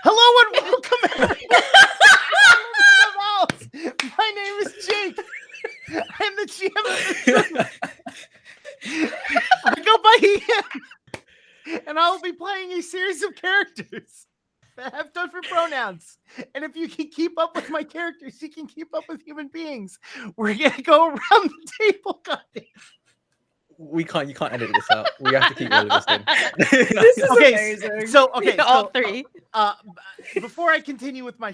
Hello and welcome, everyone. My name is Jake. I'm the GM of this group. I go by him, and I'll be playing a series of characters that have different pronouns. And if you can keep up with my characters, you can keep up with human beings. We're gonna go around the table, goddamn. You can't edit this out. We have to keep all of this in. This is amazing. So all three. Before I continue with my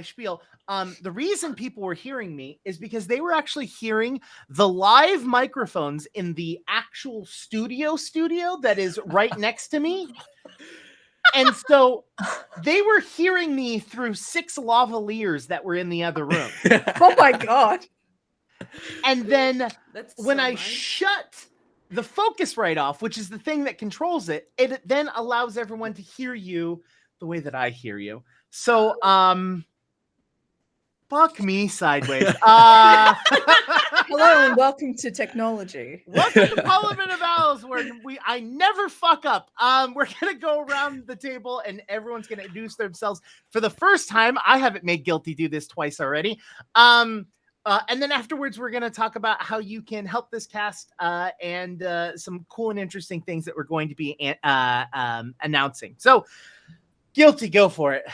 spiel, the reason people were hearing me is because they were actually hearing the live microphones in the actual studio that is right next to me. And so they were hearing me through 6 lavaliers that were in the other room. Oh my god. And then when I shut the focus right off, which is the thing that controls it, it then allows everyone to hear you the way that I hear you. So, fuck me sideways. Hello and welcome to technology. Welcome to Parliament of Owls, where I never fuck up. We're gonna go around the table and everyone's gonna introduce themselves for the first time. I haven't made Guilty do this twice already. And then afterwards, we're going to talk about how you can help this cast and some cool and interesting things that we're going to be announcing. So, Guilty, go for it.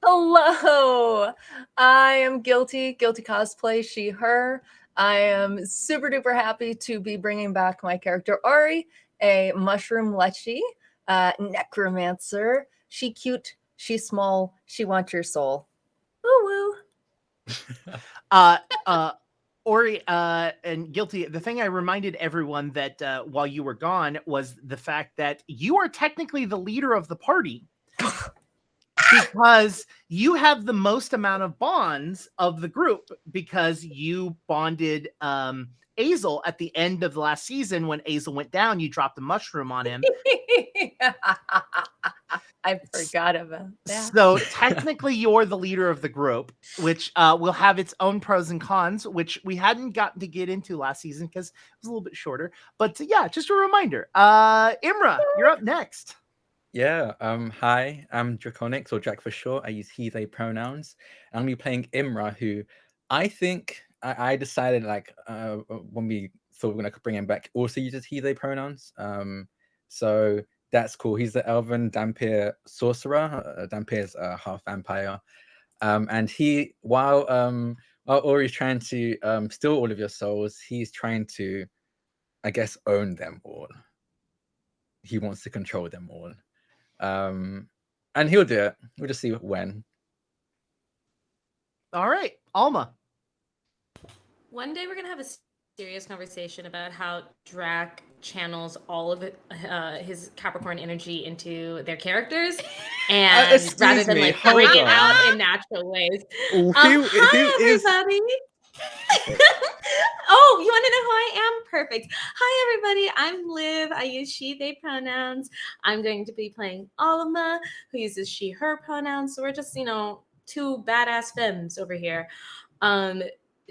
Hello, I am Guilty cosplay, she, her. I am super duper happy to be bringing back my character Ori, a mushroom lechi, necromancer. She cute, she small, she wants your soul. Woo woo. Ori and Guilty, the thing I reminded everyone that while you were gone was the fact that you are technically the leader of the party because you have the most amount of bonds of the group because you bonded Azel at the end of the last season. When Azel went down, you dropped a mushroom on him. I forgot about that. So technically you're the leader of the group, which will have its own pros and cons, which we hadn't gotten to get into last season because it was a little bit shorter. But yeah, just a reminder. Imra, you're up next. Yeah, hi, I'm Draconix, or Jack for short. I use he, they pronouns. I'm going to be playing Imra, who I think I decided, like, when we thought we were going to bring him back, also uses he, they pronouns. So that's cool. He's the elven Dhampir sorcerer. Dhampir's half vampire. And he, while Ori's trying to steal all of your souls, he's trying to, I guess, own them all. He wants to control them all. And he'll do it. We'll just see when. All right, Alma. One day we're going to have a serious conversation about how Drac channels all of his Capricorn energy into their characers, and rather than like bring it out in natural ways. Hi, everybody. Oh, you want to know who I am? Perfect. Hi, everybody. I'm Liv. I use she, they pronouns. I'm going to be playing Alma, who uses she, her pronouns. So we're just, two badass femmes over here.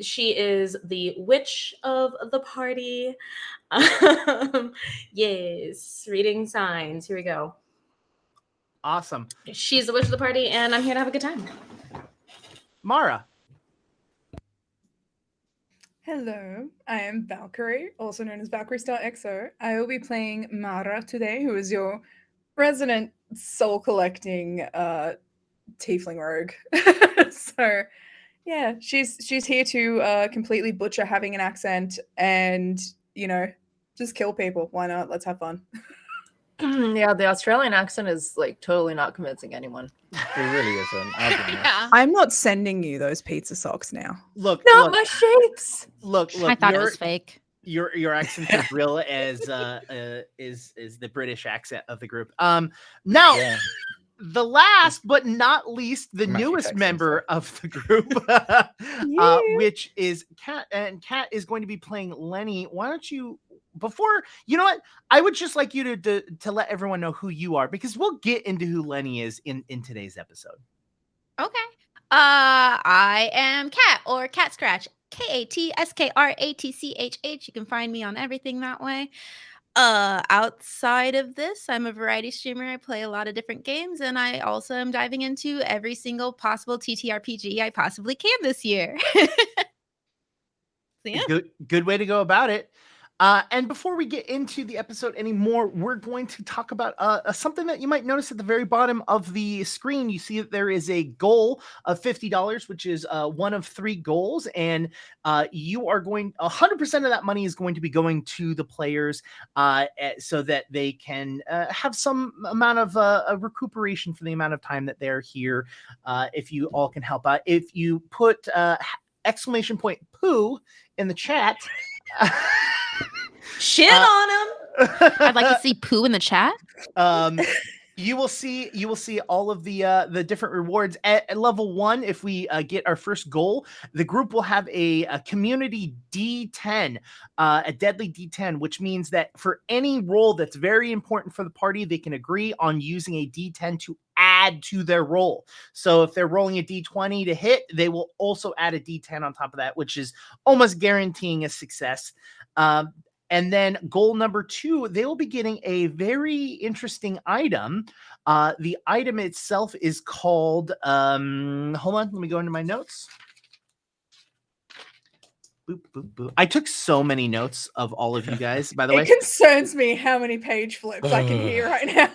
She is the witch of the party. Yes, reading signs. Here we go. Awesome. She's the witch of the party, and I'm here to have a good time. Mara. Hello, I am Valkyrie, also known as Valkyrie Star XO. I will be playing Mara today, who is your resident soul-collecting tiefling rogue. So, yeah, she's here to completely butcher having an accent and, just kill people. Why not? Let's have fun. Yeah, the Australian accent is like totally not convincing anyone. It really isn't. Yeah. I'm not sending you those pizza socks now. Look, my shapes. Look. I thought it was fake. Your accent's as real as is the British accent of the group. Now, Yeah. the last but not least, the Magic newest accent, member of the group, which is Kat, and Kat is going to be playing Lenny. Why don't you? Before, you know what? I would just like you to let everyone know who you are, because we'll get into who Lenny is in today's episode. Okay. I am Kat, or Cat Scratch. KATSKRATCHH. You can find me on everything that way. Outside of this, I'm a variety streamer. I play a lot of different games, and I also am diving into every single possible TTRPG I possibly can this year. So, yeah. Good way to go about it. And before we get into the episode anymore, we're going to talk about something that you might notice at the very bottom of the screen. You see that there is a goal of $50, which is one of 3 goals. And you are going, 100% of that money is going to be going to the players so that they can have some amount of recuperation for the amount of time that they're here. If you all can help out. If you put exclamation point poo in the chat. Shit on him. I'd like to see poo in the chat. You will see all of the different rewards at level 1. If we get our first goal, the group will have a community D10, a deadly D10, which means that for any roll that's very important for the party, they can agree on using a D10 to add to their roll. So if they're rolling a D20 to hit, they will also add a D10 on top of that, which is almost guaranteeing a success. And then goal number 2, they will be getting a very interesting item. The item itself is called, hold on, let me go into my notes. Boop, boop, boop. I took so many notes of all of you guys, by the way. It concerns me how many page flips I can hear right now.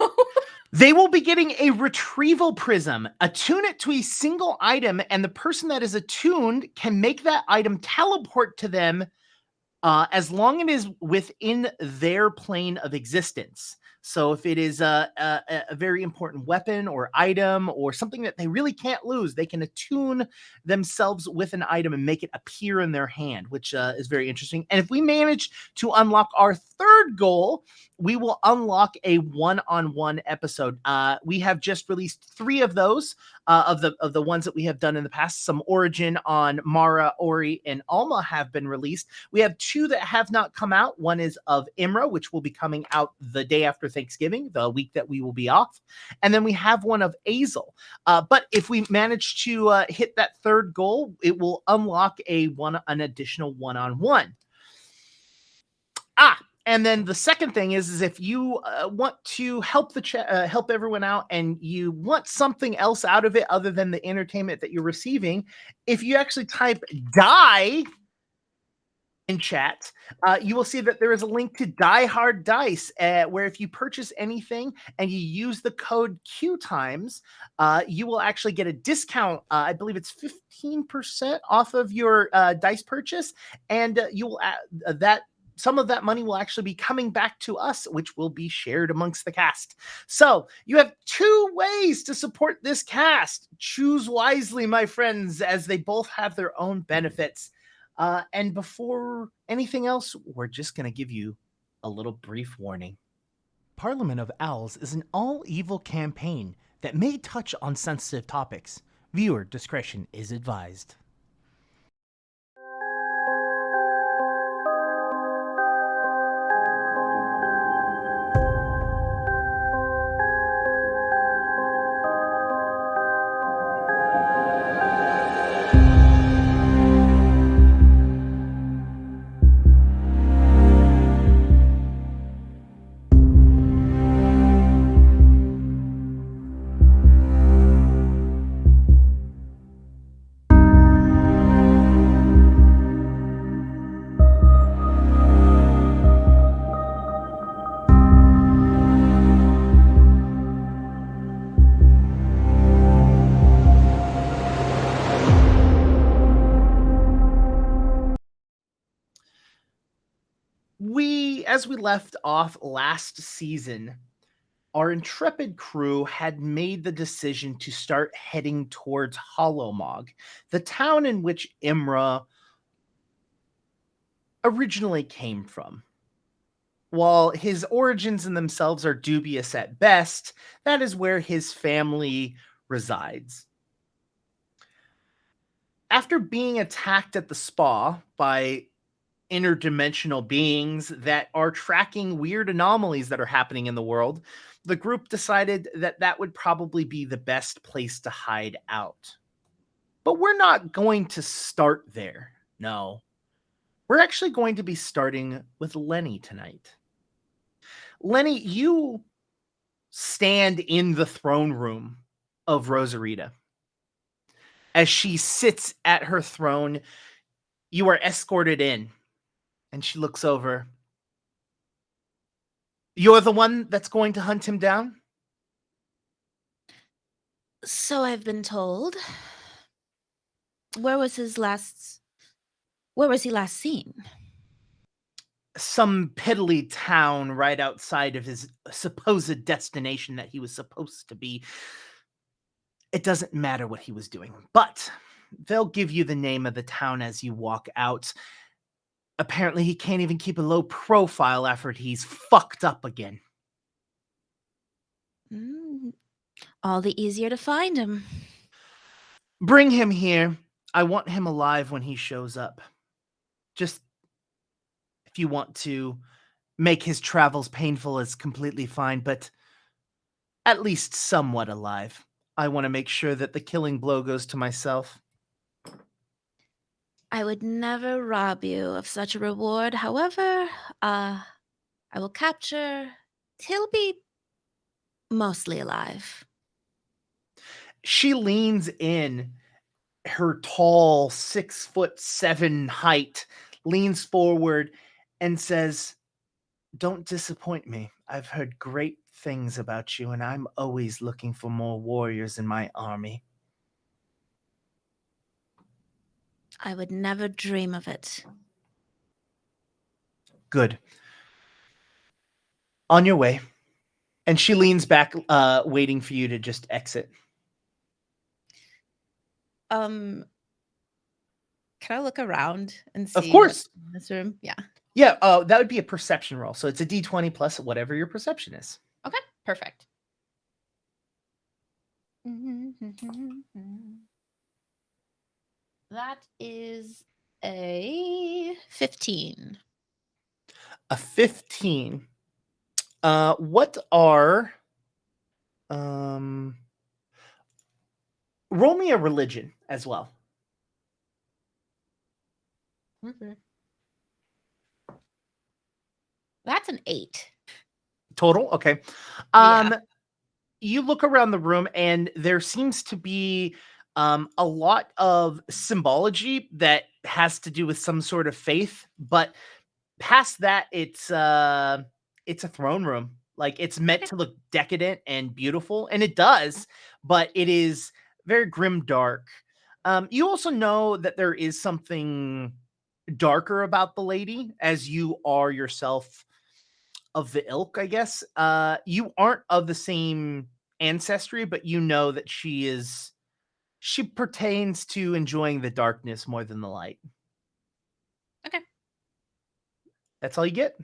They will be getting a retrieval prism. Attune it to a single item, and the person that is attuned can make that item teleport to them as long as it is within their plane of existence. So if it is a very important weapon or item or something that they really can't lose, they can attune themselves with an item and make it appear in their hand, which is very interesting. And if we manage to unlock our third goal, we will unlock a one-on-one episode. We have just released 3 of those of the ones that we have done in the past. Some Origin on Mara, Ori, and Alma have been released. We have 2 that have not come out. One is of Imra, which will be coming out the day after Thanksgiving, the week that we will be off. And then we have one of Azel. But if we manage to hit that third goal, it will unlock an additional one-on-one. And then the second thing is if you want to help help everyone out and you want something else out of it other than the entertainment that you're receiving, if you actually type die in chat, you will see that there is a link to Die Hard Dice, where if you purchase anything and you use the code QueueTimes, you will actually get a discount. I believe it's 15% off of your dice purchase, and you will add some of that money will actually be coming back to us, which will be shared amongst the cast. So you have 2 ways to support this cast. Choose wisely, my friends, as they both have their own benefits. And before anything else, we're just going to give you a little brief warning. Parliament of Owls is an all-evil campaign that may touch on sensitive topics. Viewer discretion is advised. As we left off last season, our intrepid crew had made the decision to start heading towards Hollowmog, the town in which Imra originally came from. While his origins in themselves are dubious at best, that is where his family resides. After being attacked at the spa by interdimensional beings that are tracking weird anomalies that are happening in the world, the group decided that that would probably be the best place to hide out. But we're not going to start there. No. We're actually going to be starting with Lenny tonight. Lenny, you stand in the throne room of Rosarita. As she sits at her throne, you are escorted in, and she looks over. You're the one that's going to hunt him down? So I've been told. Where was he last seen? Some piddly town right outside of his supposed destination that he was supposed to be. It doesn't matter what he was doing, but they'll give you the name of the town as you walk out. Apparently, he can't even keep a low profile after he's fucked up again. All the easier to find him. Bring him here. I want him alive when he shows up. Just if you want to make his travels painful is completely fine, but at least somewhat alive. I want to make sure that the killing blow goes to myself. I would never rob you of such a reward. However, I will capture. He'll be mostly alive. She leans in, her tall 6'7" height, leans forward and says, "Don't disappoint me. I've heard great things about you, and I'm always looking for more warriors in my army." I would never dream of it. Good. On your way. And she leans back, waiting for you to just exit. Can I look around and see? Of course. What's in this room? Yeah. Yeah, that would be a perception roll. So it's a D20 plus whatever your perception is. Okay, perfect. That is a 15. A 15. What are roll me a religion as well. Okay. That's an 8. Total? Okay. Yeah. You look around the room and there seems to be a lot of symbology that has to do with some sort of faith, but past that, it's a throne room. Like, it's meant to look decadent and beautiful, and it does, but it is very grim dark. You also know that there is something darker about the lady, as you are yourself of the ilk, I guess. You aren't of the same ancestry, but you know that she pertains to enjoying the darkness more than the light. Okay. That's all you get.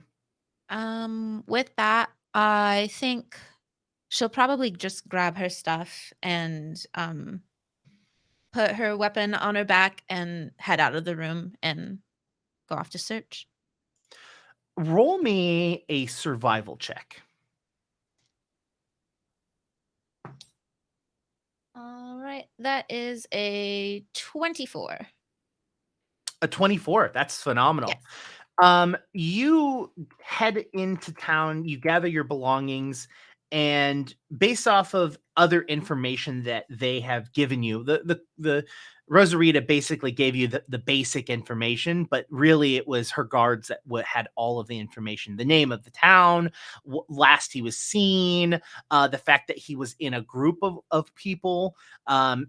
With that, I think she'll probably just grab her stuff and put her weapon on her back and head out of the room and go off to search. Roll me a survival check. All right, that is a 24. A 24. That's phenomenal. Yes. You head into town, you gather your belongings, and based off of other information that they have given you, the Rosarita basically gave you the basic information, but really it was her guards that had all of the information: the name of the town, last he was seen, the fact that he was in a group of people, and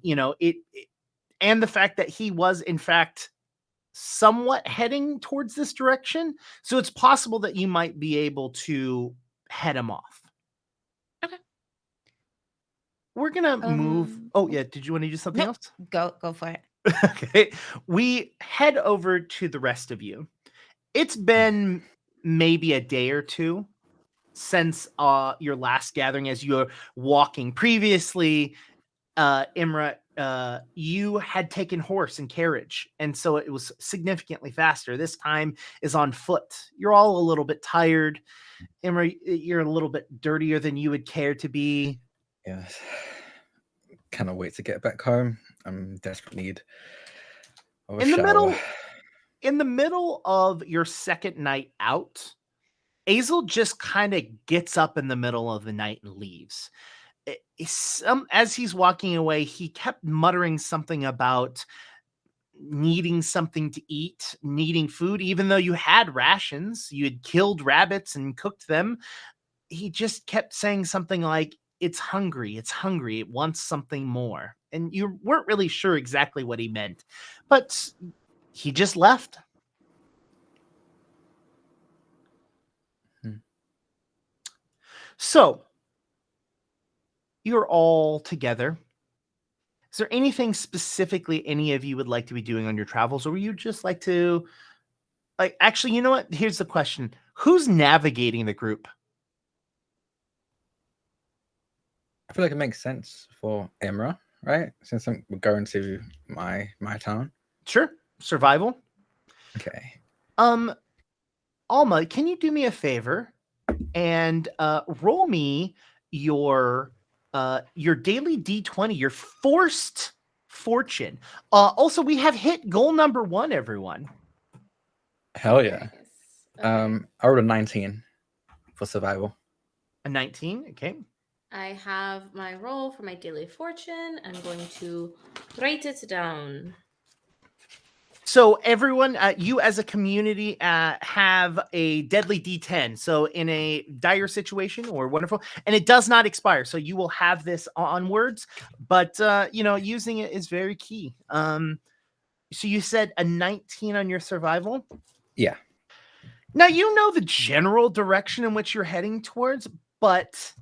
the fact that he was in fact somewhat heading towards this direction. So it's possible that you might be able to head him off. Okay. We're gonna move. Oh yeah, did you want to do something else? Go for it. Okay. We head over to the rest of you. It's been maybe a day or two since your last gathering, as you're walking. Previously, Imra, you had taken horse and carriage, and so it was significantly faster. This time is on foot. You're all a little bit tired. Imra, you're a little bit dirtier than you would care to be. Yes. Cannot wait to get back home. I'm in desperate need of a shower. In the middle of your second night out, Azel just kind of gets up in the middle of the night and leaves. As he's walking away, he kept muttering something about needing something to eat, needing food, even though you had rations, you had killed rabbits and cooked them. He just kept saying something like, it's hungry, it wants something more. And you weren't really sure exactly what he meant, but he just left. So you're all together. Is there anything specifically any of you would like to be doing on your travels, or would you just like to, actually, you know what? Here's the question. Who's navigating the group? I feel like it makes sense for Imra, right? Since we're going to my town. Sure. Survival. Okay. Alma, can you do me a favor and roll me your daily D20, your forced fortune. Also, we have hit goal number 1, everyone. Hell yeah. Okay. I rolled a 19 for survival. A 19, okay. I have my roll for my daily fortune. I'm going to write it down. So everyone, you as a community have a deadly D10. So in a dire situation or wonderful, and it does not expire. So you will have this onwards, but using it is very key. So you said a 19 on your survival? Yeah. Now you know the general direction in which you're heading towards, but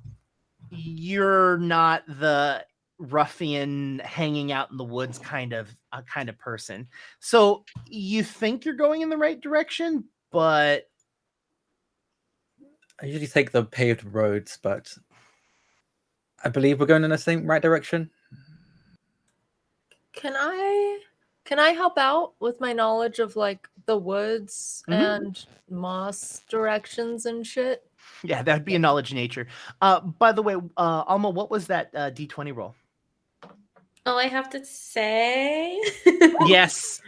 you're not the ruffian hanging out in the woods kind of person. So you think you're going in the right direction, but I usually take the paved roads, but I believe we're going in the same right direction. Can I help out with my knowledge of like the woods and moss directions and shit? Yeah, that would be a knowledge nature. By the way, Alma, what was that D20 roll? Oh, I have to say? Yes.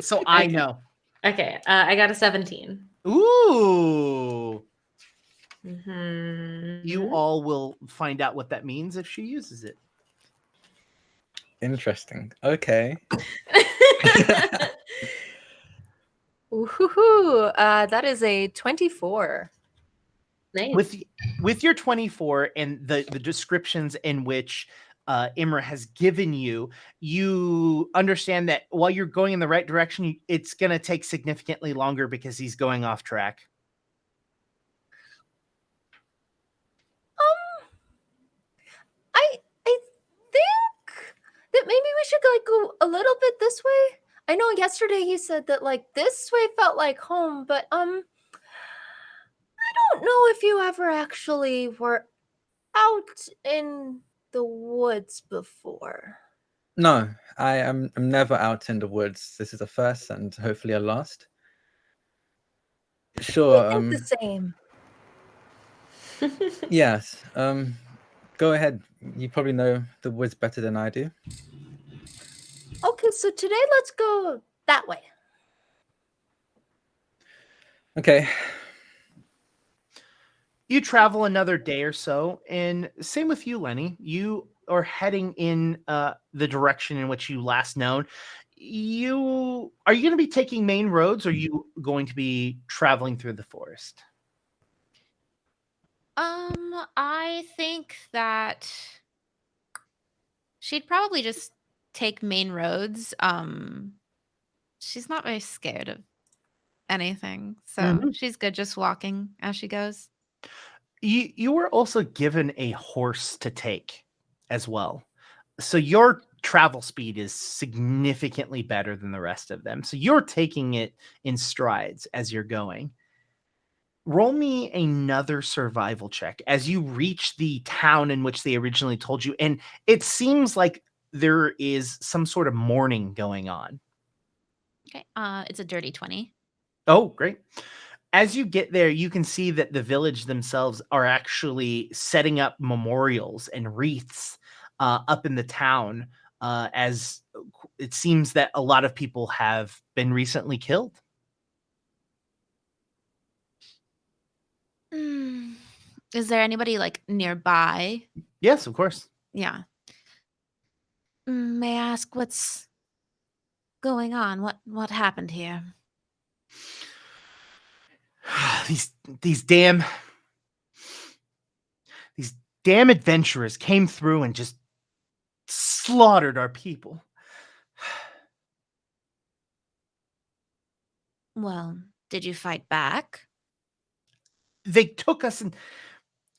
So I know. Okay, I got a 17. Ooh. Mm-hmm. You all will find out what that means if she uses it. Interesting. Okay. Ooh, that is a 24. Nice. With your 24 and the descriptions in which Imra has given you, you understand that while you're going in the right direction, it's going to take significantly longer because he's going off track. I think that maybe we should like go a little bit this way. I know yesterday he said that like this way felt like home, but I don't know if you ever actually were out in the woods before. No, I'm never out in the woods. This is a first and hopefully a last. Sure. I think the same. Yes. Go ahead. You probably know the woods better than I do. Okay, so today let's go that way. Okay. You travel another day or so, and same with you, Lenny. You are heading in the direction in which you last known. Are you going to be taking main roads, or are you going to be traveling through the forest? I think that she'd probably just take main roads. She's not very scared of anything, so she's good just walking as she goes. You were also given a horse to take as well. So your travel speed is significantly better than the rest of them. So you're taking it in strides as you're going. Roll me another survival check as you reach the town in which they originally told you. And it seems like there is some sort of mourning going on. Okay, it's a dirty 20. Oh, great. As you get there, you can see that the village themselves are actually setting up memorials and wreaths up in the town, as it seems that a lot of people have been recently killed. Is there anybody like nearby? Yes, of course. Yeah. May I ask what's going on? What happened here? these damn adventurers came through and just slaughtered our people. Well, did you fight back? They took us, and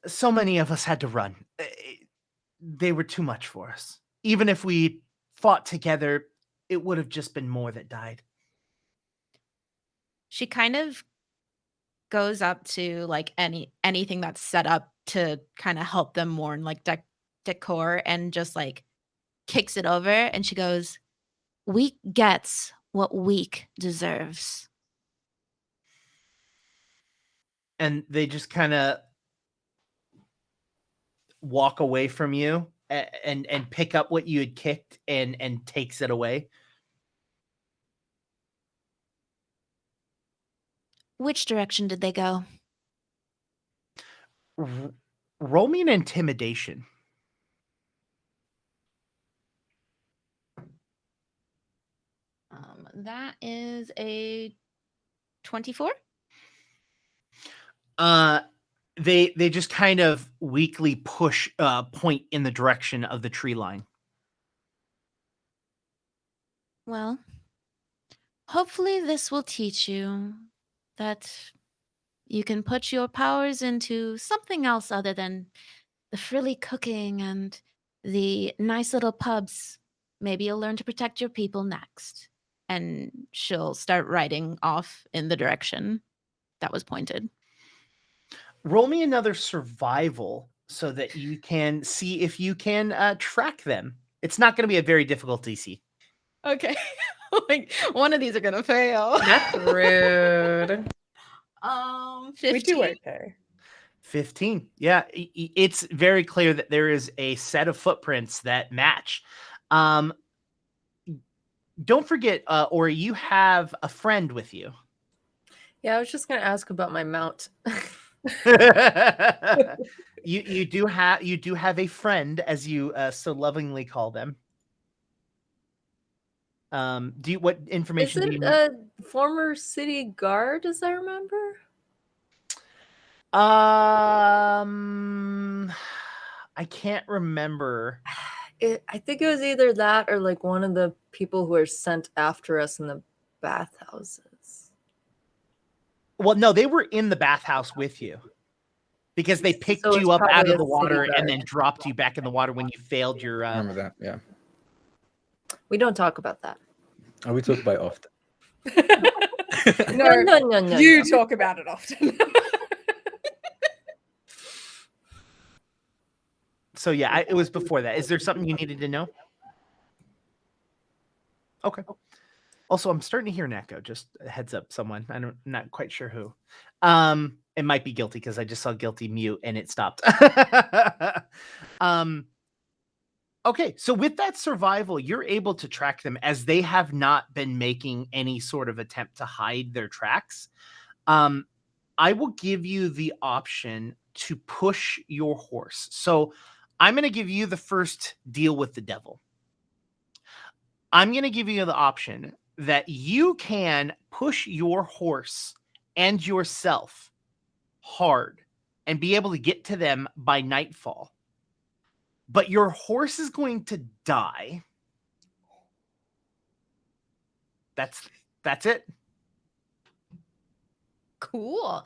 so many of us had to run. They were too much for us. Even if we fought together, it would have just been more that died. She kind of goes up to like anything that's set up to kind of help them mourn, like decor, and just like kicks it over, and she goes, "Weak gets what weak deserves." And they just kind of walk away from you and pick up what you had kicked and takes it away. Which direction did they go? Roll me an intimidation. That is a 24. They just kind of weakly point in the direction of the tree line. Well, hopefully this will teach you that you can put your powers into something else other than the frilly cooking and the nice little pubs. Maybe you'll learn to protect your people next. And she'll start riding off in the direction that was pointed. Roll me another survival so that you can see if you can track them. It's not going to be a very difficult DC. Okay. Like, one of these are going to fail. That's rude. 15. We do okay. 15. Yeah, it's very clear that there is a set of footprints that match. Don't forget, Ori, you have a friend with you. Yeah, I was just going to ask about my mount. you do have a friend, as you so lovingly call them. What information Is do it you a former city guard, as I remember? I can't remember. I think it was either that or like one of the people who are sent after us in the bathhouses. Well, no, they were in the bathhouse with you because they picked So it's you up out probably of a the water city and guard. then dropped you back in the water when you failed your. I remember that. Yeah. We don't talk about that. Oh, we talk about it often. No, you talk about it often. So yeah, it was before that. Is there something you needed to know? Okay. Also, I'm starting to hear an echo. Just a heads up, someone. I'm not quite sure who. It might be Guilty because I just saw Guilty mute and it stopped. Okay, so with that survival, you're able to track them as they have not been making any sort of attempt to hide their tracks. I will give you the option to push your horse. So I'm going to give you the first deal with the devil. I'm going to give you the option that you can push your horse and yourself hard and be able to get to them by nightfall. But your horse is going to die. That's it. Cool.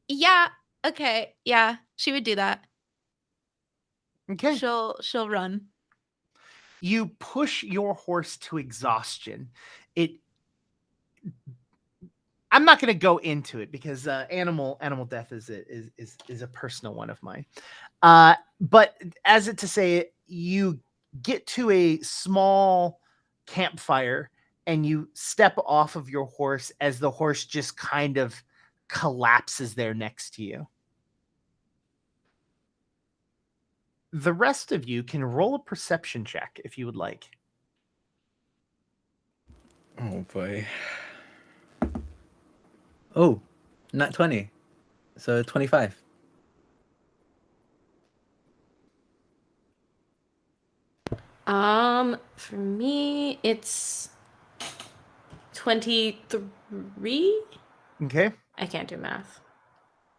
Yeah. Okay. Yeah. She would do that. Okay. She'll run. You push your horse to exhaustion. I'm not going to go into it because animal death is a personal one of mine. But as it to say, you get to a small campfire and you step off of your horse as the horse just kind of collapses there next to you. The rest of you can roll a perception check if you would like. Oh boy. Oh, nat 20. So 25. For me, it's 23. Okay. I can't do math.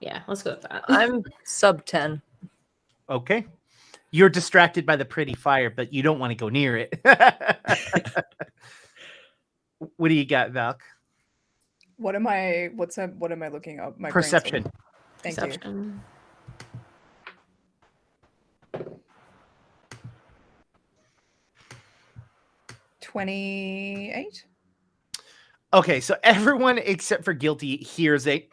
Yeah, let's go with that. I'm sub 10. Okay. You're distracted by the pretty fire, but you don't want to go near it. What do you got, Valk? What am I looking up? My brain's Perception. sort of- Thank you. Perception. 28. Okay, so everyone except for Guilty hears a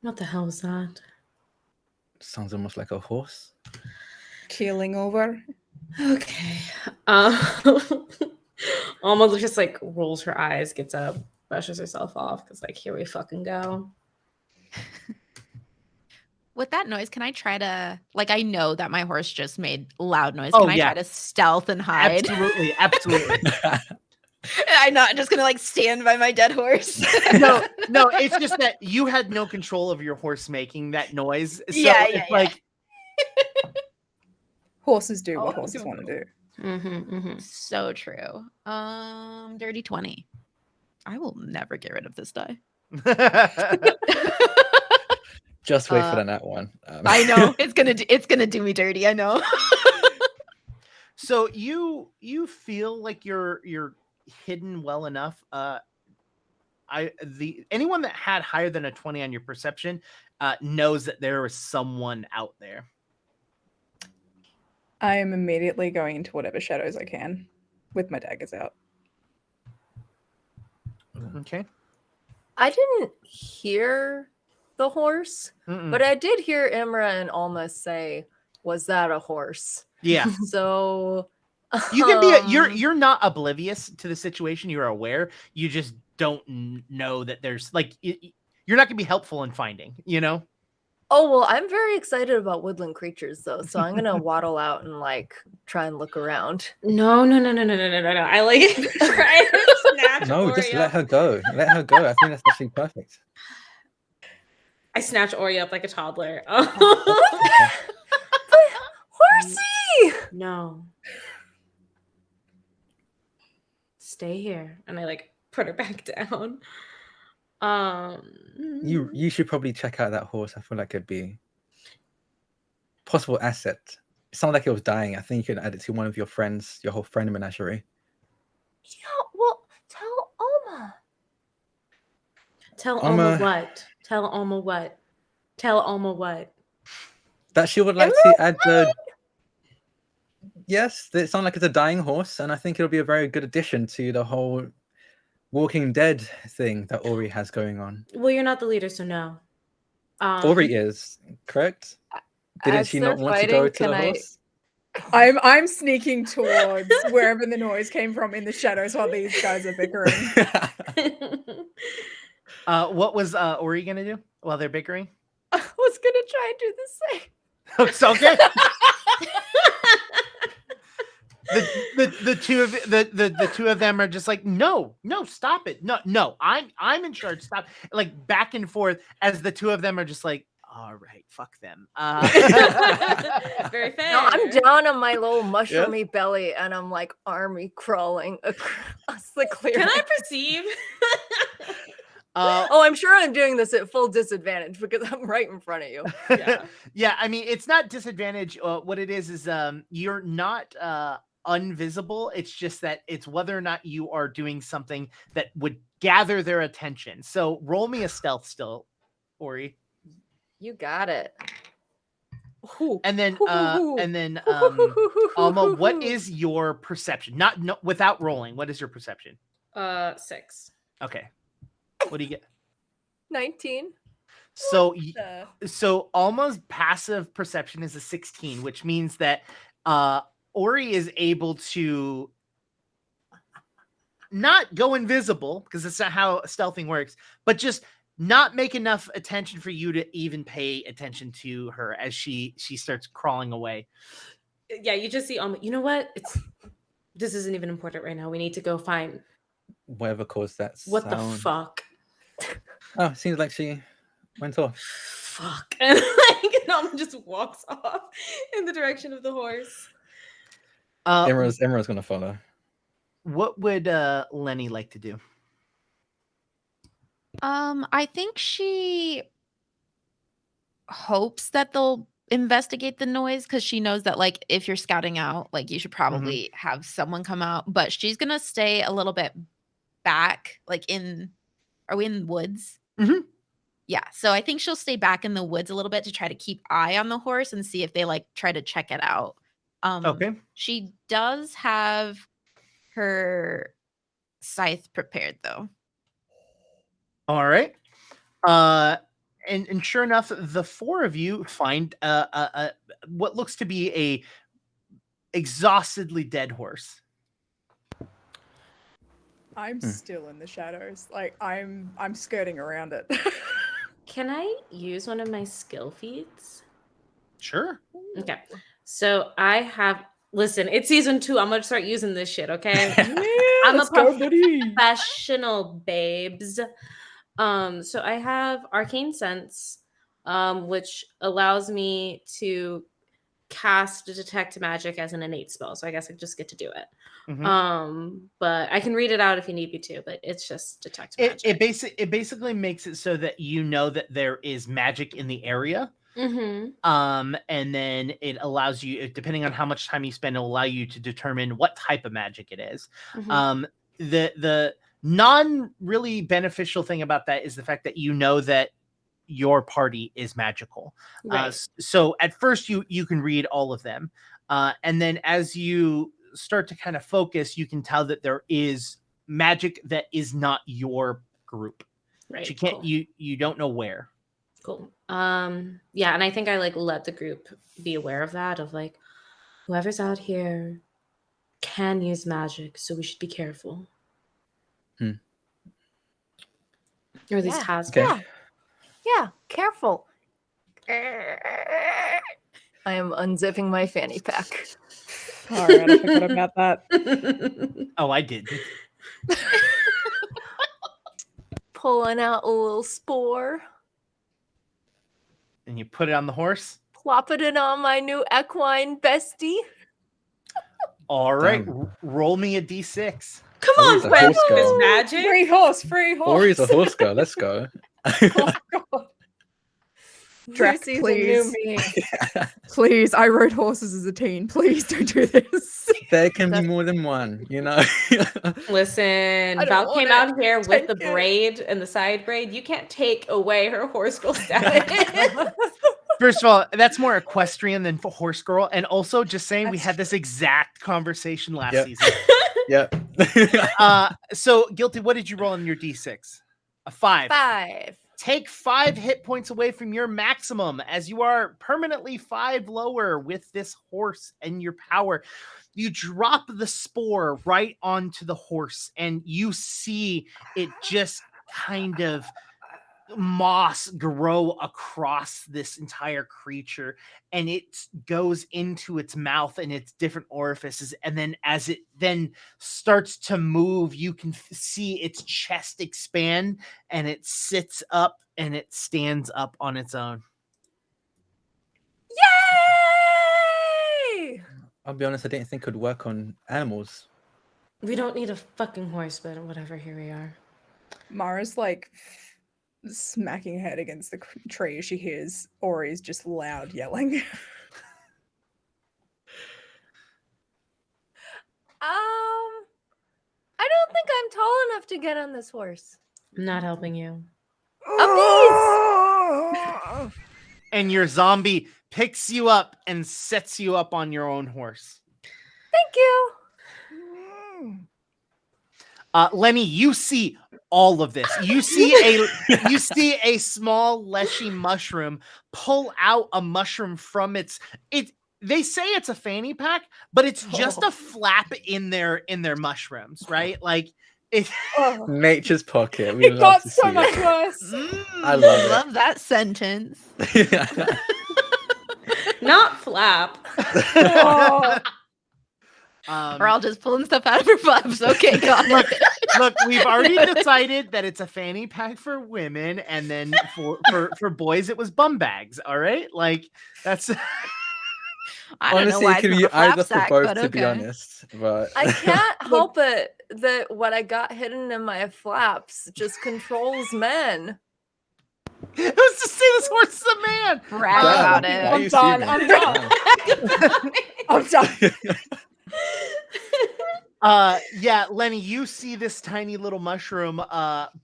What the hell was that? Sounds almost like a horse. Keeling over. Okay. Almost just like rolls her eyes, gets up, brushes herself off because like here we fucking go. With that noise, can I try to like? I know that my horse just made loud noise. Oh, Can I yeah. try to stealth and hide? absolutely, absolutely. I'm not just gonna like stand by my dead horse. No, it's just that you had no control of your horse making that noise. So Yeah, it's yeah, yeah. like Horses do what Oh, horses want to do. So true. Dirty 20. I will never get rid of this die. Just wait for the nat one. I know it's gonna do me dirty. I know. So you feel like you're hidden well enough. Anyone that had higher than a 20 on your perception knows that there is someone out there. I am immediately going into whatever shadows I can with my daggers out. Okay. I didn't hear the horse, but I did hear Imra and Alma say, "Was that a horse?" Yeah. So You can be you're not oblivious to the situation. You're aware. You just don't know that there's like you're not gonna be helpful in finding, you know? Oh, well, I'm very excited about woodland creatures though, so I'm gonna waddle out and like try and look around. No. I like try to snatch No, Ori just up. let her go. Let her go. I think that's actually perfect. I snatch Ori up like a toddler. Horsey! No. Stay here. And I like put her back down. You should probably check out that horse. I feel like it'd be possible asset. It sounded like it was dying. I think you could add it to one of your friends, your whole friend menagerie. Yeah, well, tell Alma. Tell Alma- Alma what? Tell Alma what? Tell Alma what? That she would like to add the. Yes, it sounds like it's a dying horse, and I think it'll be a very good addition to the whole Walking Dead thing that Ori has going on. Well, you're not the leader, so no. Ori is, correct? Didn't As she they're not want to go to fighting, the can I- horse? I'm sneaking towards wherever the noise came from in the shadows while these guys are bickering. What was Ori gonna do while they're bickering? I was gonna try and do the same. It's okay. The two of them are just like, no, stop it. No, I'm in charge. Stop. Like back and forth as the two of them are just like, all right, fuck them. Very fair. No, I'm down on my little mushroomy belly and I'm like army crawling across the clearing. Can I perceive? Oh, I'm sure I'm doing this at full disadvantage because I'm right in front of you. Yeah, I mean, it's not disadvantage. What it is you're not invisible. It's just that it's whether or not you are doing something that would gather their attention. So roll me a stealth still, Ori. You got it. And then Alma, what is your perception? No, without rolling, what is your perception? 6. Okay. What do you get? 19. So Alma's passive perception is a 16, which means that Ori is able to not go invisible because that's not how stealthing works, but just not make enough attention for you to even pay attention to her as she starts crawling away. Yeah, you just see Alma. You know what? This isn't even important right now. We need to go find Whatever caused that what the sound. fuck. Oh, it seems like she went off. Fuck. And like Nala just walks off in the direction of the horse. Imra's gonna follow. What would Lenny like to do? I think she hopes that they'll investigate the noise because she knows that like if you're scouting out, like you should probably have someone come out. But she's gonna stay a little bit back, like are we in the woods? Mhm. Yeah. So I think she'll stay back in the woods a little bit to try to keep eye on the horse and see if they like try to check it out. Okay. She does have her scythe prepared though. All right. And sure enough, the four of you find what looks to be a exhaustedly dead horse. I'm still in the shadows. Like I'm skirting around it. Can I use one of my skill feats? Sure. Okay. So I have listen, it's season 2. I'm gonna start using this shit, okay? I'm let's a go, buddy. professional, babes. So I have Arcane Sense, which allows me to cast Detect Magic as an innate spell. So I guess I just get to do it. But I can read it out if you need me to, but it's just Detect Magic. It basically makes it so that you know that there is magic in the area. And then it allows you, depending on how much time you spend, it'll allow you to determine what type of magic it is. The non really beneficial thing about that is the fact that you know that your party is magical. Right. So at first you can read all of them. And then as you start to kind of focus, you can tell that there is magic that is not your group. Right. But you can't, cool. you don't know where. Cool. Yeah, and I think I like let the group be aware of that, of like whoever's out here can use magic, so we should be careful. Or at least has been. Yeah, careful. I am unzipping my fanny pack. All right, I forgot about that. Oh, I did. Pulling out a little spore. And you put it on the horse. Plopping it on my new equine bestie. All right, roll me a d6. Come Ori's on, a friends, horse girl. Miss Magic. Free horse. Ori's a horse girl. Let's go. Oh, God. Drac, This season please. knew me. Please, I rode horses as a teen. Please don't do this. There can be more than one, you know. Listen, don't Val want came it. out here with Take the it. braid and the side braid. You can't take away her horse girl status. First of all, that's more equestrian than horse girl. And also, just saying, we had this exact conversation last Yep. season. Yep. So, Guilty, what did you roll on your d6? A 5. 5. Take 5 hit points away from your maximum as you are permanently 5 lower with this horse and your power. You drop the spore right onto the horse and you see it just kind of moss grow across this entire creature, and it goes into its mouth and its different orifices, and then as it then starts to move, you can see its chest expand and it sits up and it stands up on its own. Yay! I'll be honest, I didn't think it could work on animals. We don't need a fucking horse, but whatever, here we are. Mara's like smacking her head against the tree as she hears Ori's just loud yelling. I don't think I'm tall enough to get on this horse. I'm not helping you. And your zombie picks you up and sets you up on your own horse. Thank you. Lenny, you see all of this. You see a small leshy mushroom pull out a mushroom from its. They say it's a fanny pack, but it's just a flap in their mushrooms, right? Like it. Nature's pocket. We It love got to so see much it. worse. I love it. Love that sentence. Not flap. Oh. We're all just pulling stuff out of her flaps. Okay, got Look, it. look, we've already decided that it's a fanny pack for women, and then for boys it was bum bags. All right, like that's. I don't know Honestly, why it it's could not be a flap either for sack, both, but to be okay. honest. But I can't help it that what I got hidden in my flaps just controls men. Who's to say this horse is a man? Brag Damn, about why it. are you I'm done. assuming? I'm done. Yeah, Lenny, you see this tiny little mushroom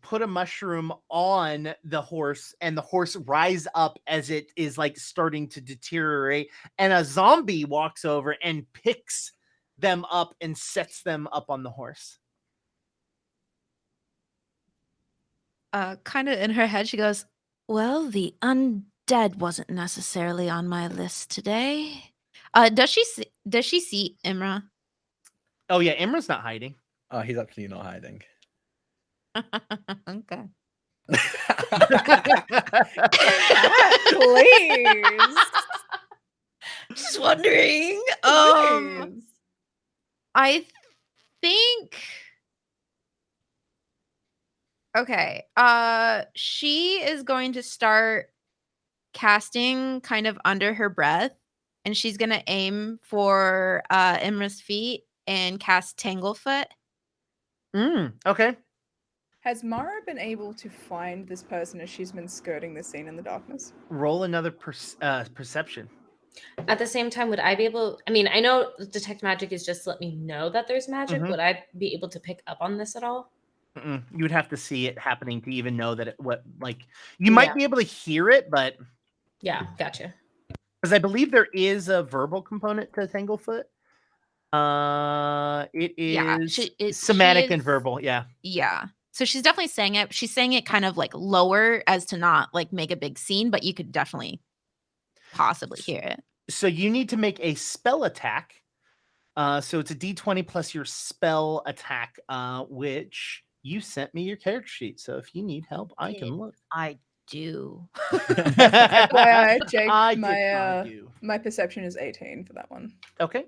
put a mushroom on the horse, and the horse rise up as it is like starting to deteriorate, and a zombie walks over and picks them up and sets them up on the horse. Kind of in her head, she goes, "Well, the undead wasn't necessarily on my list today." Does she see Imra? Oh yeah, Imra's not hiding. Oh, he's actually not hiding. Okay. Please. Just wondering. Please. I think. Okay. She is going to start casting kind of under her breath, and she's gonna aim for Imra's feet and cast Tanglefoot. Okay. Has Mara been able to find this person as she's been skirting the scene in the darkness? Roll another perception. At the same time, would I be able? I mean, I know detect magic is just to let me know that there's magic. Mhm. Would I be able to pick up on this at all? You would have to see it happening to even know that you might Yeah. be able to hear it, but Yeah, gotcha. because I believe there is a verbal component to Tanglefoot. It is Yeah, somatic she and is- verbal. Yeah. Yeah. So she's definitely saying it. She's saying it kind of like lower as to not like make a big scene, but you could definitely possibly hear it. So you need to make a spell attack. So it's a D20 plus your spell attack, which you sent me your character sheet. So if you need help, I can look. I do. FYI, Jake, I do. my perception is 18 for that one. Okay.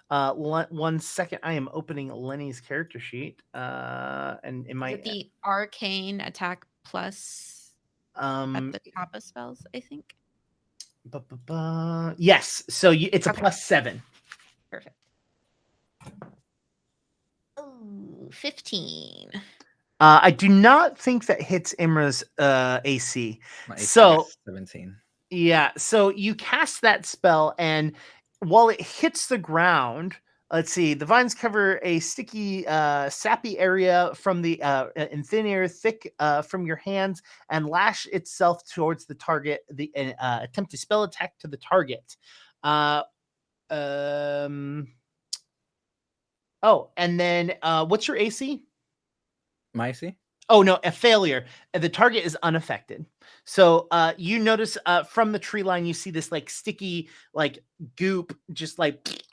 1 second. I am opening Lenny's character sheet. And in Is my it the arcane attack plus at the top of spells, I think. Yes. So it's a Okay. +7. Perfect. Oh, 15. I do not think that hits Imra's AC. My AC So- is 17. Yeah, so you cast that spell, and while it hits the ground, let's see, the vines cover a sticky, sappy area from the in thin air, thick from your hands, and lash itself towards the target. The attempt to spell attack to the target. Oh, and then what's your AC? My AC? Oh no, a failure. The target is unaffected. So you notice from the tree line, you see this like sticky like goop just like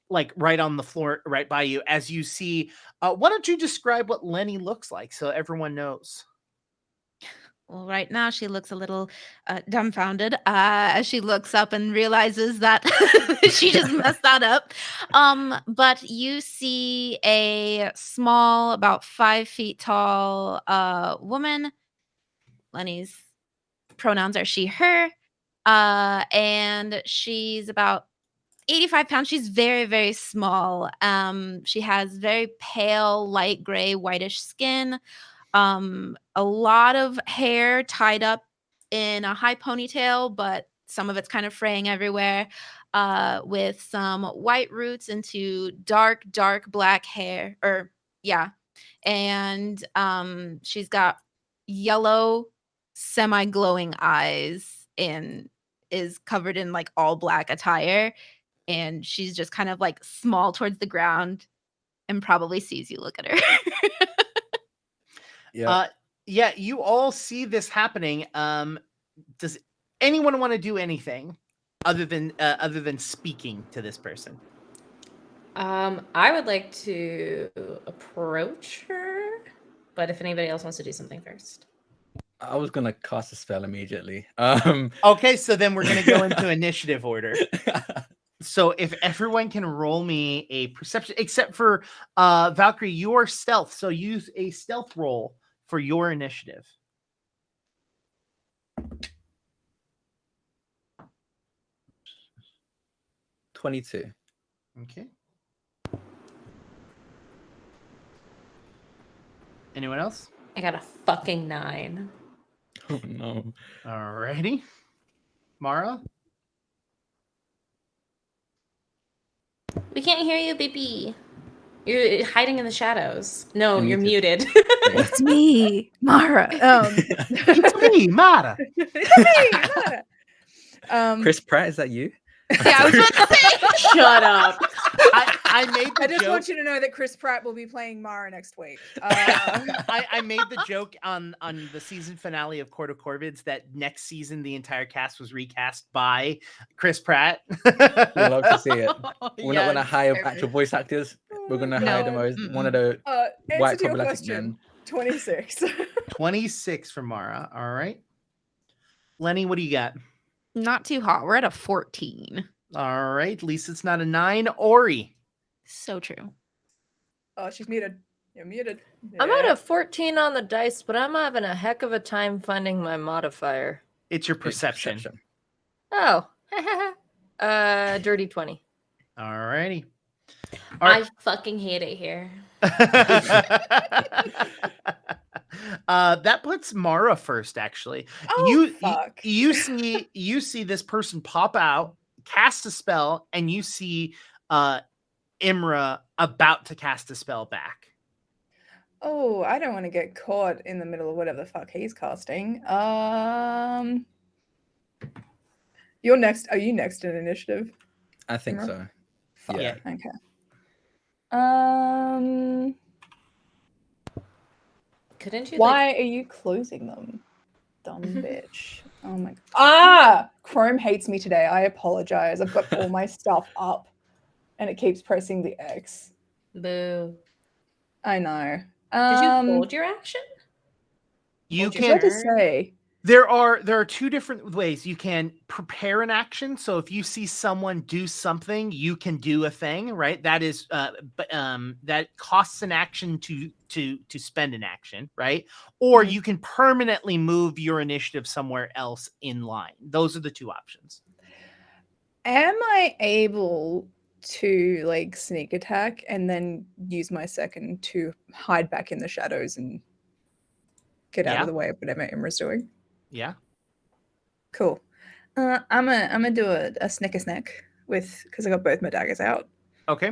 right on the floor right by you as you see. Why don't you describe what Lenny looks like so everyone knows? Well, right now she looks a little dumbfounded as she looks up and realizes that she just messed that up. But you see a small, about 5 feet tall woman. Lenny's pronouns are she, her. And she's about 85 pounds. She's very, very small. She has very pale, light gray, whitish skin. A lot of hair tied up in a high ponytail, but some of it's kind of fraying everywhere, with some white roots into dark black hair, and she's got yellow semi-glowing eyes and is covered in like all black attire, and she's just kind of like small towards the ground and probably sees you look at her. Yeah. Yeah, you all see this happening. Does anyone want to do anything other than speaking to this person? I would like to approach her, but if anybody else wants to do something first. I was gonna cast a spell immediately. Okay, so then we're gonna go into initiative order. So if everyone can roll me a perception, except for Valkyrie, your stealth. So use a stealth roll for your initiative. $22. Okay. Anyone else? I got a fucking 9. Oh no. Alrighty. Mara? We can't hear you, baby. You're hiding in the shadows. No, You're you're muted. It's me, Mara. It's me, Mara. It's me, Mara. Chris Pratt, is that you? Yeah, I was about to say. Shut up. I made the I just joke. want you to know that Chris Pratt will be playing Mara next week. I made the joke on the season finale of Court of Corvids that next season the entire cast was recast by Chris Pratt. We'd love to see it. We're not going to Yes. hire actual voice actors. We're going to hire the most one of the white Answer to your problematic question. men. 26. 26 for Mara. All right. Lenny, what do you got? Not too hot. We're at a 14. All right. At least it's not a 9. Ori. So true. Oh, she's muted. You're muted. I'm at Yeah. a 14 on the dice, but I'm having a heck of a time finding my modifier. It's your perception. Oh. Dirty 20. All righty. I fucking hate it here. That puts Mara first, actually. Oh, fuck. You see this person pop out, cast a spell, and you see Imra about to cast a spell back. Oh, I don't want to get caught in the middle of whatever the fuck he's casting. You're next. Are you next in initiative? I think Imra? so. Fuck. Yeah. Okay. Couldn't you? Why are you closing them? Dumb bitch. Oh my god. Ah! Chrome hates me today. I apologize. I've got all my stuff up and it keeps pressing the X. Boo. I know. Did you hold your action? You Hold your can. What to turn? say? There are two different ways you can prepare an action. So if you see someone do something, you can do a thing, right? That is, that costs an action to spend an action, right? Or Mhm. you can permanently move your initiative somewhere else in line. Those are the two options. Am I able to like sneak attack and then use my second to hide back in the shadows and get out Yeah. of the way of whatever Imra's doing? Yeah. Cool. I'm gonna do a snicker snack with because I got both my daggers out. Okay.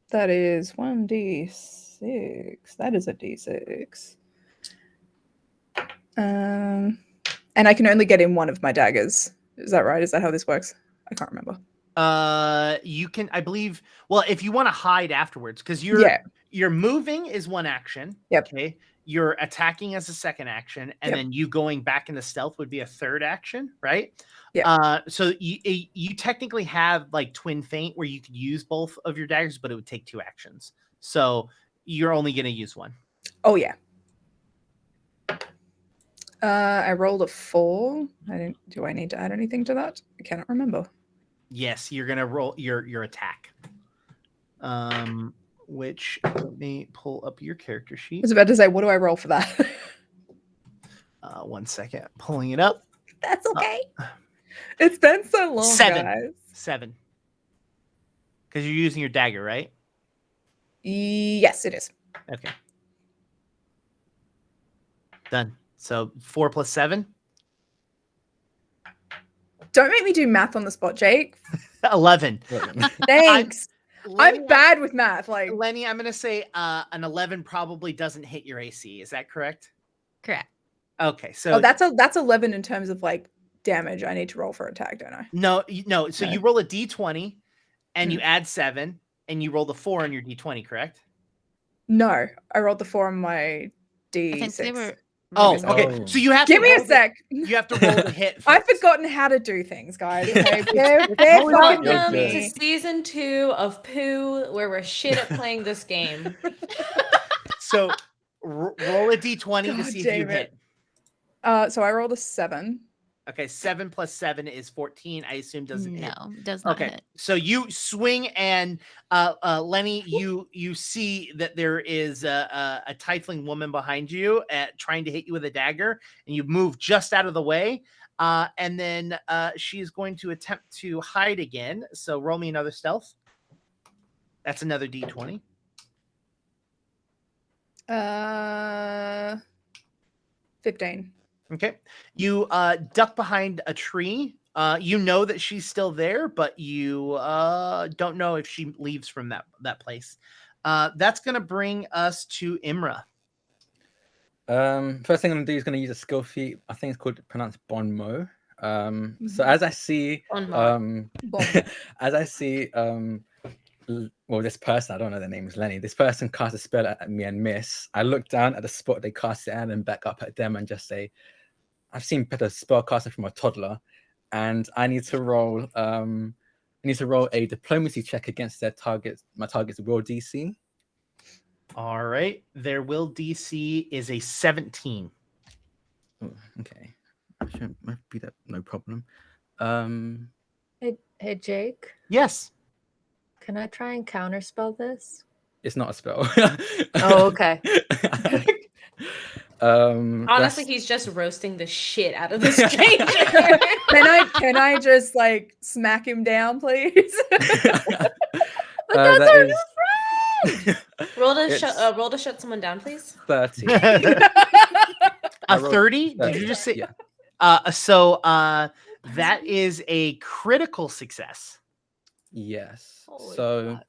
That is 1d6. That is a d6. And I can only get in one of my daggers. Is that right? Is that how this works? I can't remember. You can, I believe. Well, if you want to hide afterwards, because you're moving is one action. Yep. Okay. You're attacking as a second action, and Yep. then you going back into stealth would be a third action, right? Yeah. So you technically have like twin feint where you could use both of your daggers, but it would take 2 actions. So you're only going to use one. Oh yeah. I rolled a 4. Do I need to add anything to that? I cannot remember. Yes, you're going to roll your attack. Which let me pull up your character I sheet. was about to say, what do I roll for that? 1 second, pulling it up. That's okay. It's been so long, 7. guys. 7. Because you're using your dagger, right? Yes, it is. Okay. Done. So 4 plus 7? Don't make me do math on the spot, Jake. 11. Thanks. Lenny, I'm bad with math. Like, Lenny, I'm going to say an 11 probably doesn't hit your AC. Is that correct? Correct. Okay. So oh, that's 11 in terms of like damage I need to roll for attack, don't I? no. So No. you roll a d20 and you Hmm. add 7 and you roll the 4 on your d20, correct? No, I rolled the 4 on my I D6. think they were. Oh, really okay. Oh. So you have Give to me a roll the- sec. You have to roll the hit. I've first. forgotten how to do things, guys. Okay? Bear Totally fucking fine. with Welcome You're to me. season 2 of Pooh, where we're shit at playing this game. So roll a d20 to God see if you damn hit. it. So I rolled a 7. Okay, 7 plus 7 is 14. I assume doesn't hit. No, does not Okay, hit. so you swing and Lenny, you see that there is a tiefling woman behind you trying to hit you with a dagger, and you move just out of the way. And then she's going to attempt to hide again. So roll me another stealth. That's another d20. 15. Okay. You duck behind a tree. You know that she's still there, but you don't know if she leaves from that place. That's going to bring us to Imra. First thing I'm gonna do is gonna use a skill feat. I think it's pronounced Bon Mo. So Mhm. as I see, Bon Mo. as I see, well, this person, I don't know their name, is Lenny. This person cast a spell at me and miss. I look down at the spot they cast it at and back up at them and just say, I've seen better spell casted from a toddler, and I need to roll. I need to roll a diplomacy check against their targets. My target's will DC. All right. Their will DC is a 17. Oh, okay, might be that, no problem. Hey, Jake, Yes. can I try and counterspell this? It's not a spell. Oh, okay. Honestly, he's just roasting the shit out of the stranger. Can I just like smack him down, please? But that's our new Roll to shut someone down, please. 30. A I rolled 30? Did 30, you just say? yeah. So that is a critical success. Yes. Holy So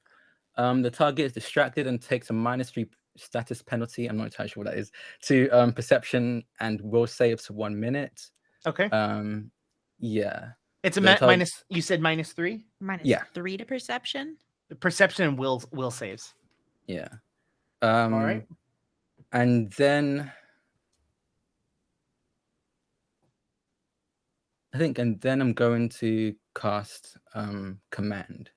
fuck. the target is distracted and takes a -3 status penalty. I'm not entirely sure what that is. To perception and will saves for 1 minute. Okay. Yeah. It's a the target- minus. You said -3? Yeah. -3 to perception. The perception and will saves. Yeah. All right. And then I'm going to cast command.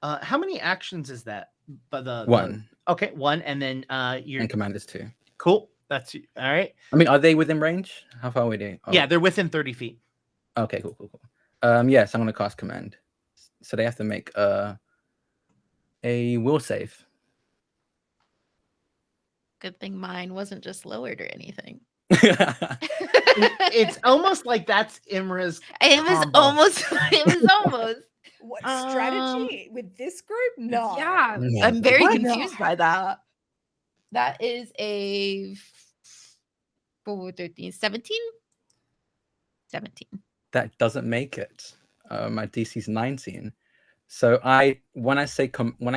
How many actions is that? But the 1. Okay, 1, and then you're And command is 2. cool. That's all right. I mean, are they within range? How far away are they? Oh, Yeah, they're within 30 feet. okay, cool. Yes, I'm gonna cast command. So they have to make a will save. Good thing mine wasn't just lowered or anything. It's almost like that's Imra's. It was combo. almost. It was almost. What strategy with this group? No. Yeah, No. I'm very Why confused not? by that. That is a 4, 13, 17? 17. That doesn't make it. My DC's 19. So when I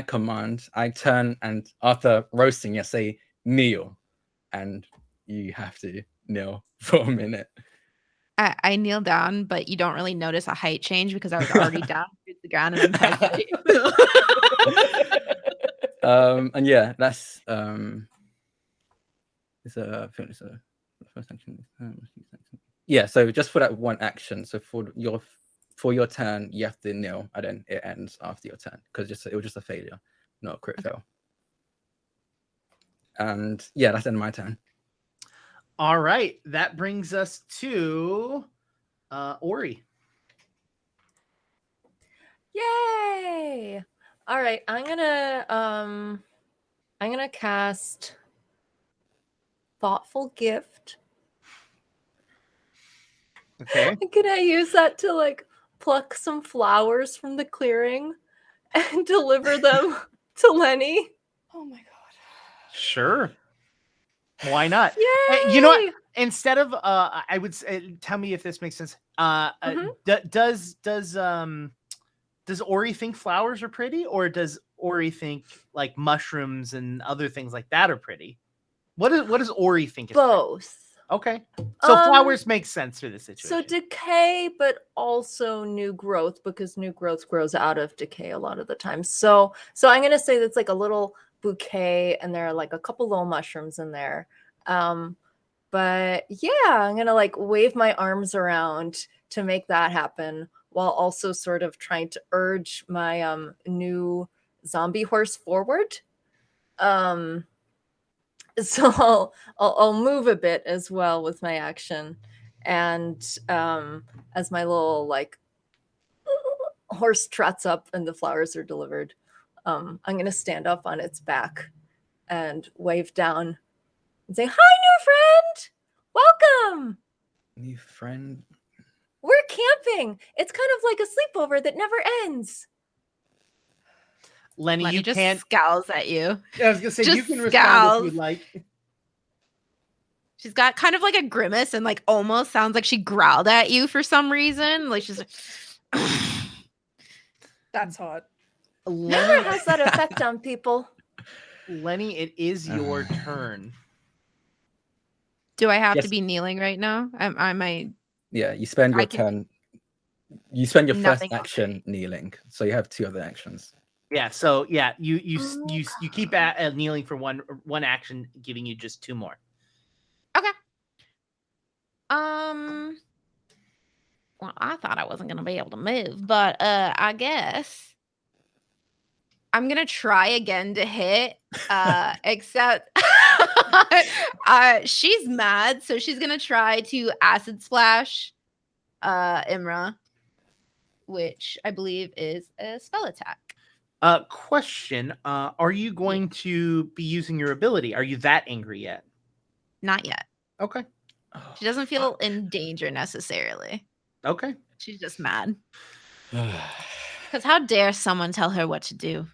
command, I turn and after roasting, I say kneel, and you have to kneel for a minute. I kneel down, but you don't really notice a height change because I was already down to the ground and I'm 5 feet. And yeah, that's it's a first action. Yeah, so just for that one action. So for your turn, you have to kneel, and then it ends after your turn because it was just a failure, not a crit fail. And yeah, that's the end of my turn. All right, that brings us to Ori. Yay! All right, I'm gonna cast Thoughtful Gift. Okay. Can I use that to like pluck some flowers from the clearing and deliver them to Lenny? Oh my god. Sure. Why not? Yay! You know what? Instead of I would say, tell me if this makes sense. Does Ori think flowers are pretty, or does Ori think like mushrooms and other things like that are pretty? What does Ori think is pretty? Both. Okay. So flowers make sense for this situation. So decay, but also new growth, because new growth grows out of decay a lot of the time. So I'm gonna say that's like a little bouquet, and there are like a couple little mushrooms in there. But yeah, I'm gonna like wave my arms around to make that happen, while also sort of trying to urge my new zombie horse forward. So I'll move a bit as well with my action, And as my little like horse trots up and the flowers are delivered, I'm gonna stand up on its back and wave down and say, "Hi, new friend! Welcome! New friend. We're camping. It's kind of like a sleepover that never ends." Lenny, Lenny you just can't. scowls at you. I was gonna say you just can respond if scowls. you'd like. She's got kind of like a grimace and like almost sounds like she growled at you for some reason. Like she's like, That's hot. Never Lenny, has that effect on people. Lenny, it is your turn. do I have Yes. to be kneeling right now? I might. Yeah, you spend your I can- turn. You spend your first Nothing else. action kneeling, so you have 2 other actions. Yeah. So yeah, you keep at kneeling for one action, giving you just 2 more. Well, I thought I wasn't gonna be able to move, but I guess I'm gonna try again to hit. Except she's mad, so she's gonna try to acid splash Imra, which I believe is a spell attack. Question: are you going to be using your ability? Are you that angry yet? Not yet. Okay. She doesn't feel in danger necessarily. Okay. She's just mad. Because how dare someone tell her what to do?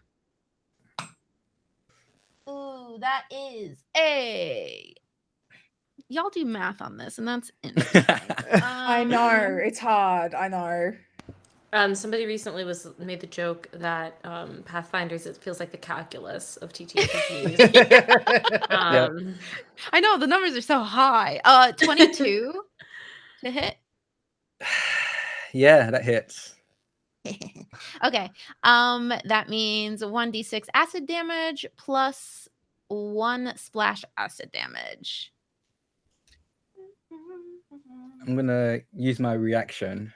Ooh, that is a. Y'all do math on this, and that's interesting. I know it's hard. I know. Somebody recently made the joke that Pathfinders, it feels like the calculus of TTRPGs. I know the numbers are so high. 22 to hit. Yeah, that hits. Okay. That means 1d6 acid damage plus 1 splash acid damage. I'm gonna use my reaction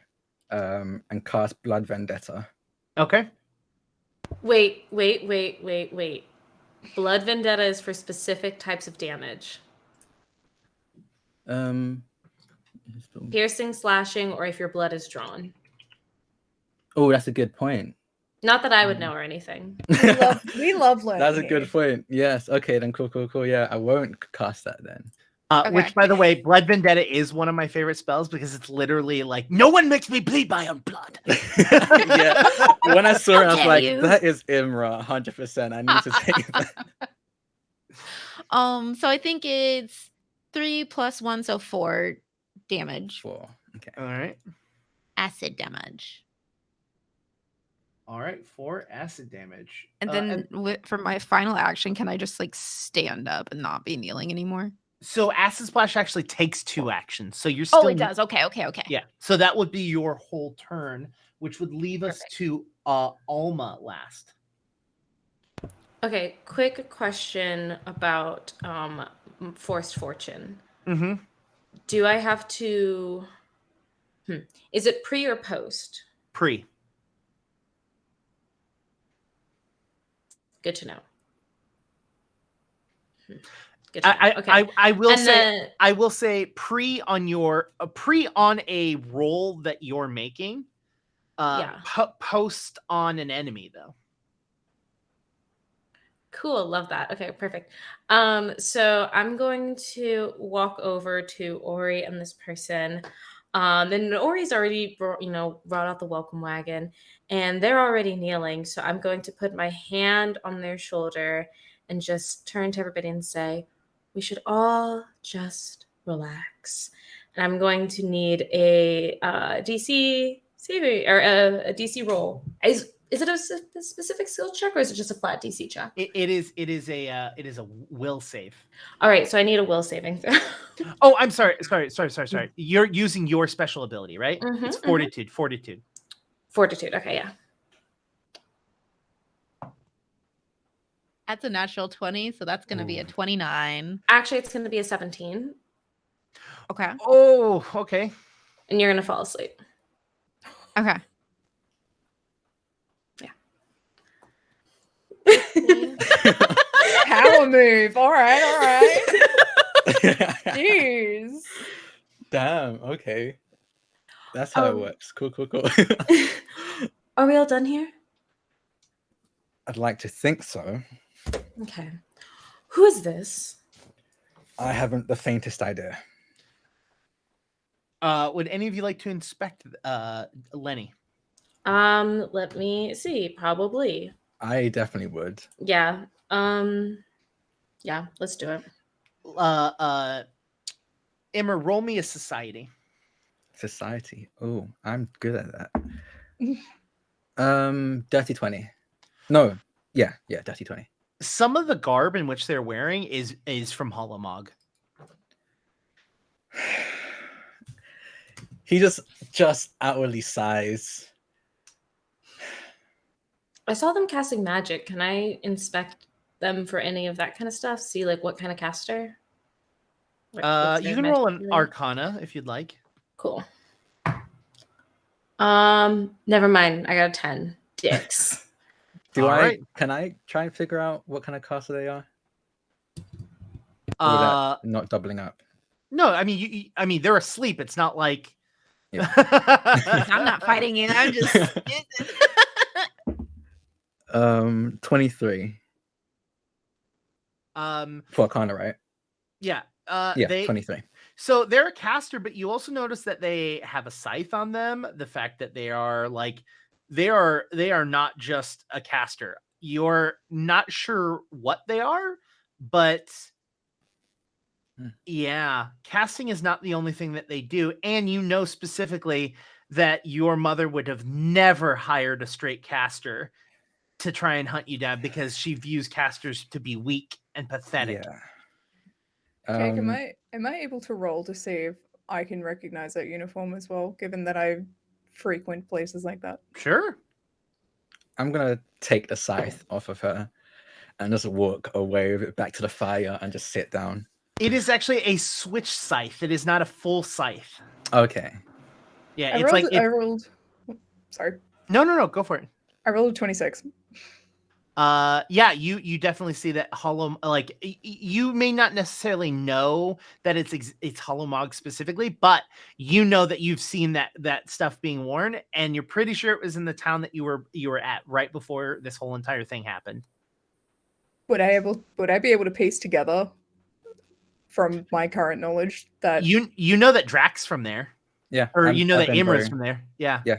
and cast Blood Vendetta. Okay. Wait. Blood Vendetta is for specific types of damage. Piercing, slashing, or if your blood is drawn. Oh, that's a good point. Not that I would know or anything. We love Lenny. That's a good point. Yes. Okay, then cool. Yeah, I won't cast that then. Which, by the way, Blood Vendetta is one of my favorite spells because it's literally like, no one makes me bleed my own blood. Yeah. When I saw it, I was dare like, you. that is Imra, 100%. I need to take that. So I think it's 3 plus 1, so 4 damage. 4. Okay. All right. Acid damage. All right. 4 acid damage. And then for my final action, can I just like stand up and not be kneeling anymore? So acid splash actually takes 2 actions. So you're still. Oh, it does. Okay. Yeah. So that would be your whole turn, which would leave us to Alma last. Okay, quick question about Forced Fortune. Mm-hmm. Do I have to... Is it pre or post? Pre. Good to know. Good to know. Okay. I will And say then- I will say pre on a roll that you're making. Post on an enemy though. Cool, love that. Okay, perfect. So I'm going to walk over to Ori and this person. And Ori's already brought out the welcome wagon, and they're already kneeling. So I'm going to put my hand on their shoulder and just turn to everybody and say, we should all just relax. And I'm going to need a DC saving or a DC roll. Is it a specific skill check, or is it just a flat DC check? It is a will save. All right, so I need a will saving throw. Oh, I'm sorry. You're using your special ability, right? Mhm, It's fortitude. Fortitude. Fortitude. Okay, yeah. Mm-hmm. That's a natural 20, so that's going to be a 29. Actually, it's going to be a 17, Okay. Oh, okay. and you're going to fall asleep. Okay. Power move. All right. Jeez. Damn. Okay. That's how it works. Cool. Are we all done here? I'd like to think so. Okay. Who is this? I haven't the faintest idea. Would any of you like to inspect Lenny? Let me see. Probably. I definitely would. Yeah. Yeah, let's do it. Emma, roll me a society. Society. Oh, I'm good at that. Dirty 20. No. Yeah, dirty 20. Some of the garb in which they're wearing is from hollowmog. He just outwardly sighs. I saw them casting magic. Can I inspect them for any of that kind of stuff? See like what kind of caster? What's You their can roll magic an really? Arcana if you'd like. Cool. Never mind. I got a 10. Dicks. Can I try and figure out what kind of caster they are? Or would that not doubling up? No, I mean, I mean, they're asleep. It's not like. Yeah. I'm not fighting it. I'm just. 23. For Arcana, right? Yeah. Yeah, 23. So they're a caster, but you also notice that they have a scythe on them. The fact that they are not just a caster. You're not sure what they are, but yeah, casting is not the only thing that they do. And you know specifically that your mother would have never hired a straight caster to try and hunt you down because she views casters to be weak and pathetic. Yeah. Jake, am I able to roll to see if I can recognize that uniform as well, given that I frequent places like that? Sure. I'm gonna take the scythe off of her and just walk away with it back to the fire and just sit down. It is actually a switch scythe. It is not a full scythe. Okay. Yeah, I rolled. Sorry. No, go for it. I rolled a 26. Yeah, you definitely see that you may not necessarily know that it's hollowmog specifically, but you know that you've seen that stuff being worn, and you're pretty sure it was in the town that you were at right before this whole entire thing happened. Would I be able to piece together from my current knowledge that you know that Drax's from there? Yeah. Or you know that Imra's from there? Yeah. Yeah.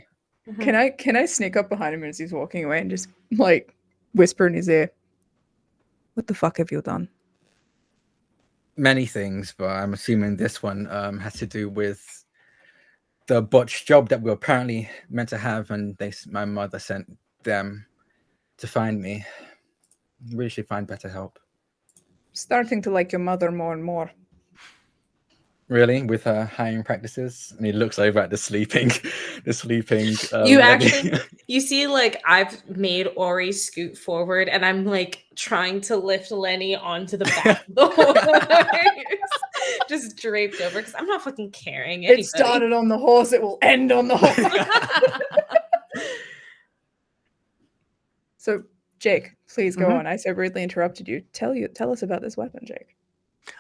Can I sneak up behind him as he's walking away and just like whisper in his ear, "What the fuck have you done?" Many things, but I'm assuming this one has to do with the botched job that we were apparently meant to have, and my mother sent them to find me. Really should find better help. Starting to like your mother more and more. Really, with her hiring practices, and he looks over at the sleeping. You actually, you see, like I've made Ori scoot forward, and I'm like trying to lift Lenny onto the back of the horse, just draped over because I'm not fucking carrying anybody. It started on the horse; it will end on the horse. So, Jake, please go on. I so rudely interrupted you. Tell us about this weapon, Jake.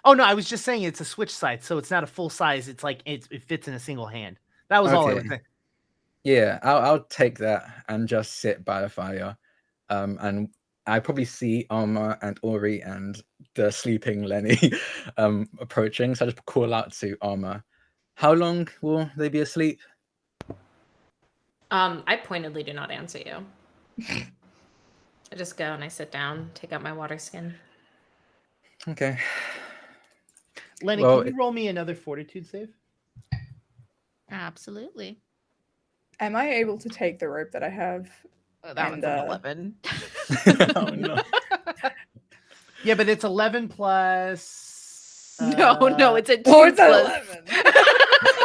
Oh no, I was just saying it's a switch scythe, so it's not a full size. It's like it fits in a single hand. That was all I was saying. Yeah, I'll take that and just sit by the fire, and I probably see Arma and Ori and the sleeping Lenny approaching. So I just call out to Arma, "How long will they be asleep?" I pointedly do not answer you. I just go and I sit down, take out my water skin. Okay. Lenny, can you roll me another fortitude save? Absolutely. Am I able to take the rope that I have? That one's an 11. Oh no. Yeah, but it's 11 plus. No, it's a 2 Oh, it's plus. 11.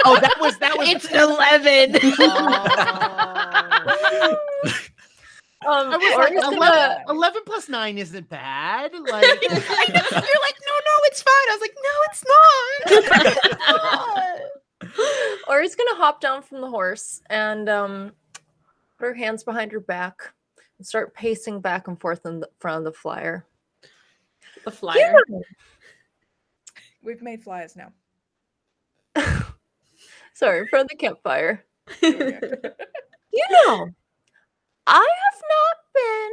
Oh, that was. It's an 11. I was like, 11 plus 9 isn't bad. Like, You're like, no, it's fine. I was like, no, it's not. Ori's gonna hop down from the horse and put her hands behind her back and start pacing back and forth in front of the flyer. The flyer. We've made flyers now. Sorry, from the campfire. Okay. You know, I have not been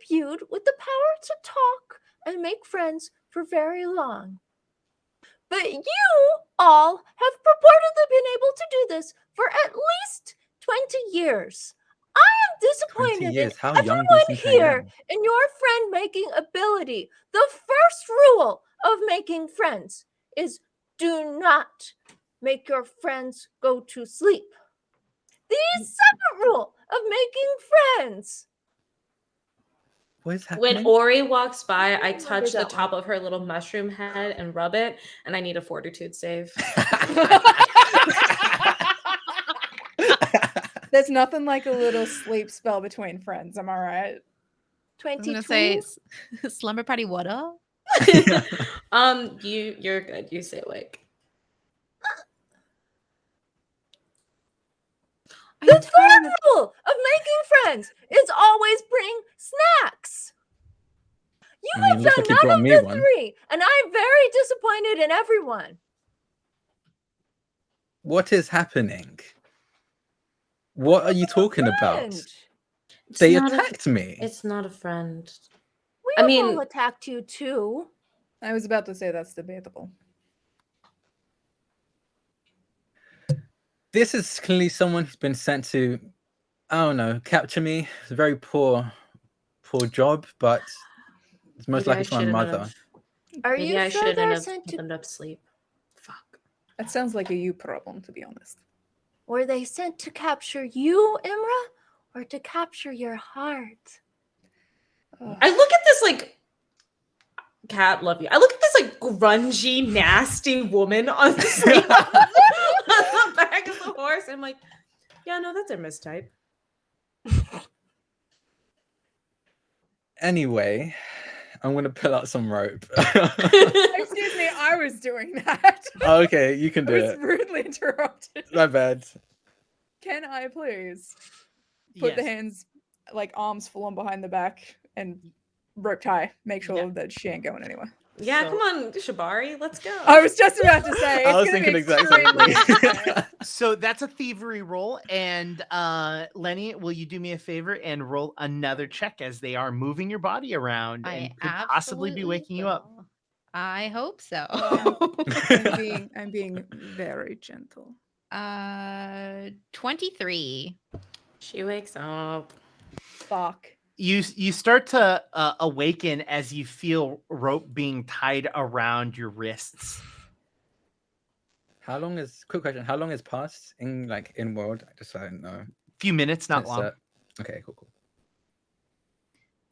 imbued with the power to talk and make friends for very long. But you all have purportedly been able to do this for at least 20 years. I am 20 disappointed years. in How young do you everyone think I here am? in your friend-making ability. The first rule of making friends is do not make your friends go to sleep. The second rule of making friends. What is When happening? Ori walks by, I remember touch the that top of her little mushroom head and rub it, and I need a fortitude save. There's nothing like a little sleep spell between friends. Am I right? I was 22. gonna say slumber party water. You're good. You stay awake. The third rule of making friends is always bring snacks. You I mean, have looks done like you none brought of me the one. three, and I'm very disappointed in everyone. What is happening? What are you talking about? Friend. They not a- attacked me. It's not a friend. We I have mean- all attacked you too. I was about to say that's debatable. This is clearly someone who's been sent to, I don't know, capture me. It's a very poor job, but it's most Maybe I likely for my shouldn't mother. have. Are Maybe you I sure shouldn't they're have sent put to? them to sleep. Fuck. That sounds like a you problem, to be honest. Were they sent to capture you, Imra, or to capture your heart? Ugh. I look at this like, Cat, love you. I look at this like grungy, nasty woman on the back of the horse. And I'm like, yeah, no, that's a mistype. Anyway, I'm gonna pull out some rope. Excuse me, I was doing that. Okay, you can I do was it. rudely interrupted. My bad. Can I please put the Yes. hands, like arms full on behind the back and rope tie? Make sure Yeah. that she ain't going anywhere. Yeah, So- come on, Shabari, let's go. I was just about to say. I was it's gonna thinking be exactly. extremely- So that's a thievery roll, and Lenny, will you do me a favor and roll another check as they are moving your body around I and could possibly be absolutely waking you up? will. I hope so. I'm being very gentle. 23. She wakes up. Fuck. You start to awaken as you feel rope being tied around your wrists. Quick question, how long has passed in world? Just so I don't know. Few minutes, not It's, long. Okay, cool.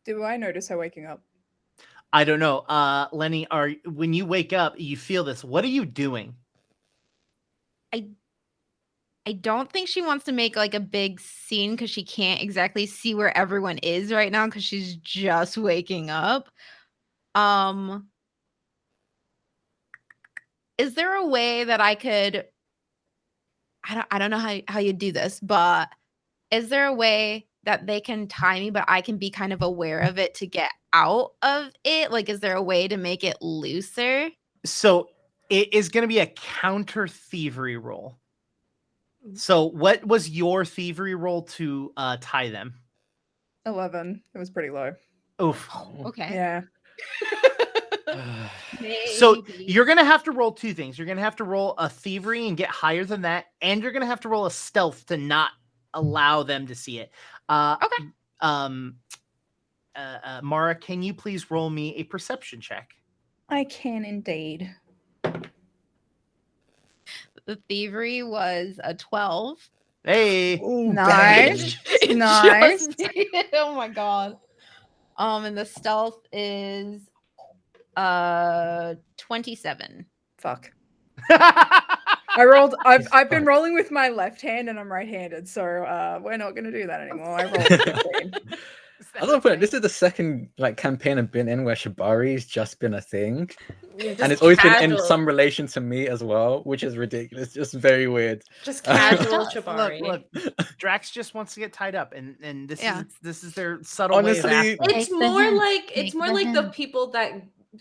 Do I notice her waking up? I don't know. Lenny, when you wake up, you feel this. What are you doing? I don't think she wants to make like a big scene because she can't exactly see where everyone is right now because she's just waking up. Is there a way that I could I don't know how you do this, but is there a way that they can tie me but I can be kind of aware of it to get out of it? Like, is there a way to make it looser? So it is going to be a counter thievery roll. So what was your thievery roll to tie them? 11. It was pretty low. Oof. Okay. Yeah. So Maybe. you're going to have to roll two things. You're going to have to roll a thievery and get higher than that. And you're going to have to roll a stealth to not allow them to see it. Okay. Mara, can you please roll me a perception check? I can indeed. The thievery was a 12. Hey. Ooh, Nice. bang. Nice. Just- oh my god. And the stealth is 27. Fuck. I rolled. I've He's been fucked. rolling with my left hand, and I'm right-handed, so we're not gonna do that anymore. I rolled 15. I don't know, this is the second campaign I've been in where Shibari's just been a thing. And it's always been in some relation to me as well, which is ridiculous. Just very weird. Just casual Look, Shabari. Look, Drax just wants to get tied up, and this Yeah. is their subtle way of Honestly, acting. It's Take the more hint. like Take the the hint. people that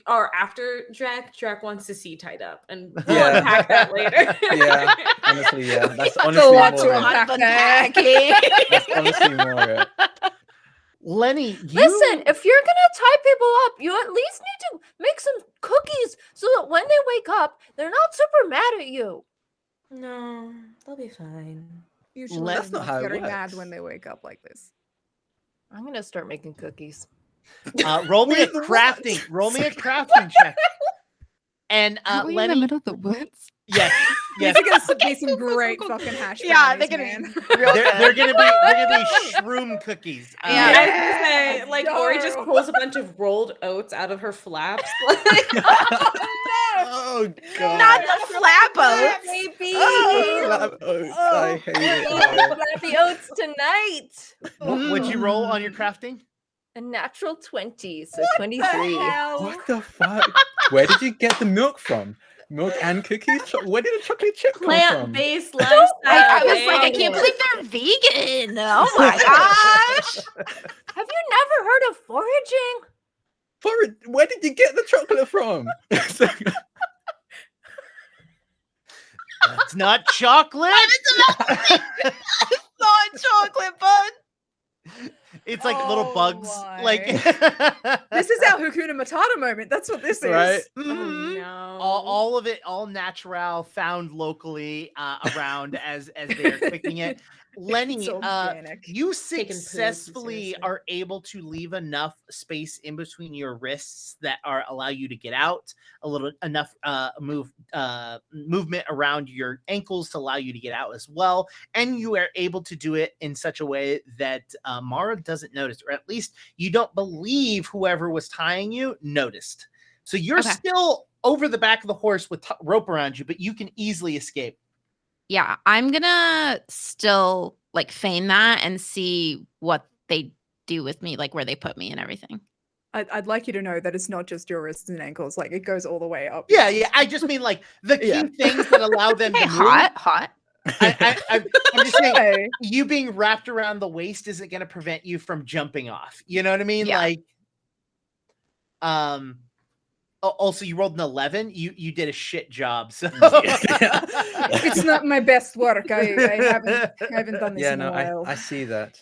or after Drac wants to see tied up, and we'll Yeah. unpack that later. Yeah, honestly, yeah. That's a honestly lot more to it. unpack. Unpacking. That's honestly more it. Lenny, you Listen, if you're gonna tie people up, you at least need to make some cookies so that when they wake up, they're not super mad at you. No, they'll be fine. Usually That's they're not how it very mad works. when they wake up like this. I'm gonna start making cookies. roll me a Wait, what? crafting. Roll me a crafting check. And Are we in the Lenny, middle of the woods? yes, These yes, are gonna be some great fucking hash brownies, Yeah, they're gonna man. be real they're good. gonna be shroom cookies. Yeah. I was gonna say, like, Yo. Ori just pulls a bunch of rolled oats out of her flaps. Oh god. Not the flap oats. Baby! Oh, flap oats. I hate it. man. Flappy oats tonight. What'd you roll on your crafting? A natural 20, so 23. What the fuck? Where did you get the milk from? Milk and cookies? Where did the chocolate chip come from? Plant-based lifestyle. I was like, I can't Wow. believe they're vegan. Oh my gosh. Have you never heard of foraging? Where did you get the chocolate from? It's not chocolate. Not chocolate bun. It's like little Oh bugs. my. Like This is our Hakuna Matata moment. That's what this Right? is. Oh, Mhm. no. all of it, all natural, found locally around as they're cooking it. Lenny, It's organic. you Taking poods, successfully seriously. are able to leave enough space in between your wrists that allow you to get out, enough movement around your ankles to allow you to get out as well, and you are able to do it in such a way that Mara doesn't notice, or at least you don't believe whoever was tying you noticed. So you're Okay. still over the back of the horse with rope around you, but you can easily escape. Yeah, I'm gonna still like feign that and see what they do with me, like where they put me and everything. I'd like you to know that it's not just your wrists and ankles. Like it goes all the way up. Yeah, yeah. I just mean like the key Yeah. things that allow them Hey, to move. hot. I'm just saying, Hey, you being wrapped around the waist isn't going to prevent you from jumping off. You know what I mean? Yeah. Like, also you rolled an 11. You did a shit job. So it's not my best work. I haven't done this Yeah, in no, a while. I see that.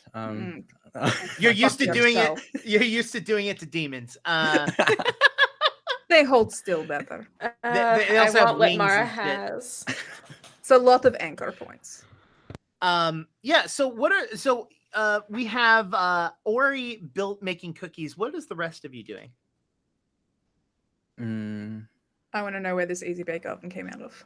you're used to Fuck doing yourself. it. You're used to doing it to demons. They hold still better. they I also have want what wings Mara and shit. has. It's a lot of anchor points. Yeah. So we have Ori making cookies. What is the rest of you doing? I want to know where this easy bake oven came out of.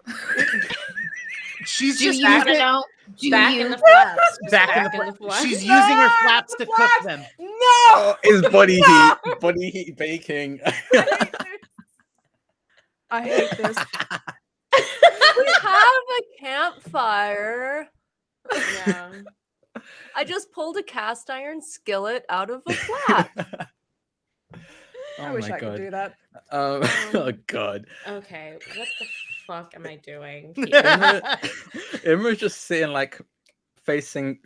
She's Do just you using know? Do Back you? in the flaps. Just back in the flaps. She's using her flaps to cook them. No! Oh, it's body heat baking. I hate this. We have a campfire. Yeah. I just pulled a cast iron skillet out of a flap. Oh I wish my I could god. do that. Oh god. Okay, what the fuck am I doing? Imra's just sitting like facing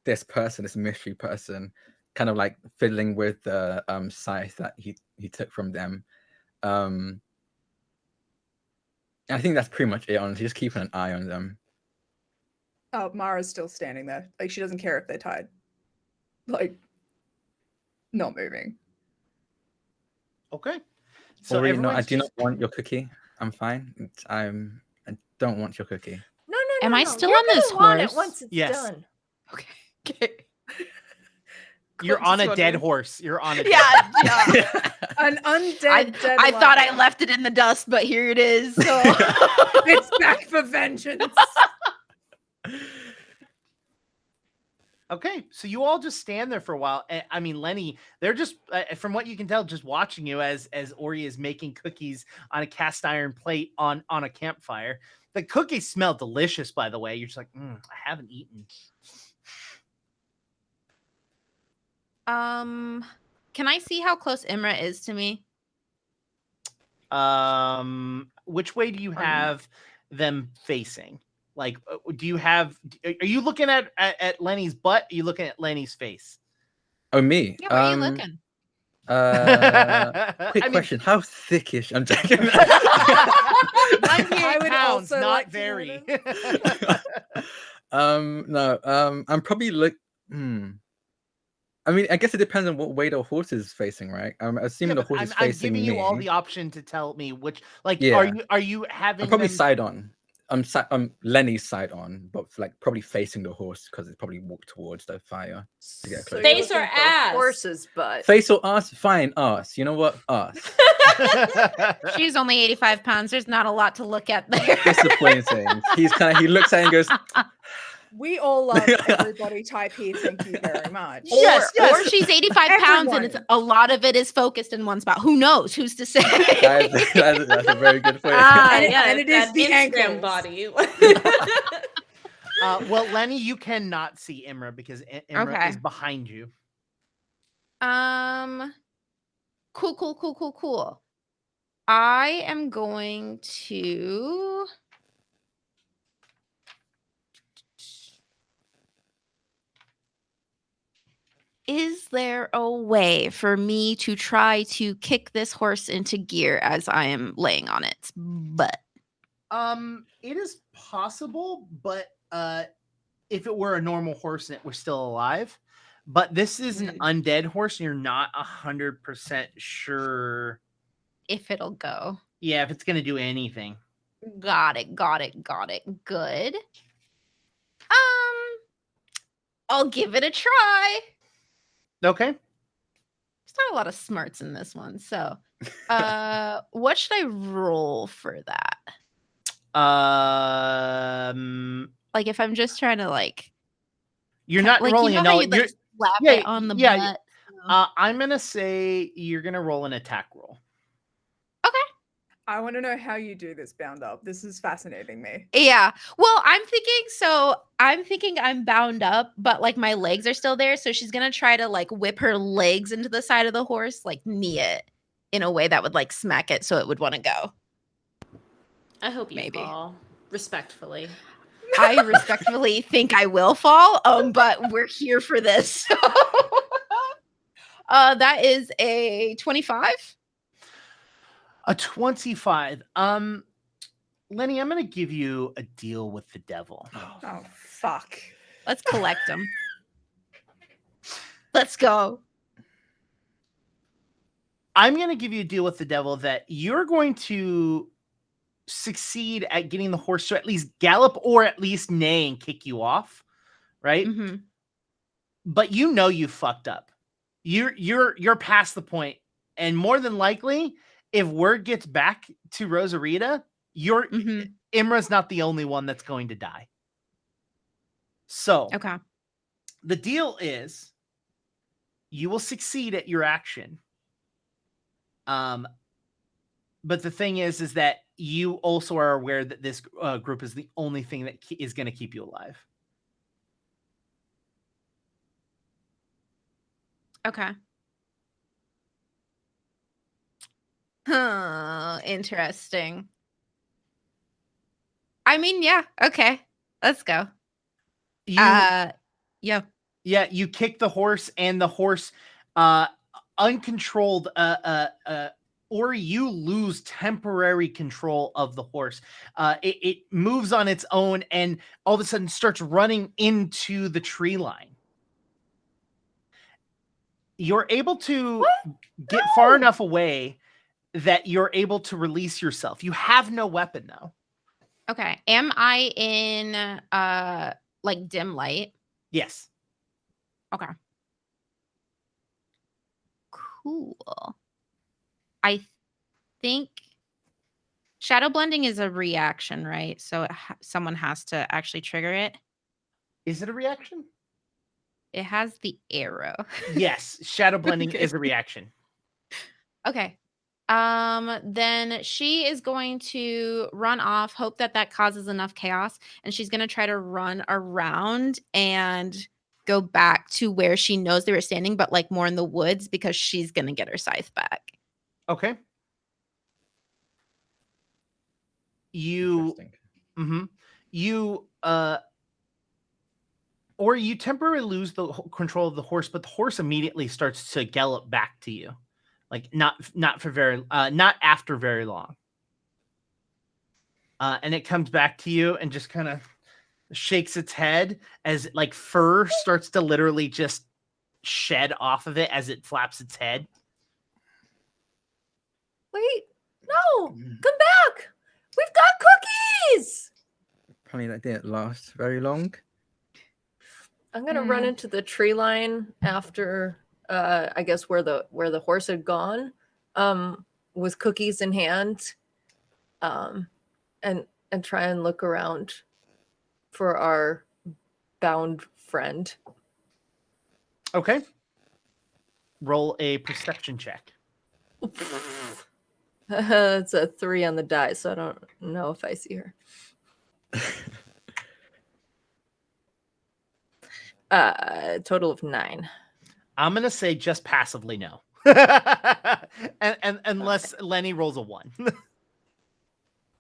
this person, this mystery person, kind of like fiddling with the scythe that he took from them. I think that's pretty much it, honestly. Just keeping an eye on them. Oh, Mara's still standing there. Like she doesn't care if they're tied. Like not moving. Okay. So Ori, no, I everyone's do not just- want your cookie. I'm fine. I don't want your cookie. No. Am I no. still You're on this gonna want it horse? once it's Yes. done. Okay. You're on a Just dead wondering. horse. You're on a dead Yeah. An undead I dead thought I lion. left it in the dust, but here it is. So. It's back for vengeance. Okay, so you all just stand there for a while. I mean, Lenny, they're just, from what you can tell, just watching you as Ori is making cookies on a cast iron plate on a campfire. The cookies smell delicious, by the way. You're just like, I haven't eaten. Can I see how close Imra is to me? Which way do you have them facing? Like, do you have? Are you looking at Lenny's butt? Are you looking at Lenny's face? Oh, me? Yeah, where are you looking? Quick I mean, question: how thickish? I'm joking. 98 I would pounds, also not like to know very. No. I'm probably I mean, I guess it depends on what way the horse is facing, right? I'm assuming the but horse is I'm facing giving me. you all the option to tell me which. Like, Yeah. are you I'm having probably them? side on. I'm Lenny's side on, but like probably facing the horse because it's probably walked towards the fire to get So close. you're Face or looking for ass? Horse's butt. Face or ass? Fine, ass. You know what? Ass. She's only 85 pounds. There's not a lot to look at there. Disappointing. He looks at it and goes, We all love everybody type here. Thank you very much. Yes, yes. Or she's 85 pounds and it's Everyone. a lot of it is focused in one spot. Who knows? Who's to say? that's a very good point. And it- yeah, and it is that the Instagram ankles. body. Well, Lenny, you cannot see Imra because Imra Okay. is behind you. Cool. I am going to Is there a way for me to try to kick this horse into gear as I am laying on its butt? It is possible, but if it were a normal horse and it were still alive, but this is an undead horse, and you're not 100% sure If it'll go. Yeah, if it's gonna do anything. Got it. Good. I'll give it a try. Okay. There's not a lot of smarts in this one, so what should I roll for that? Like if I'm just trying to like you're not like rolling you a know how no. you like slap yeah, it on the yeah, butt. I'm gonna say you're gonna roll an attack roll. I want to know how you do this, Bound Up. This is fascinating me. Yeah. Well, I'm thinking I'm bound up, but like my legs are still there. So she's gonna try to like whip her legs into the side of the horse, like knee it in a way that would like smack it so it would want to go. I hope you Maybe. fall respectfully. I respectfully think I will fall, but we're here for this. That is a 25. A 25. Lenny, I'm gonna give you a deal with the devil. Oh, fuck. Let's collect them. Let's go. I'm gonna give you a deal with the devil that you're going to succeed at getting the horse to at least gallop or at least neigh and kick you off, right? Mm-hmm. But you know you fucked up. You're past the point, and more than likely, if word gets back to Rosarita, Imra's not the only one that's going to die. So, Okay. the deal is, you will succeed at your action. But the thing is that you also are aware that this group is the only thing that is going to keep you alive. Okay. Interesting. I mean, yeah. Okay. Let's go. Yeah, You kick the horse, and the horse, uncontrolled, or you lose temporary control of the horse. It moves on its own, and all of a sudden starts running into the tree line. You're able to get far enough away that you're able to release yourself. You have no weapon though. Okay. Am I in like dim light? Yes. Okay. Cool. I think shadow blending is a reaction, right? So someone has to actually trigger it. Is it a reaction? It has the arrow. Yes, shadow blending Okay. is a reaction. Okay. Then she is going to run off, hope that causes enough chaos, and she's going to try to run around and go back to where she knows they were standing, but like more in the woods because she's going to get her scythe back. Okay. You temporarily lose the control of the horse, but the horse immediately starts to gallop back to you. like not for very not after very long. And it comes back to you and just kind of shakes its head as like fur starts to literally just shed off of it as it flaps its head. Wait, no, come back. We've got cookies. Probably that didn't last very long. I'm gonna run into the tree line after I guess where the horse had gone, with cookies in hand, and try and look around for our bound friend. Okay. Roll a perception check. It's a 3 on the die, so I don't know if I see her. Total of 9. I'm gonna say just passively no. and unless Lenny rolls a 1.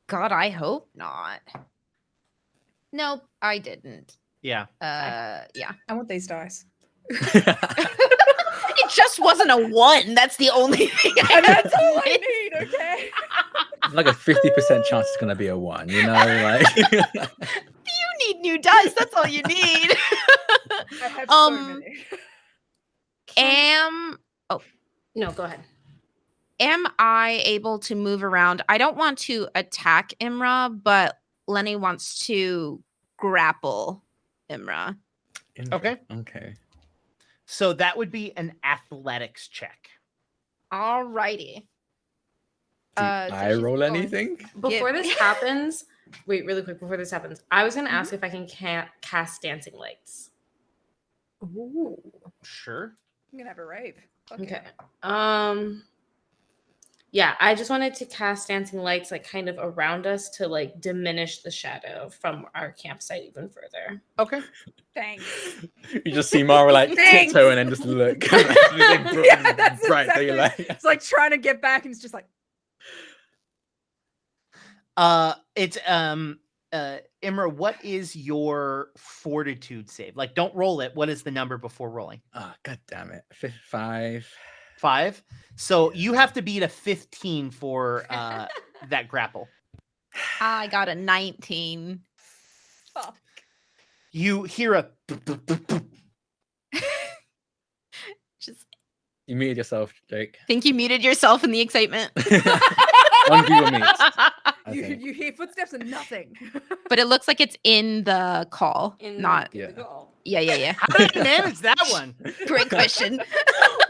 God, I hope not. Nope, I didn't. Yeah. Yeah. I want these dice. It just wasn't a 1. That's the only thing. And that's all I need, okay? It's like a 50% chance it's gonna be a 1, you know, like You need new dice. That's all you need. I have so many. No, go ahead. Am I able to move around? I don't want to attack Imra, but Lenny wants to grapple Imra. Okay. Okay. So that would be an athletics check. Alrighty. Do So I she's roll going- anything? Before this happens, wait, really quick. Before this happens, I was gonna ask if I can cast dancing lights. Ooh. Sure. I'm gonna have a rave. Okay. Yeah, I just wanted to cast dancing lights like kind of around us to like diminish the shadow from our campsite even further. Okay. Thanks. You just see Mara like Thanks. tiptoe and then just look. Yeah, that's right, so exactly. you're like, It's like trying to get back, and it's just like, It's Imra, what is your fortitude save? Like, don't roll it. What is the number before rolling? oh, god damn it. 5. 5. So you have to beat a 15 for that grapple. I got a 19. fuck. You hear a Just You muted yourself, Jake. think you muted yourself in the excitement. On Google Meet. I think. You hear footsteps and nothing. But it looks like it's in the call. Not. Yeah. Yeah. How did you manage that one? Great question.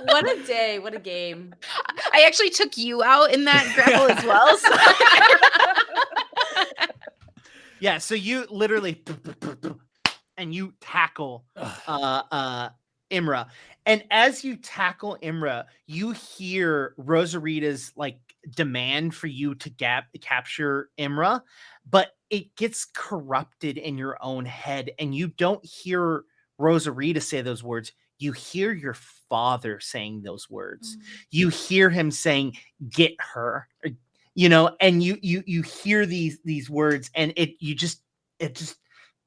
What a day! What a game! I actually took you out in that grapple as well. So. Yeah, so you literally and you tackle Imra. And as you tackle Imra, you hear Rosarita's like demand for you to capture Imra, but it gets corrupted in your own head, and you don't hear Rosarita say those words. You hear your father saying those words. You hear him saying, "Get her," you know, and you hear these words, and it just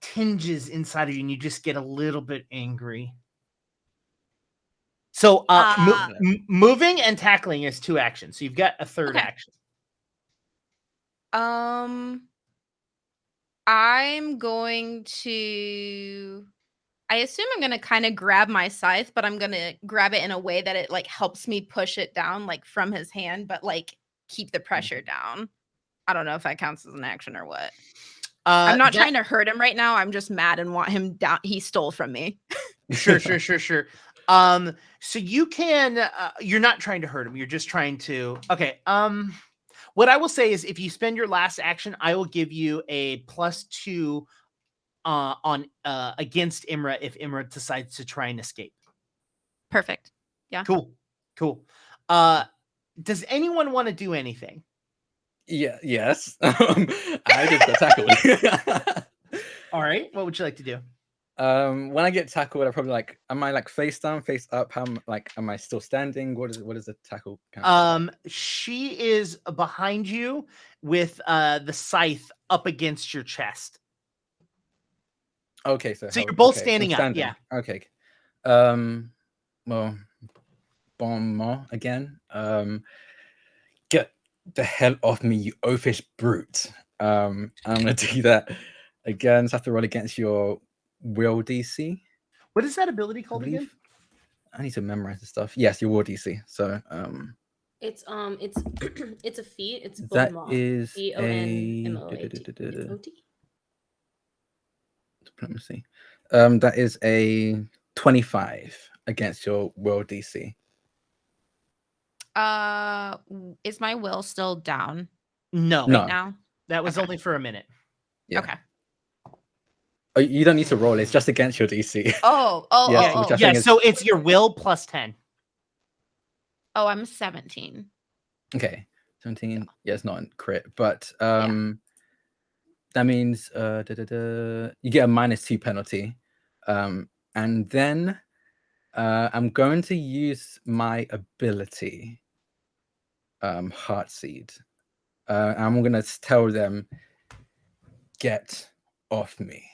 tinges inside of you, and you just get a little bit angry. So moving and tackling is 2 actions. So you've got a third Okay. action. I'm going to. I assume I'm going to kind of grab my scythe, but I'm going to grab it in a way that it like helps me push it down like from his hand, but like keep the pressure down. I don't know if that counts as an action or what. I'm not trying to hurt him right now. I'm just mad and want him down. He stole from me. Sure. So you can. You're not trying to hurt him. You're just trying to. Okay. What I will say is, if you spend your last action, I will give you a +2 on against Imra if Imra decides to try and escape. Perfect. Yeah. Cool. Does anyone want to do anything? Yeah, yes. I just got tackled. All right. What would you like to do? When I get tackled, I probably like, am I like face down, face up? How am I still standing? What is the tackle count? She is behind you with the scythe up against your chest. Okay, so you're both okay, standing up, yeah. Okay. Well, bon again. Get the hell off me, you oafish brute. I'm gonna do that again. So I have to roll against your will DC. What is that ability I called again? believe. I need to memorize the stuff. Yes, your will DC. So It's it's a feat. It's that Bonmot. is BONMOAT. a It's OT. let me see. That is a 25 against your will DC. Is my will still down No, No. right now? that was Okay. only for a minute. Yeah. Okay. Oh, you don't need to roll. It's just against your DC. Oh, Yeah, which I Yeah, think is so it's your will plus 10. oh, I'm 17. okay. 17. Yeah, it's not a crit, but that means you get a -2 penalty. And then I'm going to use my ability, Heartseed. I'm going to tell them, get off me.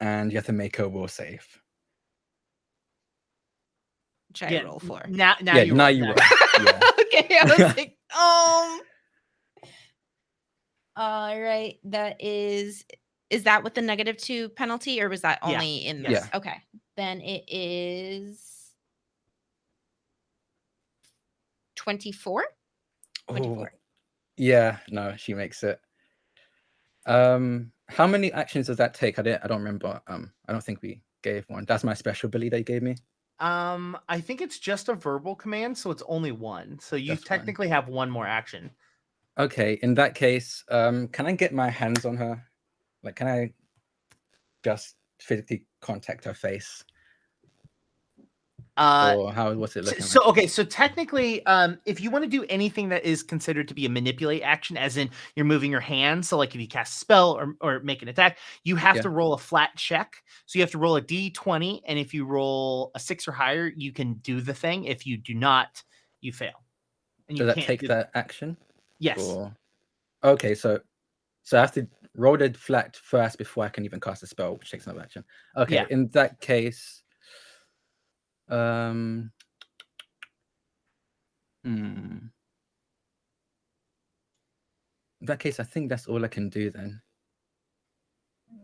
And you have to make a will save. Which I Yeah, roll for. Now Yeah, you now roll. you roll. Zach. Yeah. Okay, I was like, all right, is that with the -2 penalty, or was that Yeah, only in yes. this? Okay, then it is 24. 24. Oh, yeah, no, she makes it. How many actions does that take? I don't remember. I don't think we gave one. That's my special ability they gave me. I think it's just a verbal command, so it's only one. So you Just one. technically have one more action. Okay, in that case, can I get my hands on her? Like, can I just physically contact her face? Or what's it looking So like? okay, so technically, if you want to do anything that is considered to be a manipulate action, as in you're moving your hand, so like if you cast a spell or make an attack, you have to roll a flat check. So you have to roll a d20, and if you roll a 6 or higher, you can do the thing. If you do not, you fail. And you Does that can't take do that action? Yes. Or... Okay, so I have to roll the flat first before I can even cast a spell, which takes another action. Okay, Yeah. in that case, in that case, I think that's all I can do then.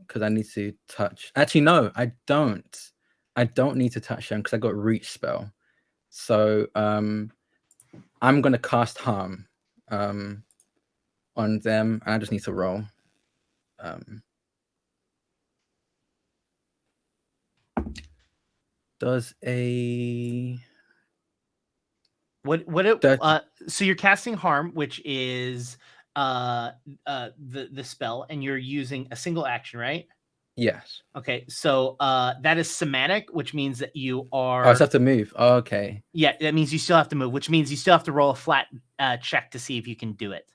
Because I need to touch. Actually, no, I don't. I don't need to touch them because I got reach spell. So I'm gonna cast harm on them, and I just need to roll. Does a so you're casting harm, which is the spell, and you're using a single action, right? Yes. Okay, so that is semantic, which means that you are... Oh, I just have to move. Oh, okay. Yeah, that means you still have to move, which means you still have to roll a flat check to see if you can do it.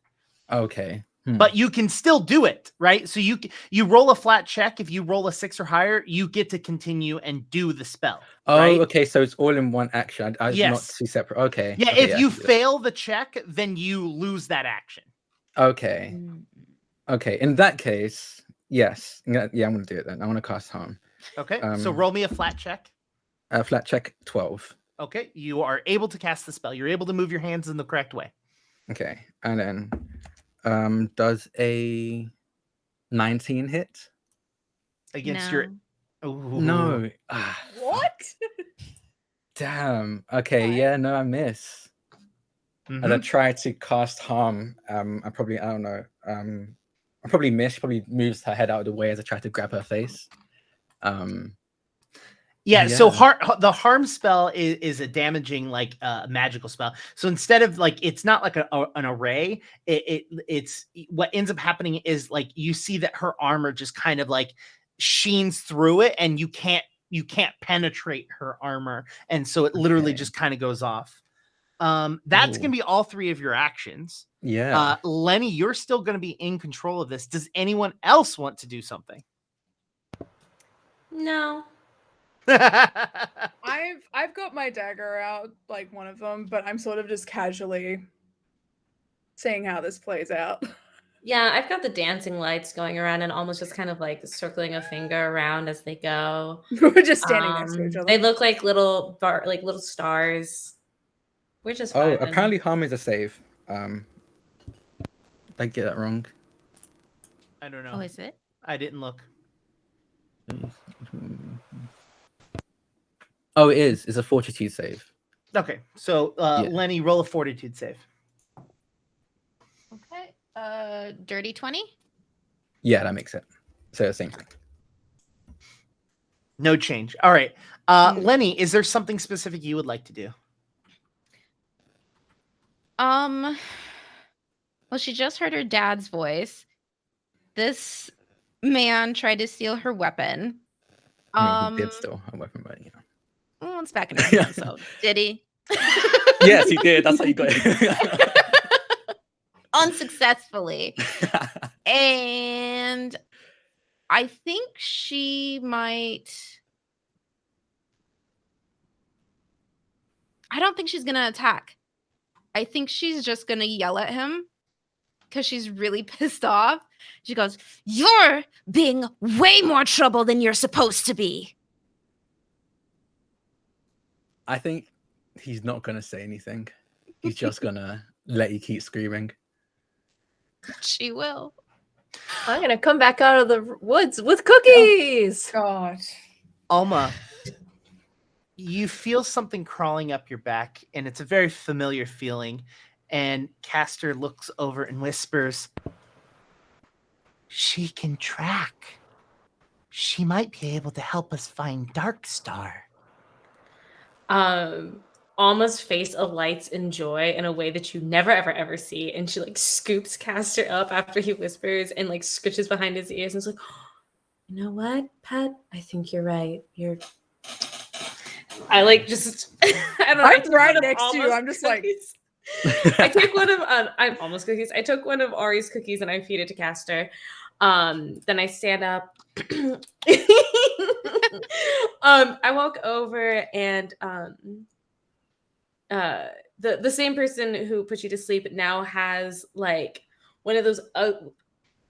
Okay. But you can still do it, right? So you roll a flat check. If you roll a 6 or higher, you get to continue and do the spell. Oh, right? Okay. So it's all in one action. Yes. Not two separate. Okay. Yeah, okay, if you fail the check, then you lose that action. Okay. Okay. In that case, yes. Yeah, I'm going to do it then. I want to cast harm. Okay. So roll me a flat check. Flat check 12. Okay. You are able to cast the spell. You're able to move your hands in the correct way. Okay. And then does a 19 hit against your... Ooh. No. What? Damn. Okay. Yeah. No, I miss. Mm-hmm. As I try to cast harm, I don't know. I probably miss. She probably moves her head out of the way as I try to grab her face. Yeah, so the harm spell is a damaging magical spell. So instead of it's not like an array, it's what ends up happening is like you see that her armor just kind of like sheens through it, and you can't penetrate her armor, and so it literally just kind of goes off. That's gonna be all 3 of your actions. Yeah. Lenny, you're still gonna be in control of this. Does anyone else want to do something? No. I've got my dagger out, like one of them, but I'm sort of just casually seeing how this plays out. Yeah, I've got the dancing lights going around and almost just kind of like circling a finger around as they go. We're just standing next to each other. They look like little stars. We're just Oh, vibing. apparently harm is a save. Did I get that wrong? I don't know. Oh, is it? I didn't look. Oh, it is. It's a fortitude save. Okay, so Yeah. Lenny, roll a fortitude save. Okay. Dirty 20? Yeah, that makes it. So the same thing. No change. All right. Lenny, is there something specific you would like to do? Well, she just heard her dad's voice. This man tried to steal her weapon. I mean, he did steal a weapon, but you know. Well, it's back in her hand, so did he? Yes, he did. That's how you got it. Unsuccessfully. And I think she might. I don't think she's gonna attack. I think she's just gonna yell at him because she's really pissed off. She goes, "You're being way more trouble than you're supposed to be." I think he's not gonna say anything. He's just gonna let you keep screaming. She will. I'm gonna come back out of the woods with cookies. God. Alma, you feel something crawling up your back, and it's a very familiar feeling. And Castor looks over and whispers, "She can track. She might be able to help us find Darkstar." Alma's face alights in joy in a way that you never ever see, and she like scoops Castor up after he whispers and like scritches behind his ears and is like, "You know what, Pet? I think you're right. I like just I don't know. I'm right next to you. I'm just like I take one of I'm almost cookies. I took one of Ari's cookies and I feed it to Castor. Then I stand up. I walk over and the same person who put you to sleep now has like one of those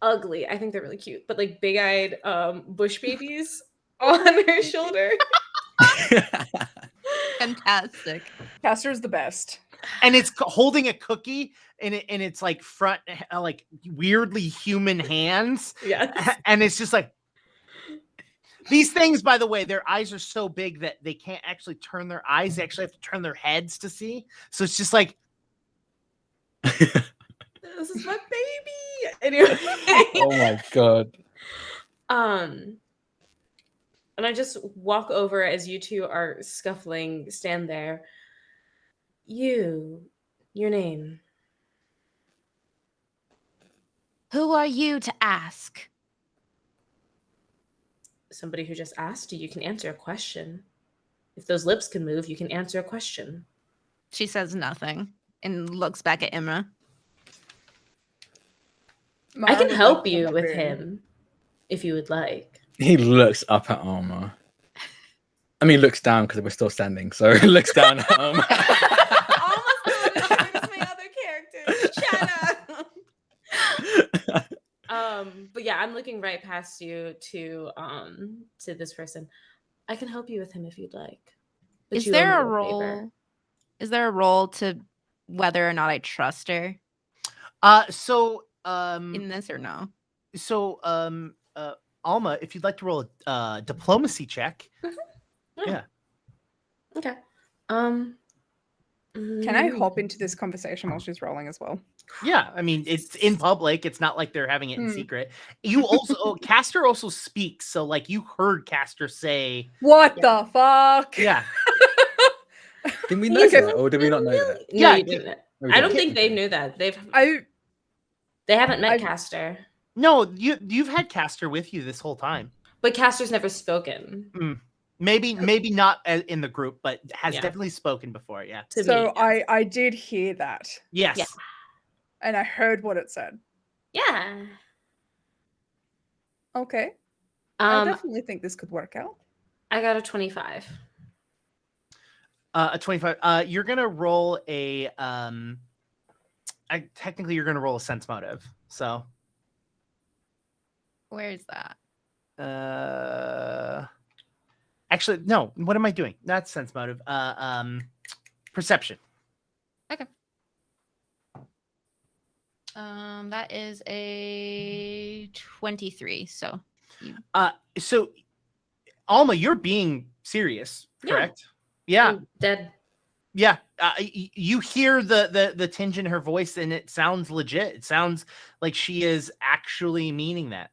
ugly, I think they're really cute, but like big-eyed bush babies on her shoulder. Fantastic. Castor's the best. And it's holding a cookie, and it's like front, like weirdly human hands. Yes. And it's just like, these things, by the way, their eyes are so big that they can't actually turn their eyes. They actually have to turn their heads to see. So it's just like, this is my baby. Anyway. Oh my god. And I just walk over as you two are scuffling, stand there. Your name. Who are you to ask? Somebody who just asked you, you can answer a question. If those lips can move, you can answer a question. She says nothing and looks back at Imra. I can would help like to you have with been. him if you would like. He looks up at Alma. I mean, looks down because we're still standing, so he looks down at Alma. Almost the same as my other characters. Shut up. But yeah, I'm looking right past you to this person. I can help you with him if you'd like. But Is you there owe a me role? favor. Is there a role to whether or not I trust her in this or no? Alma, if you'd like to roll a diplomacy check. Yeah. Okay. Can I hop into this conversation while she's rolling as well? Yeah, I mean, it's in public. It's not like they're having it in secret. You also, Castor also speaks. So, like, you heard Castor say, What the fuck? yeah. Did we know that, or did we not know that? No, Yeah, you didn't. We I don't didn't. think they knew that. They haven't met Castor. No, you've had Castor with you this whole time. But Castor's never spoken. Maybe not in the group, but has definitely spoken before. Yeah. To So me. I did hear that. Yes. Yeah. And I heard what it said. Yeah. Okay. I I definitely think this could work out. got a 25. A 25. You're gonna roll a technically you're gonna roll a sense motive. So Where is that? actually no, what am I doing? Not sense motive. Perception. That is a 23. So So Alma, you're being serious, Yeah. correct? Yeah. I'm dead. Yeah. You hear the tinge in her voice, and it sounds legit. It sounds like she is actually meaning that.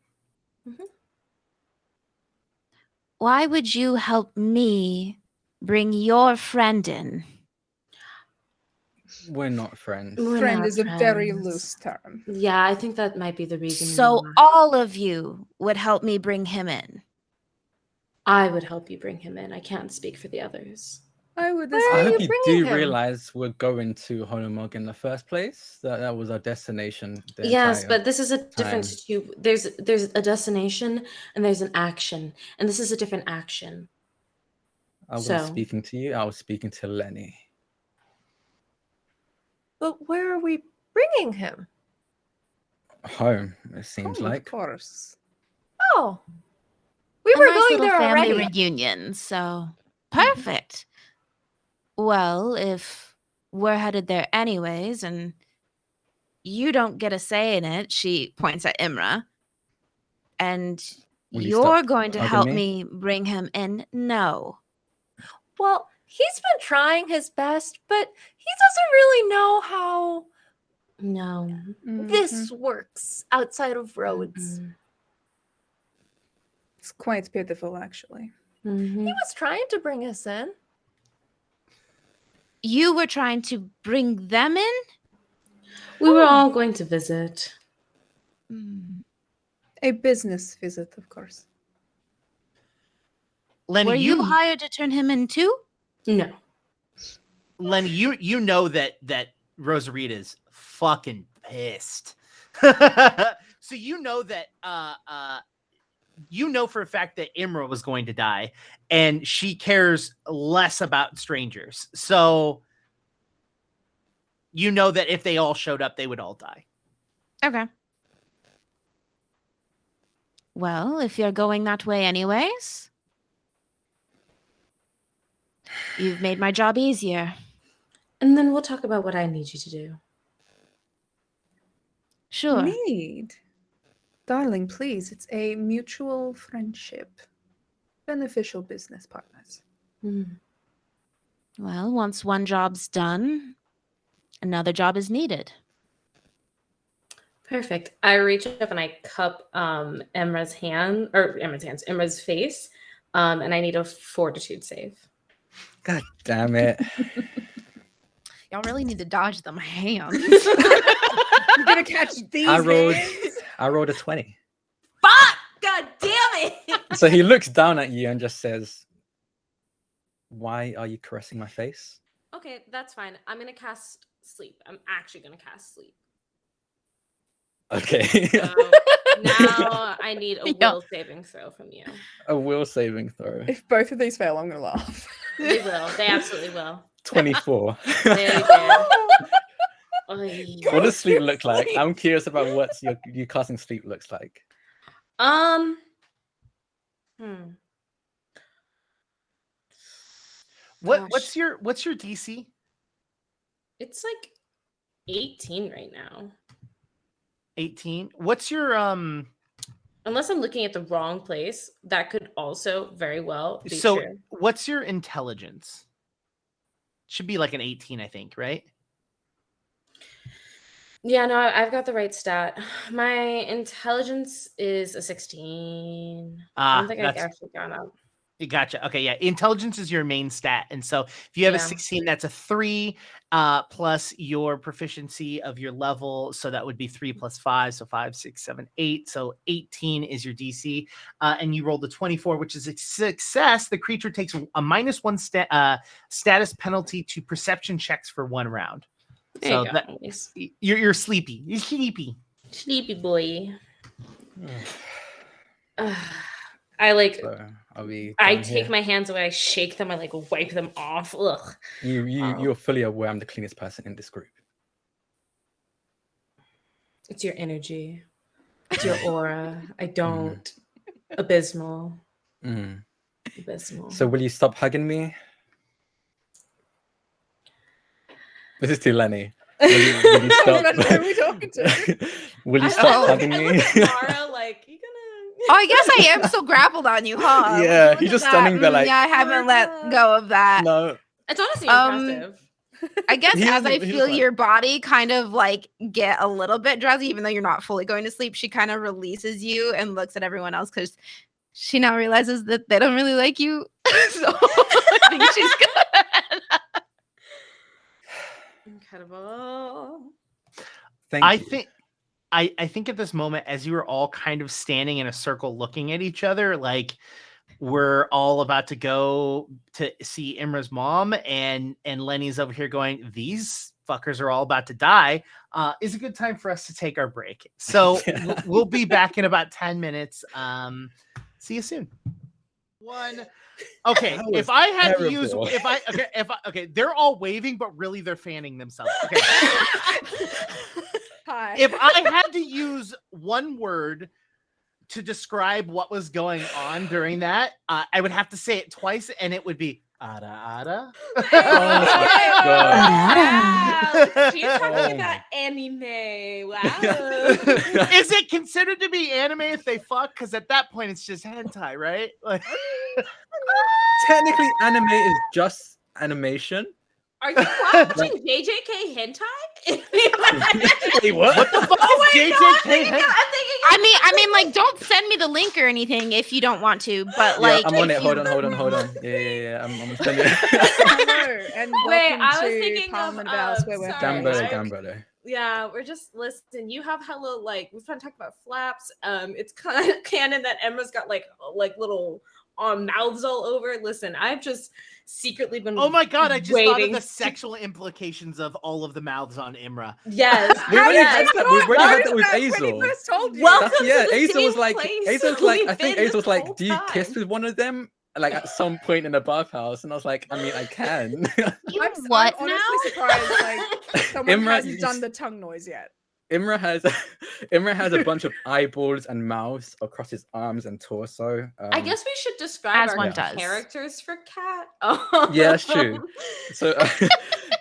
why would you help me bring your friend in? We're not friends. We're Friend not is a very friends. loose term. Yeah, I think that might be the reason. So why. all of you would help me bring him in. I would help you bring him in. I can't speak for the others. I would Where I are hope you you bringing do him? realize we're going to hollowmog in the first place. That was our destination. the Yes, entire but this is a different time. there's a destination and there's an action, and this is a different action. I wasn't So- speaking to you. I was speaking to Lenny. But where are we bringing him? Home, it seems Oh, like. Of course. Oh, we A were nice going little there family already. reunion. So perfect. Well, if we're headed there anyways, and you don't get a say in it, she points at Imra, and Will you you're stop going to hugging help me? me bring him in. No. Well, he's been trying his best, but he doesn't really know how No. this works outside of roads. Mhm. It's quite pitiful, actually. Mhm. He was trying to bring us in. You were trying to bring them in? We were all going to visit. A business visit, of course. Lenny, Were you hired to turn him in too? No. Lenny, you know that Rosarita's fucking pissed. So you know that you know for a fact that Imra was going to die, and she cares less about strangers. So you know that if they all showed up, they would all die. Okay. Well, if you're going that way anyways, you've made my job easier. And then we'll talk about what I need you to do. Sure. Need. Darling, please. It's a mutual friendship. Beneficial business partners. Mhm. Well, once one job's done, another job is needed. Perfect. I reach up and I cup Emra's face, and I need a fortitude save. God damn it. Y'all really need to dodge them hands. You're gonna catch these I rolled hands? I rolled a 20. Fuck! God damn it! So he looks down at you and just says, "Why are you caressing my face?" Okay, that's fine. I'm gonna cast sleep. I'm actually gonna cast sleep. Okay. So now I need a Yeah. will saving throw from you. A will saving throw. If both of these fail, I'm gonna laugh. They will. They absolutely will. 24. They did. Oy. What does sleep look like? I'm curious about what your casting sleep looks like. Hmm. What's Gosh. your DC? It's like 18 right now. 18. What's your Unless I'm looking at the wrong place, that could also very well be so true. what's your intelligence? Should be like an 18, I think, right? Yeah, no, I've got the right stat. My intelligence is a 16. I don't think I've actually gone up. Gotcha. Okay, yeah. Intelligence is your main stat. And so if you have a Yeah. 16, that's a 3 plus your proficiency of your level. So that would be 3 plus 5. So 5, 6, 7, 8. So 18 is your DC. And you rolled a 24, which is a success. The creature takes a -1 status penalty to perception checks for 1 round. There So you go. that Nice. you're sleepy. You're sleepy. Sleepy boy. I like. So are we I done take here? my hands away. I shake them. I like wipe them off. Ugh. You're fully aware I'm the cleanest person in this group. It's your energy. It's your aura. I don't. Abysmal. Mm. Abysmal. So will you stop hugging me? This is to Lenny. Will you stop? Who are we talking to? Will you I stop look hugging at me? Mara like, you gonna? Oh, I guess I am still grappled on you, huh? Yeah, Look he's at just that. standing there like, yeah, I haven't let go of that. no. It's honestly Um, impressive. I guess He as was- I he was feel like- your body kind of like get a little bit drowsy, even though you're not fully going to sleep, she kind of releases you and looks at everyone else because she now realizes that they don't really like you. So I think she's good. Incredible. Thank I you. think I think at this moment, as you were all kind of standing in a circle looking at each other, like we're all about to go to see Imra's mom, and Lenny's over here going, these fuckers are all about to die, is a good time for us to take our break. So Yeah. we'll be back in about 10 minutes. See you soon. Okay, That if was I had to use, terrible. okay, they're all waving, but really they're fanning themselves. Okay. Hi. If I had to use one word to describe what was going on during that, I would have to say it twice, and it would be ada ada. Oh Wow. She's Oh talking about my- anime. Wow. Is it considered to be anime if they fuck? Because at that point, it's just hentai, right? Like, Technically, anime is just animation. Are you watching JJK hentai? Wait, what? what the fuck Oh is wait, no, I'm JJK? thinking, I mean, like, don't send me the link or anything if you don't want to. But like, yeah, I'm on if it. you- Hold on. Yeah. I'm spending it. Hello, and Wait, welcome I was to thinking of, Parliament Vows, where we're sorry, playing. Gambolo. Yeah, we're just listen. You have hello, like we've been talking about flaps. It's kind of canon that Emma's got like little mouths all over. Listen, I've just secretly been. Oh my god! I just thought of waiting the to- sexual implications of all of the mouths on Imra. Yes, We already yes. had that. We already had that with When he Azel. first told you. Welcome That's, yeah, to the Azel was same like, place I think we've Azel was been like, this do you whole kiss time." with one of them? Like at some point in the bathhouse, and I was like, I mean, I can. you I'm what honestly now? surprised like someone Imra, hasn't done the tongue noise yet. Imra has a bunch of eyeballs and mouths across his arms and torso. I guess we should describe As our one does. characters for Cat. Oh. Yeah, that's true. So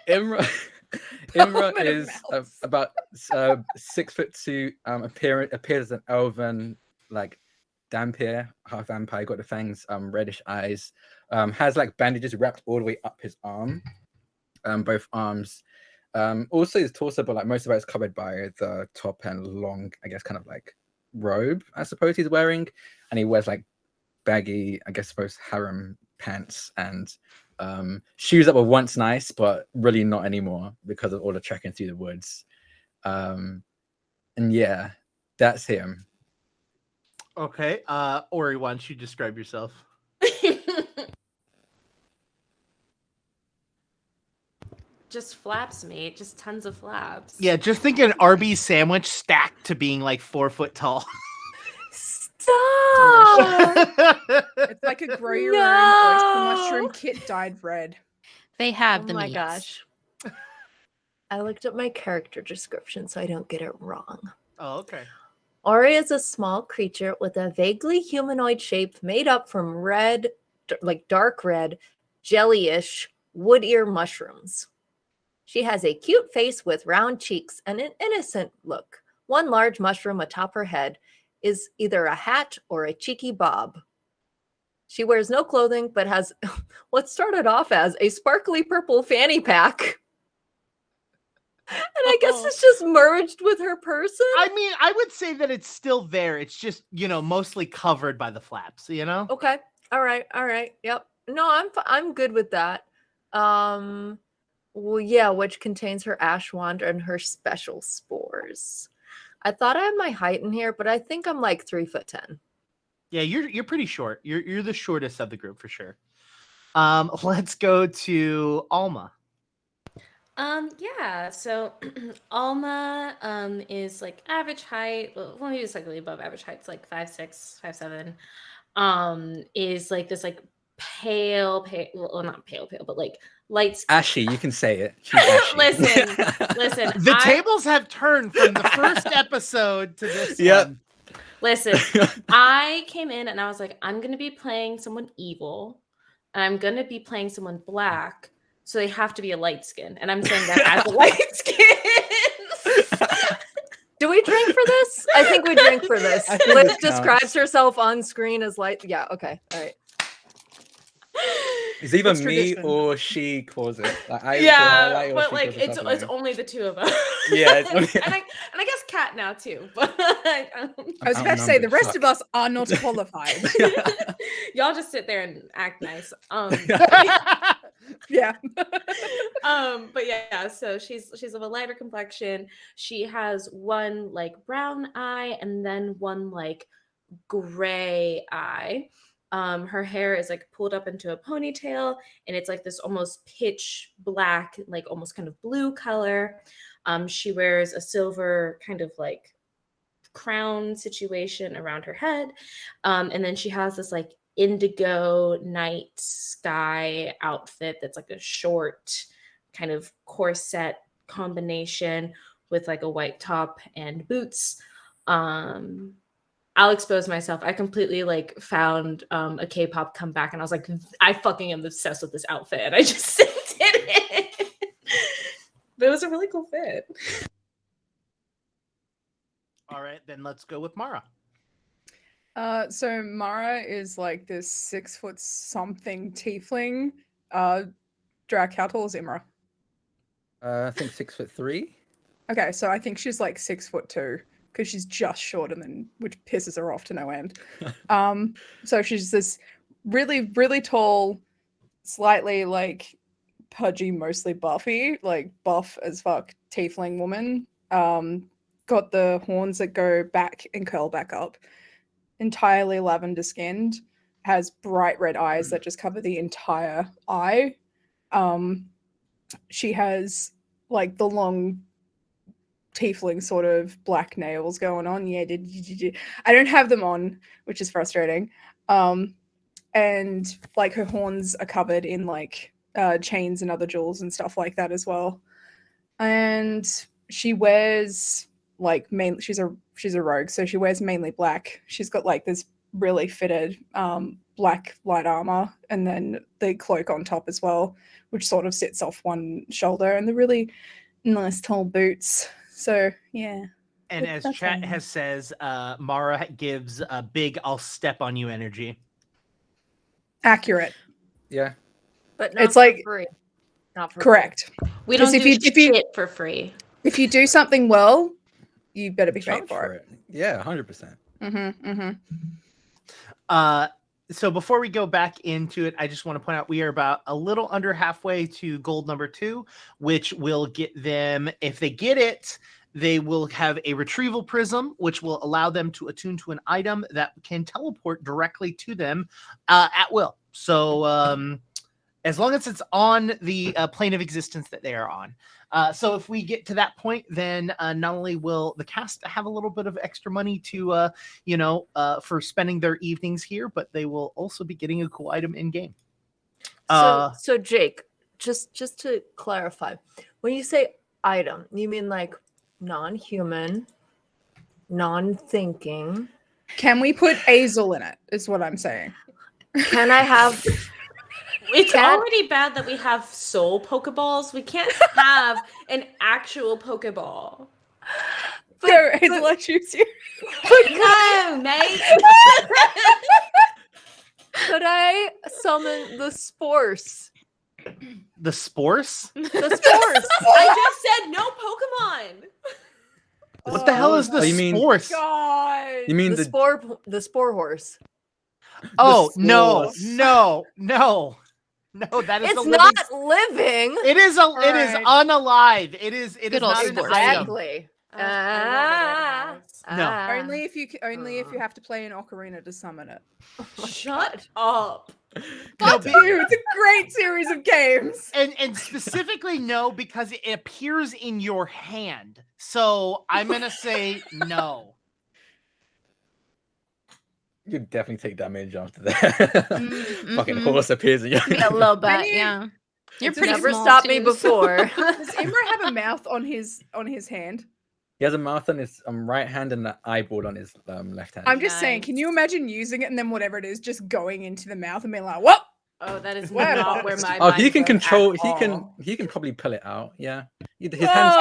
Imra Parliament of is Mouths. about 6'2", appears as an elven, like Dhampir, half vampire, got the fangs, reddish eyes, has like bandages wrapped all the way up his arm, both arms. Also his torso, but like most of it is covered by the top and long, I guess, kind of like robe, I suppose he's wearing, and he wears like baggy, I guess, suppose harem pants and shoes that were once nice, but really not anymore because of all the trekking through the woods. And yeah, that's him. Okay, Ori, why don't you describe yourself? Just flaps, mate. Just tons of flaps. Yeah, just think an Arby's sandwich stacked to being like 4 foot tall. Stop. It's like a grow your own oyster No. mushroom kit dyed red. They have Oh the my meats. gosh. I looked up my character description so I don't get it wrong. Oh, okay. Ori is a small creature with a vaguely humanoid shape made up from red, like dark red, jellyish wood ear mushrooms. She has a cute face with round cheeks and an innocent look. One large mushroom atop her head is either a hat or a cheeky bob. She wears no clothing but has what started off as a sparkly purple fanny pack. And I guess it's just merged with her person. I mean, I would say that it's still there. It's just, mostly covered by the flaps, Okay. All right. Yep. No, I'm good with that. Well, yeah, which contains her ash wand and her special spores. I thought I had my height in here, but I think I'm like 3'10". Yeah, you're pretty short. You're the shortest of the group for sure. Let's go to Alma. Yeah, so Alma is like average height, well maybe slightly above average height, it's like 5'6", 5'7". Is like this like pale, well not pale, but like light skin. Ashy, you can say it. She's ashy. Listen. The tables have turned from the first episode to this Yep. one. Listen, I came in and I was like, I'm gonna be playing someone evil, and I'm gonna be playing someone black, so they have to be a light skin. And I'm saying that as a light skin. Do we drink for this? I think we drink for this. I think Liz this describes counts. herself on screen as like, yeah, okay, all right. It's either It's me tradition. or she calls it. Like, I call her Yeah, light or but she like calls it it's something. only the two of us. Yeah, it's only- and I guess Kat now too. But I was about to say the rest of us are not qualified. y'all just sit there and act nice. Yeah. But yeah, so she's of a lighter complexion. She has one like brown eye and then one like gray eye. Her hair is like pulled up into a ponytail and it's like this almost pitch black, like almost kind of blue color. She wears a silver kind of like crown situation around her head. And then she has this like indigo night sky outfit that's like a short kind of corset combination with like a white top and boots. I'll expose myself. I completely like found a K-pop comeback and I was like, I fucking am obsessed with this outfit. And I just did it. But it was a really cool fit. All right, then let's go with Mara. So Mara is like this 6 foot something tiefling. Drac, how tall is Imra? I think 6'3". Okay, so I think she's like 6'2" because she's just shorter than, which pisses her off to no end. So she's this really, really tall, slightly like pudgy, mostly buffy, like buff as fuck tiefling woman. Got the horns that go back and curl back up. Entirely lavender skinned, has bright red eyes that just cover the entire eye. She has like the long tiefling sort of black nails going on. Yeah, I don't have them on, which is frustrating. And like her horns are covered in like chains and other jewels and stuff like that as well. And she wears like she's a rogue, so she wears mainly black. She's got like this really fitted black light armor and then the cloak on top as well, which sort of sits off one shoulder, and the really nice tall boots. So yeah. And as chat has says, Mara gives a big "I'll step on you" energy. Accurate. Yeah. But not It's for like- free. Not for Correct. We don't 'Cause do if you- shit for free. If you do something well, you better be paid Charge for it. Yeah, 100%. So before we go back into it, I just want to point out we are about a little under halfway to gold number 2, which will get them, if they get it, they will have a retrieval prism, which will allow them to attune to an item that can teleport directly to them at will. So as long as it's on the plane of existence that they are on. So if we get to that point, then not only will the cast have a little bit of extra money to, for spending their evenings here, but they will also be getting a cool item in game. So Jake, just to clarify, when you say item, you mean like non-human, non-thinking? Can we put Azel in it? Is what I'm saying. Can I have? It's Cat- already bad that we have soul Pokeballs. We can't have an actual Pokeball. So Azel, I choose you. No, mate. Could I summon the spores? The spores? The spores. I just said no Pokemon. What the hell is the Oh, you mean- spores? God. You mean the spore horse. Oh, the no, spores. no, that is It's a living. not living. It is it is Right. unalive. It is Good old not an spores. item. Exactly. No. Only if you have to play an ocarina to summon it. Shut up. No, Dude, it's a great series of games. and specifically no, because it appears in your hand. So I'm gonna say no. You definitely take damage after that. Fucking horse appears in your Yeah, a little bit, Many- yeah. You're It's pretty Never small, stopped me too, so- before. Does Imra have a mouth on his hand? He has a mouth on his right hand and an eyeball on his left hand. I'm just saying, can you imagine using it and then whatever it is just going into the mouth and being like, what? Oh, that is Where not was- where my Oh, mind he can went control. at He can. all. He can probably pull it out. Yeah. His hands,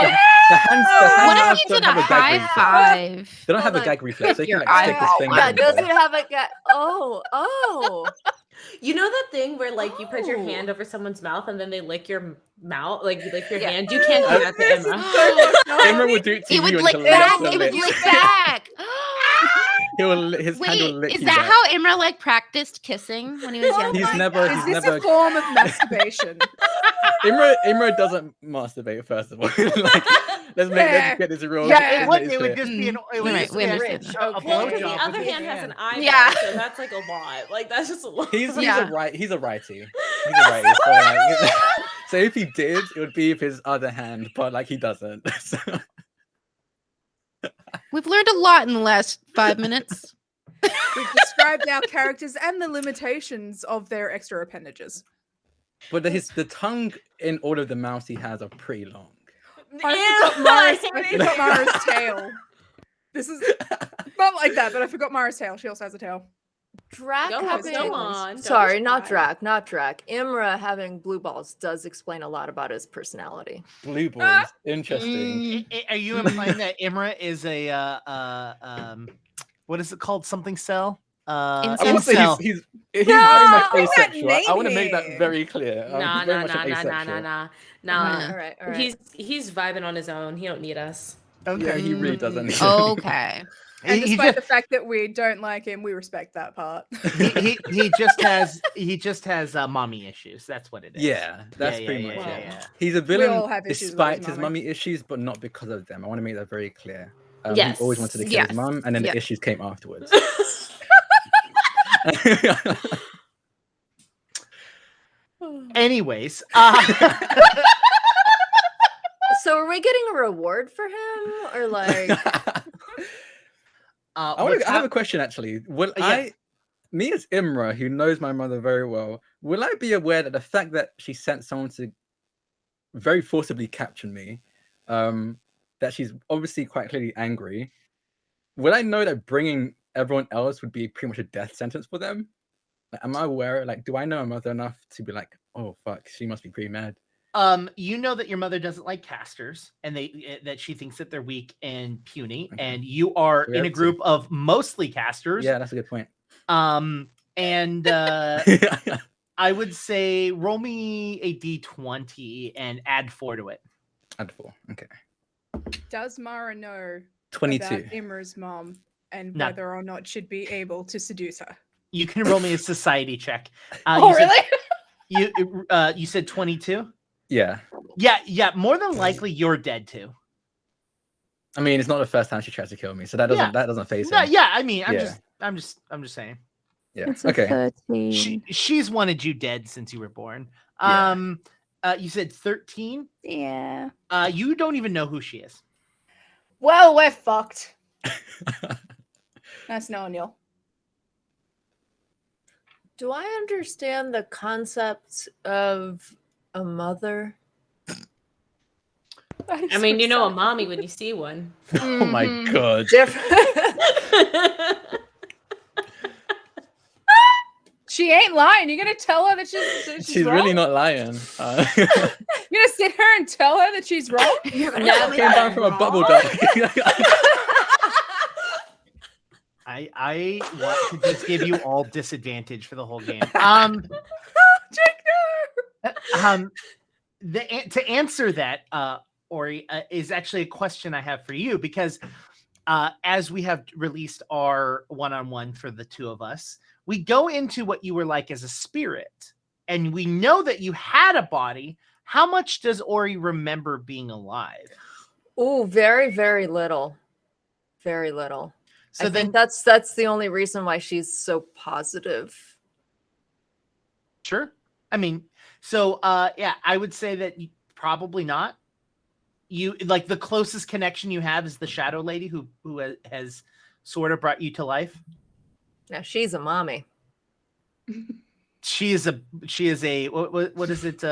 the hands What if don't you did have a gag high reflex. five? They don't have Hold a on. gag reflex, so he Your can like stick his eyeball. finger. Yeah, in does there. it have a gag? Oh. You know that thing where like you put your Oh. hand over someone's mouth and then they lick your mouth, like you lick your Yeah. hand? You can't do that to This is Emma. Emma would do it to It you would and lick he'll back. lick It the would lips. lick back. His hand will Wait, lick is you that back. how Imra like practiced kissing when he was younger? He's never. Is He's this never. a form of masturbation? Imra doesn't masturbate. First of all, like, let's get this real. Yeah. It would just be We understand that. a Okay. Well, blowjob because the with other his hand has an eyeball, Yeah. so that's like a lot. Like that's just a lot. He's Yeah. a righty. He's a righty. So, like, so if he did, it would be with his other hand, but like he doesn't. So. We've learned a lot in the last 5 minutes. We've described our characters and the limitations of their extra appendages. But the tongue in all of the mouths he has are pretty long. I forgot Mara's tail. This is not like that, but I forgot Mara's tail. She also has a tail. Drac Go having... on. Don't Sorry, be not shy. Drac, not Drac. Imra having blue balls does explain a lot about his personality. Blue balls. Interesting. Are you implying that Imra is a what is it called? Something cell? Incel? I would say incel. he's very much put that asexual. I want to name make that here. very clear. Nah, He's very nah, much nah, an nah, nah, asexual. nah, Yeah. All right. He's vibing on his own. He don't need us. Yeah, he really doesn't. Okay. And He despite just- the fact that we don't like him, we respect that part. he just has mommy issues. That's what it is. Yeah, that's pretty much yeah, it. yeah. He's a all villain have issues with despite his his mummy. mummy issues, but not because of them. I want to make that very clear. Yes. He always wanted to kill Yes. his mum, and then Yeah. the issues came afterwards. Anyways, So are we getting a reward for him? Or like I have a question actually. Will Yeah. me as Imra, who knows my mother very well, will I be aware that the fact that she sent someone to very forcibly capture me, that she's obviously quite clearly angry, will I know that bringing everyone else would be pretty much a death sentence for them? Like, am I aware? Like, do I know my mother enough to be like, oh fuck, she must be pretty mad? you know that your mother doesn't like casters, and that she thinks that they're weak and puny, Okay. and you are So we in a have to- group of mostly casters. Yeah, that's a good point. And I would say roll me a d20 and add 4 to it. Add 4. Okay. Does Mara know 22. about Imra's mom and No. whether or not she'd be able to seduce her? You can roll me a society check. Oh, you said- really? you said 22? Yeah. Yeah, more than likely you're dead too. I mean, it's not the first time she tries to kill me, so that doesn't phase No, him. yeah, I mean, Yeah. I'm just saying. Yeah. Okay. She's wanted you dead since you were born. Yeah. You said 13? Yeah. You don't even know who she is. Well, we're fucked. Nice knowing you. do I understand the concept of a mother? I mean, you know a mommy when you see one. Oh my god. Different. She ain't lying. You're gonna tell her that she's She's really wrong? not lying. You're gonna sit her and tell her that she's wrong? You're gonna No, tell me Came down I'm from a bubble wrong? duck. I want to just give you all disadvantage for the whole game. Jake, no. To answer that, Ori, is actually a question I have for you, because as we have released our one-on-one for the two of us, we go into what you were like as a spirit, and we know that you had a body. How much does Ori remember being alive? Ooh, very, very little. Very little. So I then, think that's the only reason why she's so positive. sure. I mean, so yeah, I would say that probably not. You like the closest connection you have is the Shadow Lady who has sort of brought you to life. Now she's a mommy. She is a what is it?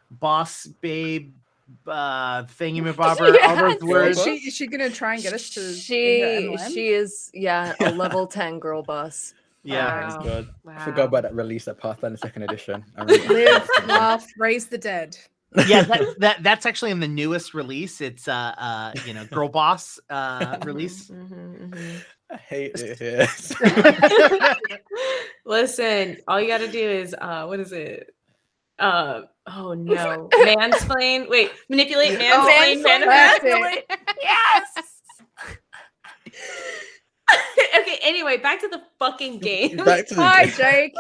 Boss babe, thingamabobber. Yeah, all those words. Is she gonna try and get us to? She MLM? is a level 10 girl boss. Yeah. Thank God. I Wow. forgot about that release at Pathfinder 2nd edition. I really Live, laugh, raise the dead. Yeah, that's actually in the newest release. It's Girl Boss release. I hate it here. Listen, all you gotta do is what is it? Oh no, mansplain. Wait, manipulate, mansplain, manipulate. Yes. Okay. Anyway, back to the fucking game. Back to the Hi, game. Jake.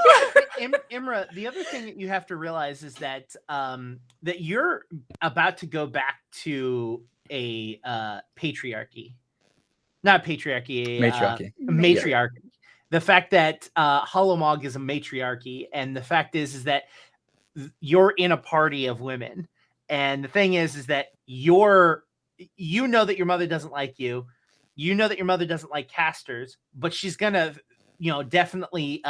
Imra, the other thing that you have to realize is that that you're about to go back to a patriarchy, not patriarchy, Matriarchy. matriarchy. The fact that hollowmog is a matriarchy, and the fact is that you're in a party of women, and the thing is that you know that your mother doesn't like you. You know that your mother doesn't like casters, but she's gonna, definitely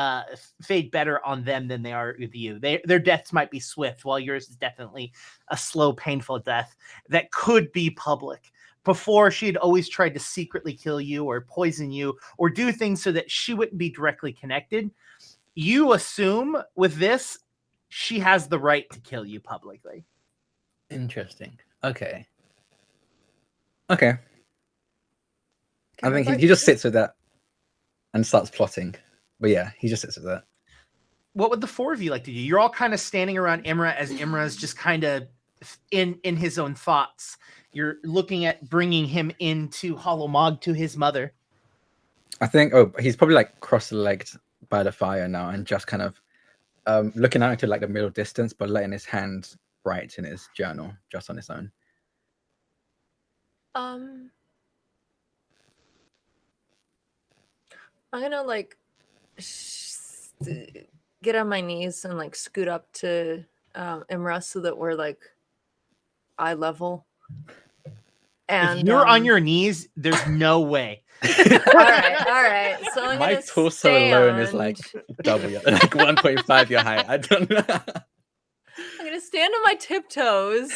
fade better on them than they are with you. Their deaths might be swift, while yours is definitely a slow, painful death that could be public. Before, she'd always tried to secretly kill you or poison you or do things so that she wouldn't be directly connected. You assume with this, she has the right to kill you publicly. Interesting. Okay. I think he just sits with that and starts plotting. But yeah, he just sits with that. What would the four of you like to do? You're all kind of standing around Imra as Imra's just kind of in his own thoughts. You're looking at bringing him into hollowmog to his mother. I think he's probably like cross-legged by the fire now and just kind of looking out into like the middle distance, but letting his hand write in his journal just on his own. I'm gonna like get on my knees and like scoot up to Imra so that we're like eye level. And if you're on your knees, there's no way. all right. So I'm My gonna torso alone is like double, like 1.5 your height. I don't know. I'm gonna stand on my tiptoes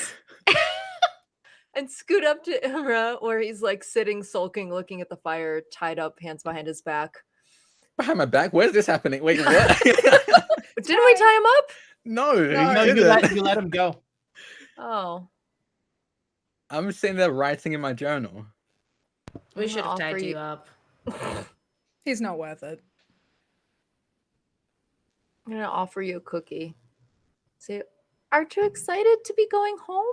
and scoot up to Imra where he's like sitting, sulking, looking at the fire, tied up, hands behind his back. Behind my back? Where's this happening? Wait, what? Didn't we tie him up? No, No, you you let him go. Oh. I'm sitting there writing in my journal. We I'm should have gonna tied offer you up. He's not worth it. I'm gonna offer you a cookie. Say, aren't you excited to be going home?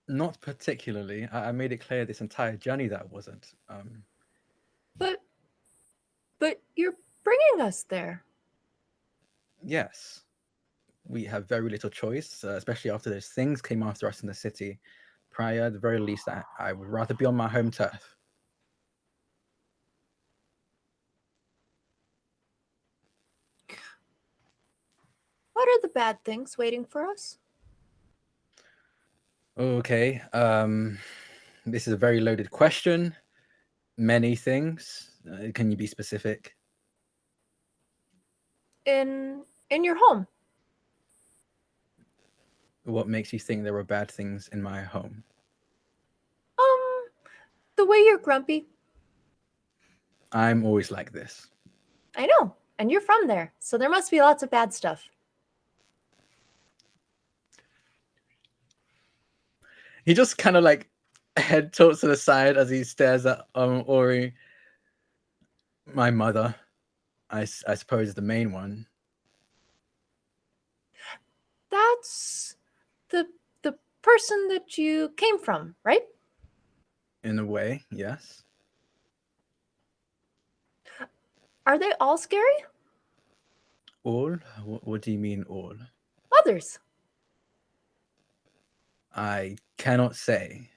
Not particularly. I made it clear this entire journey that I wasn't. But you're bringing us there. Yes. We have very little choice, especially after those things came after us in the city. Prior, at the very least, I would rather be on my home turf. What are the bad things waiting for us? Okay. This is a very loaded question. Many things. Can you be specific? In your home. What makes you think there were bad things in my home? The way you're grumpy. I'm always like this. I know. And you're from there. So there must be lots of bad stuff. He just kind of like head tilts to the side as he stares at Ori. My mother, I suppose, is the main one. That's the person that you came from, right? In a way, yes. Are they all scary? All? What do you mean all? Others. I cannot say.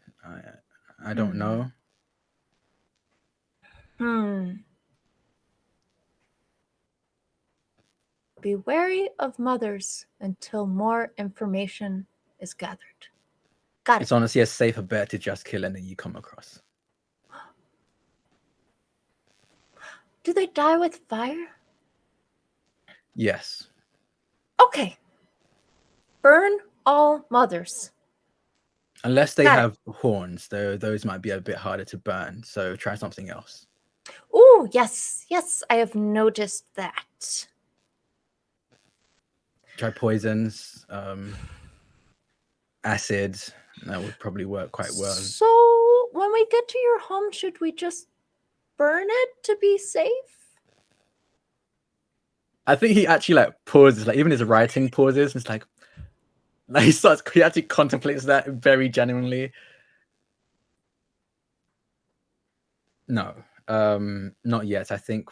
I don't know. Be wary of mothers until more information is gathered. Got it. It's honestly a safer bet to just kill any you come across. Do they die with fire? Yes. Okay. Burn all mothers. Unless they Got it. have horns, though, those might be a bit harder to burn. So try something else. Oh, yes. Yes, I have noticed that. Try poisons. acid. That would probably work quite well. So when we get to your home, should we just burn it to be safe? I think he actually like pauses, like even his writing pauses. And it's like he actually contemplates that very genuinely. No, not yet. I think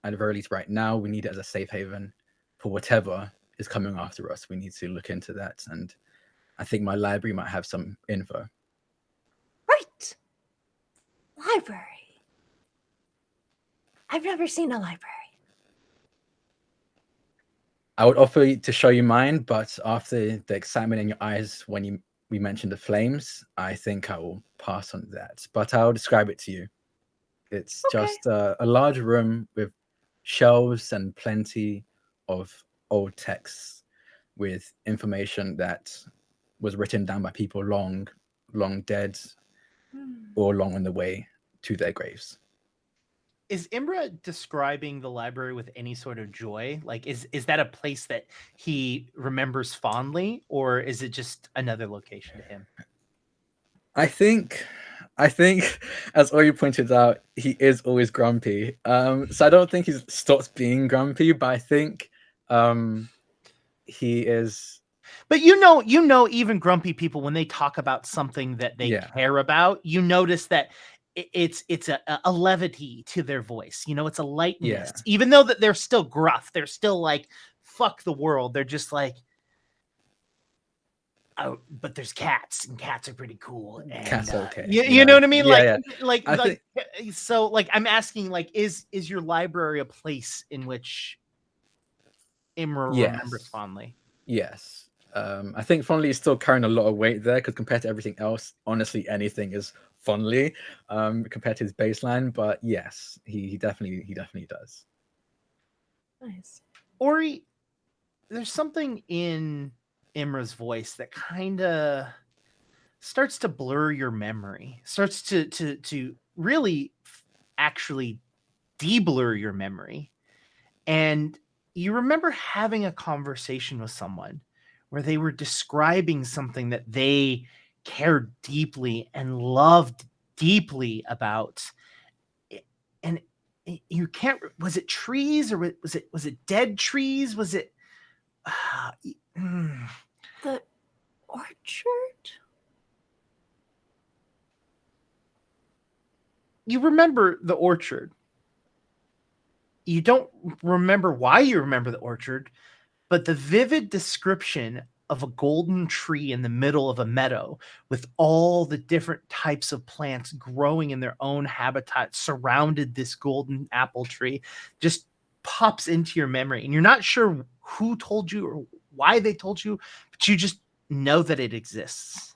at the very least right now we need it as a safe haven for whatever is coming after us. We need to look into that, and I think my library might have some info. Right. Library. I've never seen a library. I would offer to show you mine, but after the excitement in your eyes when we mentioned the flames, I think I will pass on that. But I'll describe it to you. It's just a large room with shelves and plenty of old texts with information that was written down by people long dead or long on the way to their graves. Is Imra describing the library with any sort of joy? Like, is that a place that he remembers fondly, or is it just another location to him? I think, as Ori pointed out, he is always grumpy. So I don't think he stops being grumpy, but I think he is. But you know, even grumpy people, when they talk about something that they care about, you notice that it's a levity to their voice. You know, it's a lightness, even though that they're still gruff. They're still like, fuck the world. They're just like, oh, but there's cats, and cats are pretty cool. And, cats okay. You know what I mean? Yeah, so like I'm asking, like, is your library a place in which Imra remembers fondly? Yes. I think fondly is still carrying a lot of weight there, because compared to everything else, honestly, anything is fondly compared to his baseline. But yes, he definitely does. Nice. Ori, there's something in Imra's voice that kind of starts to blur your memory, starts to really actually de-blur your memory. And you remember having a conversation with someone where they were describing something that they cared deeply and loved deeply about. And you can't, was it trees, or was it dead trees? Was it the orchard? You remember the orchard. You don't remember why you remember the orchard, but the vivid description of a golden tree in the middle of a meadow with all the different types of plants growing in their own habitat surrounded this golden apple tree just pops into your memory. And you're not sure who told you or why they told you, but you just know that it exists.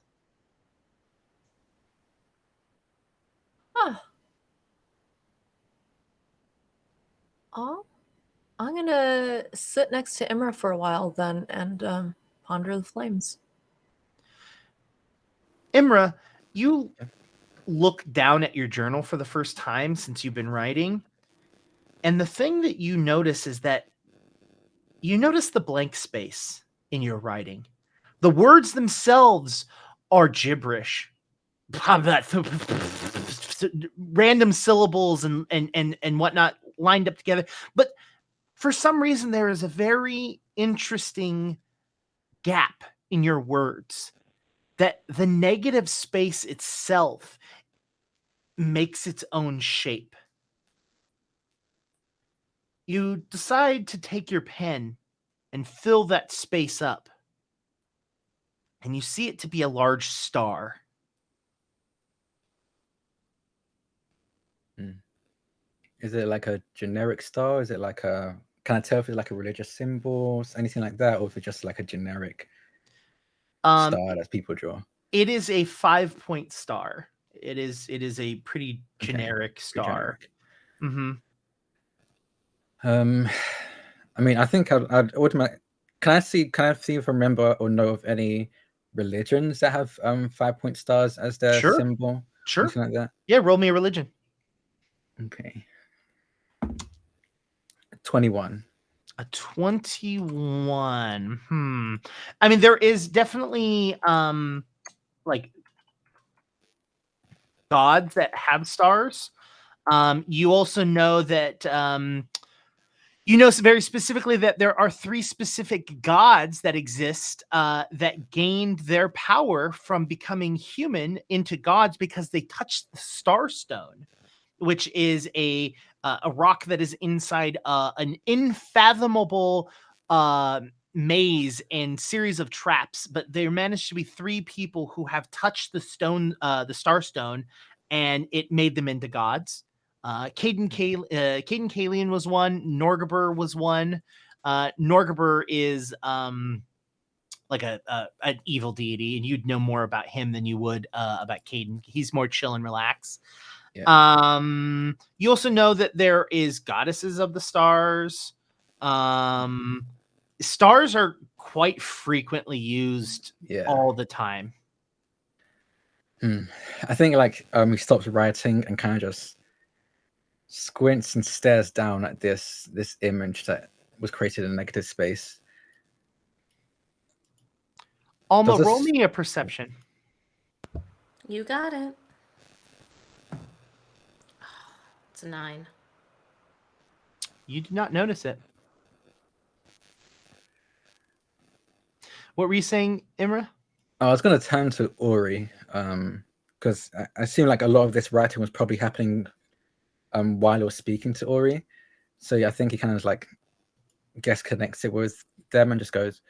Huh. Oh, I'm gonna sit next to Imra for a while then and ponder the flames. Imra, you look down at your journal for the first time since you've been writing, and the thing that you notice is that you notice the blank space in your writing. The words themselves are gibberish. Random syllables and whatnot lined up together. But for some reason, there is a very interesting gap in your words that the negative space itself makes its own shape. You decide to take your pen and fill that space up. And you see it to be a large star. Is it like a generic star? Is it like a, can I tell if it's like a religious symbol, anything like that, or if it's just like a generic star that people draw? It is a 5-point star. It is a pretty generic star. Mm-hmm. I mean, I think I'd automatically. Can I see if I remember or know of any religions that have 5-point stars as their symbol? Sure. Anything like that? Yeah, roll me a religion. Okay. 21. A 21. I mean, there is definitely like gods that have stars. You also know that you know very specifically that there are 3 specific gods that exist that gained their power from becoming human into gods because they touched the star stone, which is a rock that is inside an unfathomable maze and series of traps. But there managed to be 3 people who have touched the stone, the star stone, and it made them into gods. Caden Kalian was one. Norgabur was one. Norgabur is like an evil deity, and you'd know more about him than you would about Caden. He's more chill and relax. Yeah. You also know that there is goddesses of the stars. Stars are quite frequently used Yeah. all the time. I think like he stops writing and kind of just squints and stares down at this image that was created in negative space. Alma, Does this- roll me a perception. You got it. It's a 9. You do not notice it. What were you saying, Imra? I was going to turn to Ori because I assume like a lot of this writing was probably happening while I was speaking to Ori. So yeah, I think he kind of like connects it with them and just goes,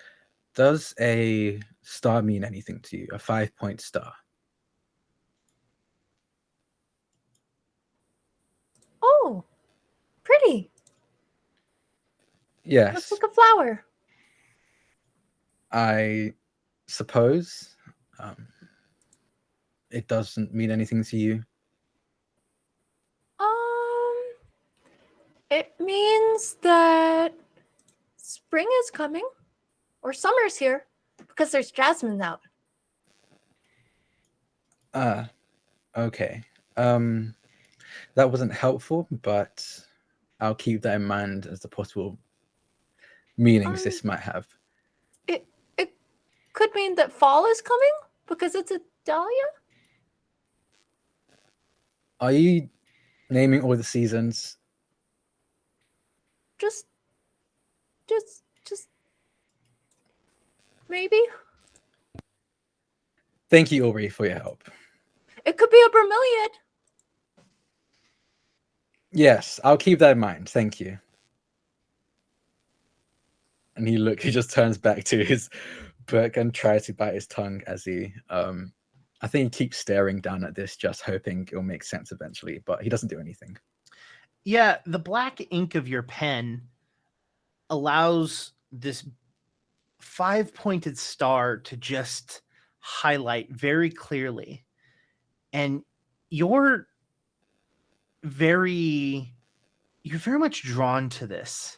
does a star mean anything to you? A 5-point star? Oh, pretty. Yes. Looks like a flower. I suppose it doesn't mean anything to you. It means that spring is coming or summer's here because there's jasmine out. Okay. That wasn't helpful, but I'll keep that in mind as the possible meanings this might have. It could mean that fall is coming because it's a dahlia. Are you naming all the seasons? Just maybe. Thank you, Ori, for your help. It could be a bromeliad. Yes, I'll keep that in mind. Thank you. And he just turns back to his book and tries to bite his tongue as he I think he keeps staring down at this, just hoping it'll make sense eventually, but he doesn't do anything. Yeah, the black ink of your pen allows this 5-pointed star to just highlight very clearly. And you're very much drawn to this.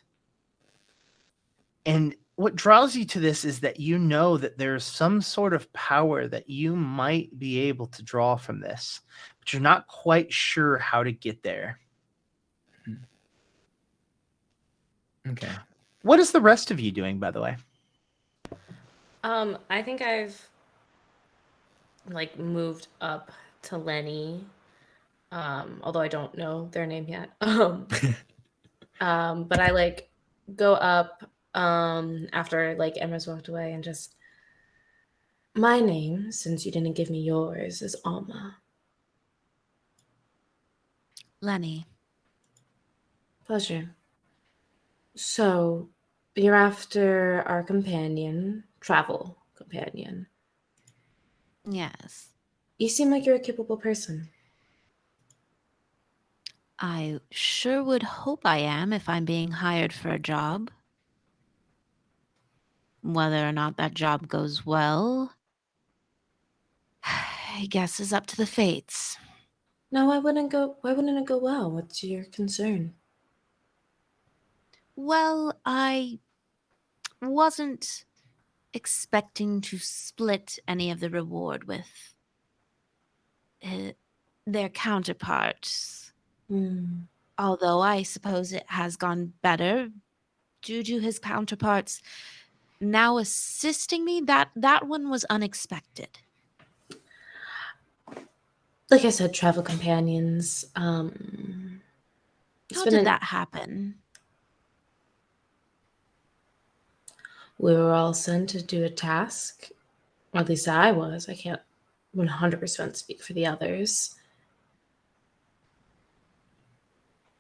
And what draws you to this is that you know that there's some sort of power that you might be able to draw from this, but you're not quite sure how to get there. Okay. What is the rest of you doing, by the way? I think I've like moved up to Lenny. Although I don't know their name yet. But I like go up after like Emma's walked away and just, my name, since you didn't give me yours, is Alma. Lenny. Pleasure. So you're after our travel companion. Yes. You seem like you're a capable person. I sure would hope I am if I'm being hired for a job. Whether or not that job goes well, I guess is up to the fates. No, why wouldn't it go well? What's your concern? Well, I wasn't expecting to split any of the reward with their counterparts. Although I suppose it has gone better due to his counterparts now assisting me, that one was unexpected. Like I said, travel companions. How did that happen? We were all sent to do a task, or at least I was. I can't 100% speak for the others.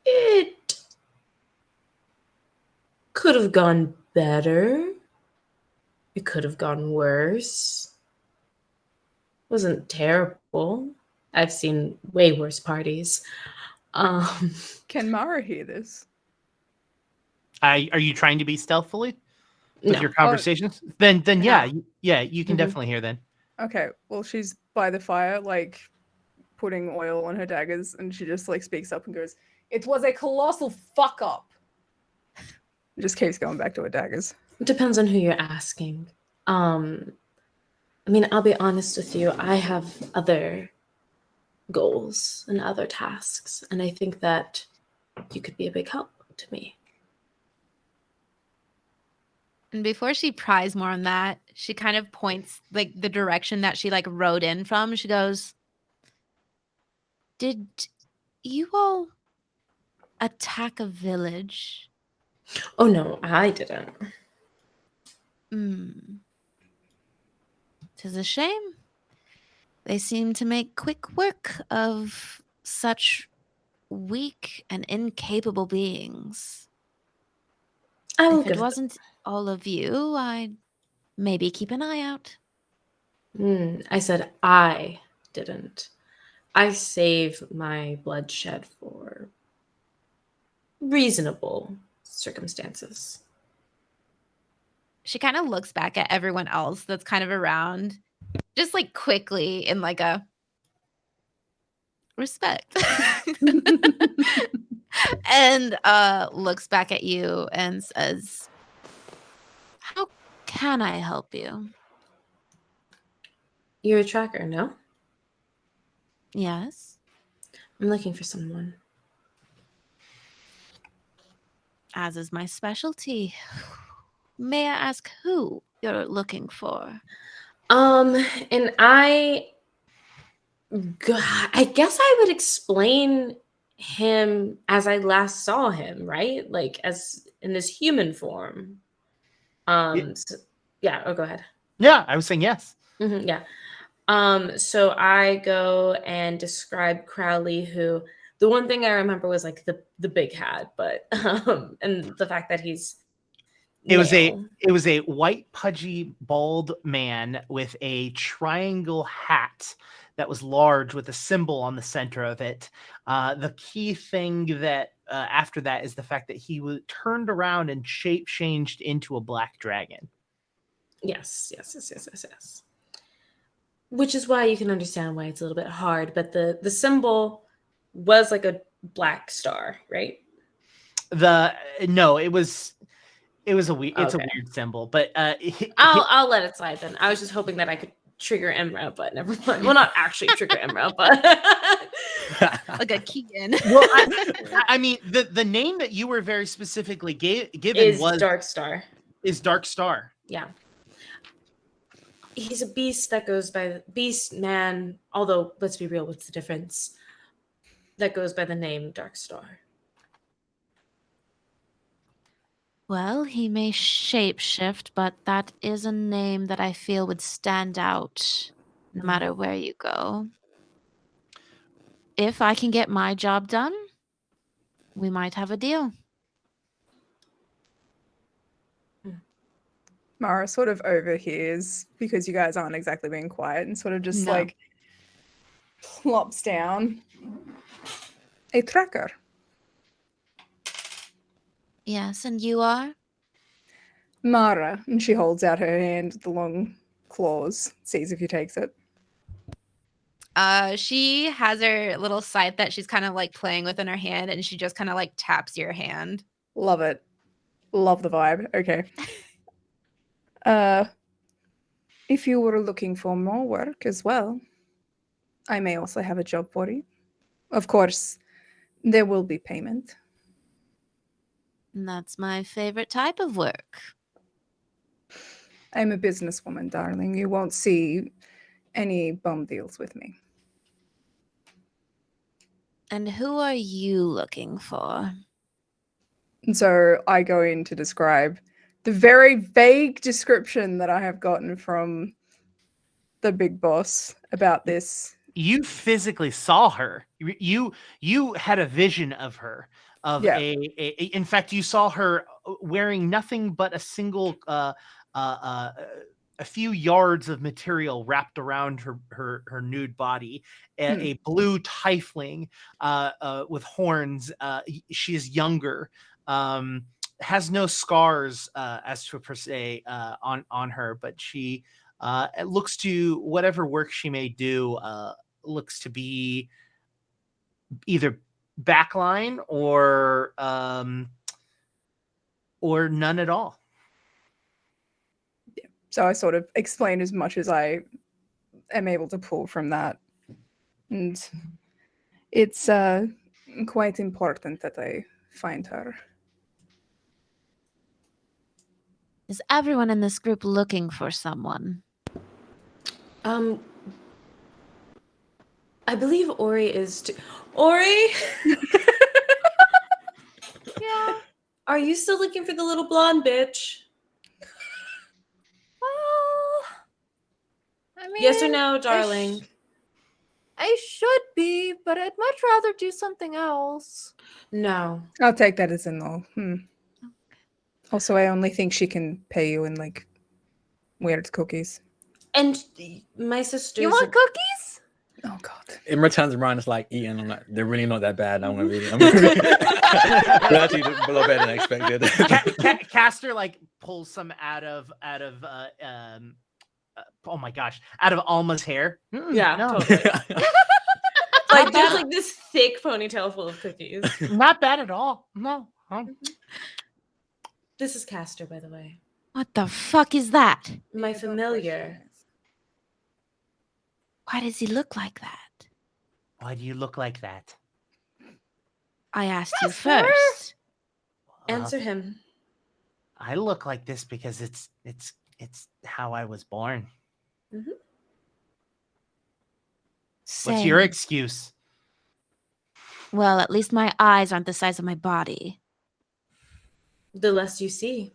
It could have gone better. It could have gone worse. It wasn't terrible. I've seen way worse parties. Can Mara hear this? Are you trying to be stealthily with No. your conversations? Then yeah, No. you can Mhm. definitely hear then. Okay, well, she's by the fire, like, putting oil on her daggers, and she just, like, speaks up and goes, "It was a colossal fuck-up." Just keeps going back to her daggers. It depends on who you're asking. I mean, I'll be honest with you. I have other goals and other tasks, and I think that you could be a big help to me. And before she pries more on that, she kind of points like the direction that she like rode in from. She goes, "Did you all attack a village?" Oh no, I didn't. "'Tis a shame. They seem to make quick work of such weak and incapable beings. I will If it give. wasn't all of you, I'd maybe keep an eye out." I said I didn't. I save my bloodshed for reasonable circumstances. She kind of looks back at everyone else that's kind of around, just like quickly in like a respect. And looks back at you and says, "How can I help you?" You're a tracker, no? "Yes." I'm looking for someone. "As is my specialty. May I ask who you're looking for?" And I guess I would explain him as I last saw him, right? Like as in this human form. Yeah, oh, go ahead. Yeah, I was saying yes. Yeah. So I go and describe Crowley, who the one thing I remember was like the big hat, but and the fact that he's It was male. a white, pudgy, bald man with a triangle hat that was large with a symbol on the center of it. The key thing that after that is the fact that he was turned around and shape changed into a black dragon. Yes. Which is why you can understand why it's a little bit hard, but the symbol was like a black star, right? No, it was a weird. It's a Okay. weird symbol, but I'll let it slide then. I was just hoping that I could trigger Imra, but never mind. Well, not actually trigger Imra, but Like a key in. well, I mean, the name that you were very specifically given is was Dark Star. Is Dark Star. Yeah. He's a beast that goes by the beast man, although let's be real, what's the difference? That goes by the name Dark Star. Well, he may shapeshift, but that is a name that I feel would stand out no matter where you go. If I can get my job done, we might have a deal. Mara sort of overhears because you guys aren't exactly being quiet and sort of just No. like plops down. A tracker. Yes, and you are? Mara. And she holds out her hand with the long claws, sees if he takes it. She has her little scythe that she's kind of like playing with in her hand, and she just kind of like taps your hand. Love it. Love the vibe. Okay. If you were looking for more work as well, I may also have a job for you. Of course, there will be payment. And that's my favorite type of work. I'm a businesswoman, darling. You won't see any bum deals with me. And who are you looking for? And so I go in to describe the very vague description that I have gotten from the big boss about this. You physically saw her. You had a vision of her. Yeah. In fact, you saw her wearing nothing but a single a few yards of material wrapped around her nude body, a blue tiefling with horns. She is younger, has no scars as to per se on her, but she it looks to whatever work she may do looks to be either backline or none at all. So I sort of explain as much as I am able to pull from that. And it's quite important that I find her. Is everyone in this group looking for someone? I believe Ori is too. Ori? Yeah. Are you still looking for the little blonde bitch? Well, I mean, Yes or no, darling? I should be, but I'd much rather do something else. No. I'll take that as a no. Also, I only think she can pay you in like weird cookies. And my sister. You want cookies? Oh God. Imra turns around and is like eating. I'm like, they're really not that bad. They're actually a lot better than I expected. Caster like pulls some out of oh my gosh, out of Alma's hair. Yeah, no. totally. Like there's like this thick ponytail full of cookies. Not bad at all. No. This is Castor, by the way. What the fuck is that? My familiar. Why does he look like that? Why do you look like that? I asked you first. Answer him. I look like this because it's how I was born. Mm-hmm. What's your excuse? Well, at least my eyes aren't the size of my body. The less you see.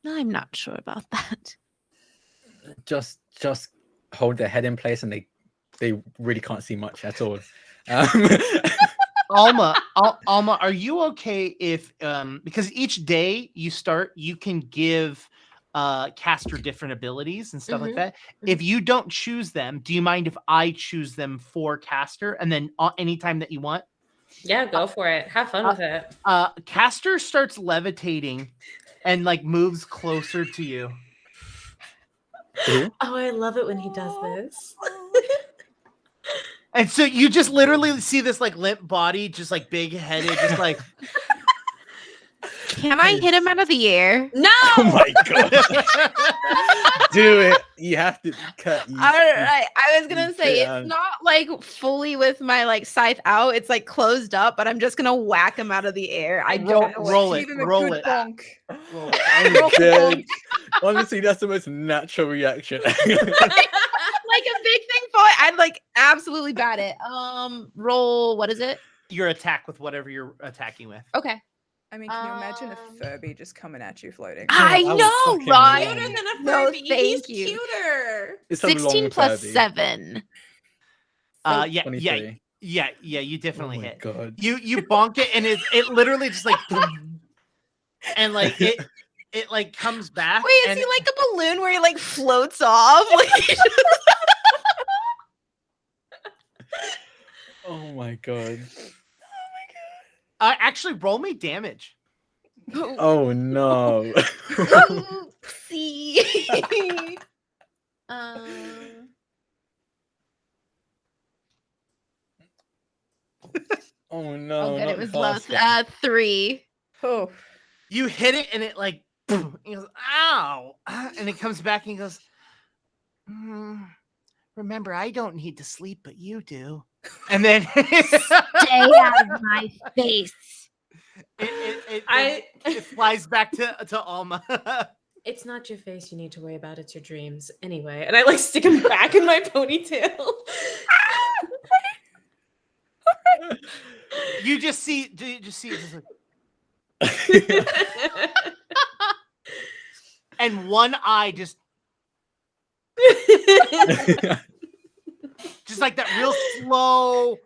I'm not sure about that. Just hold their head in place, and they really can't see much at all. Alma, are you okay if because each day you can give Caster different abilities and stuff like that. If you don't choose them, do you mind if I choose them for Caster and then anytime that you want? Yeah, go for it. Have fun with it. Caster starts levitating and like moves closer to you. Oh, I love it when he does this. And so you just literally see this like limp body, just like big headed, just like. Can I hit him out of the air? No! Oh my God. Do it. You have to cut. All right. I was going to say, it's not like fully with my like scythe out. It's like closed up, but I'm just going to whack him out of the air. I don't roll it. Roll it. Honestly, that's the most natural reaction. Like a big thing for it. I'd like absolutely bat it. Roll. What is it? Your attack with whatever you're attacking with. Okay. I mean, can you imagine a Furby just coming at you floating? I know, right? Cuter than a No, Furby. thank He's you. cuter. 16 plus 7. Yeah, you definitely hit. God. You bonk it and it literally just like and like it like comes back. Wait, is he like a balloon where he like floats off? Like, Oh my God. Actually, roll me damage. Oh no. Oopsie. Oh no. Oh, good. It not was low. faster. 3. Oh, You hit it and it like boom, he goes, ow, and it comes back and he goes, remember, I don't need to sleep, but you do. And then Stay out of my face. It flies back to Alma. It's not your face you need to worry about, it's your dreams. Anyway, and I like stick him back in my ponytail. You just see it just like, and one eye just like that real slow,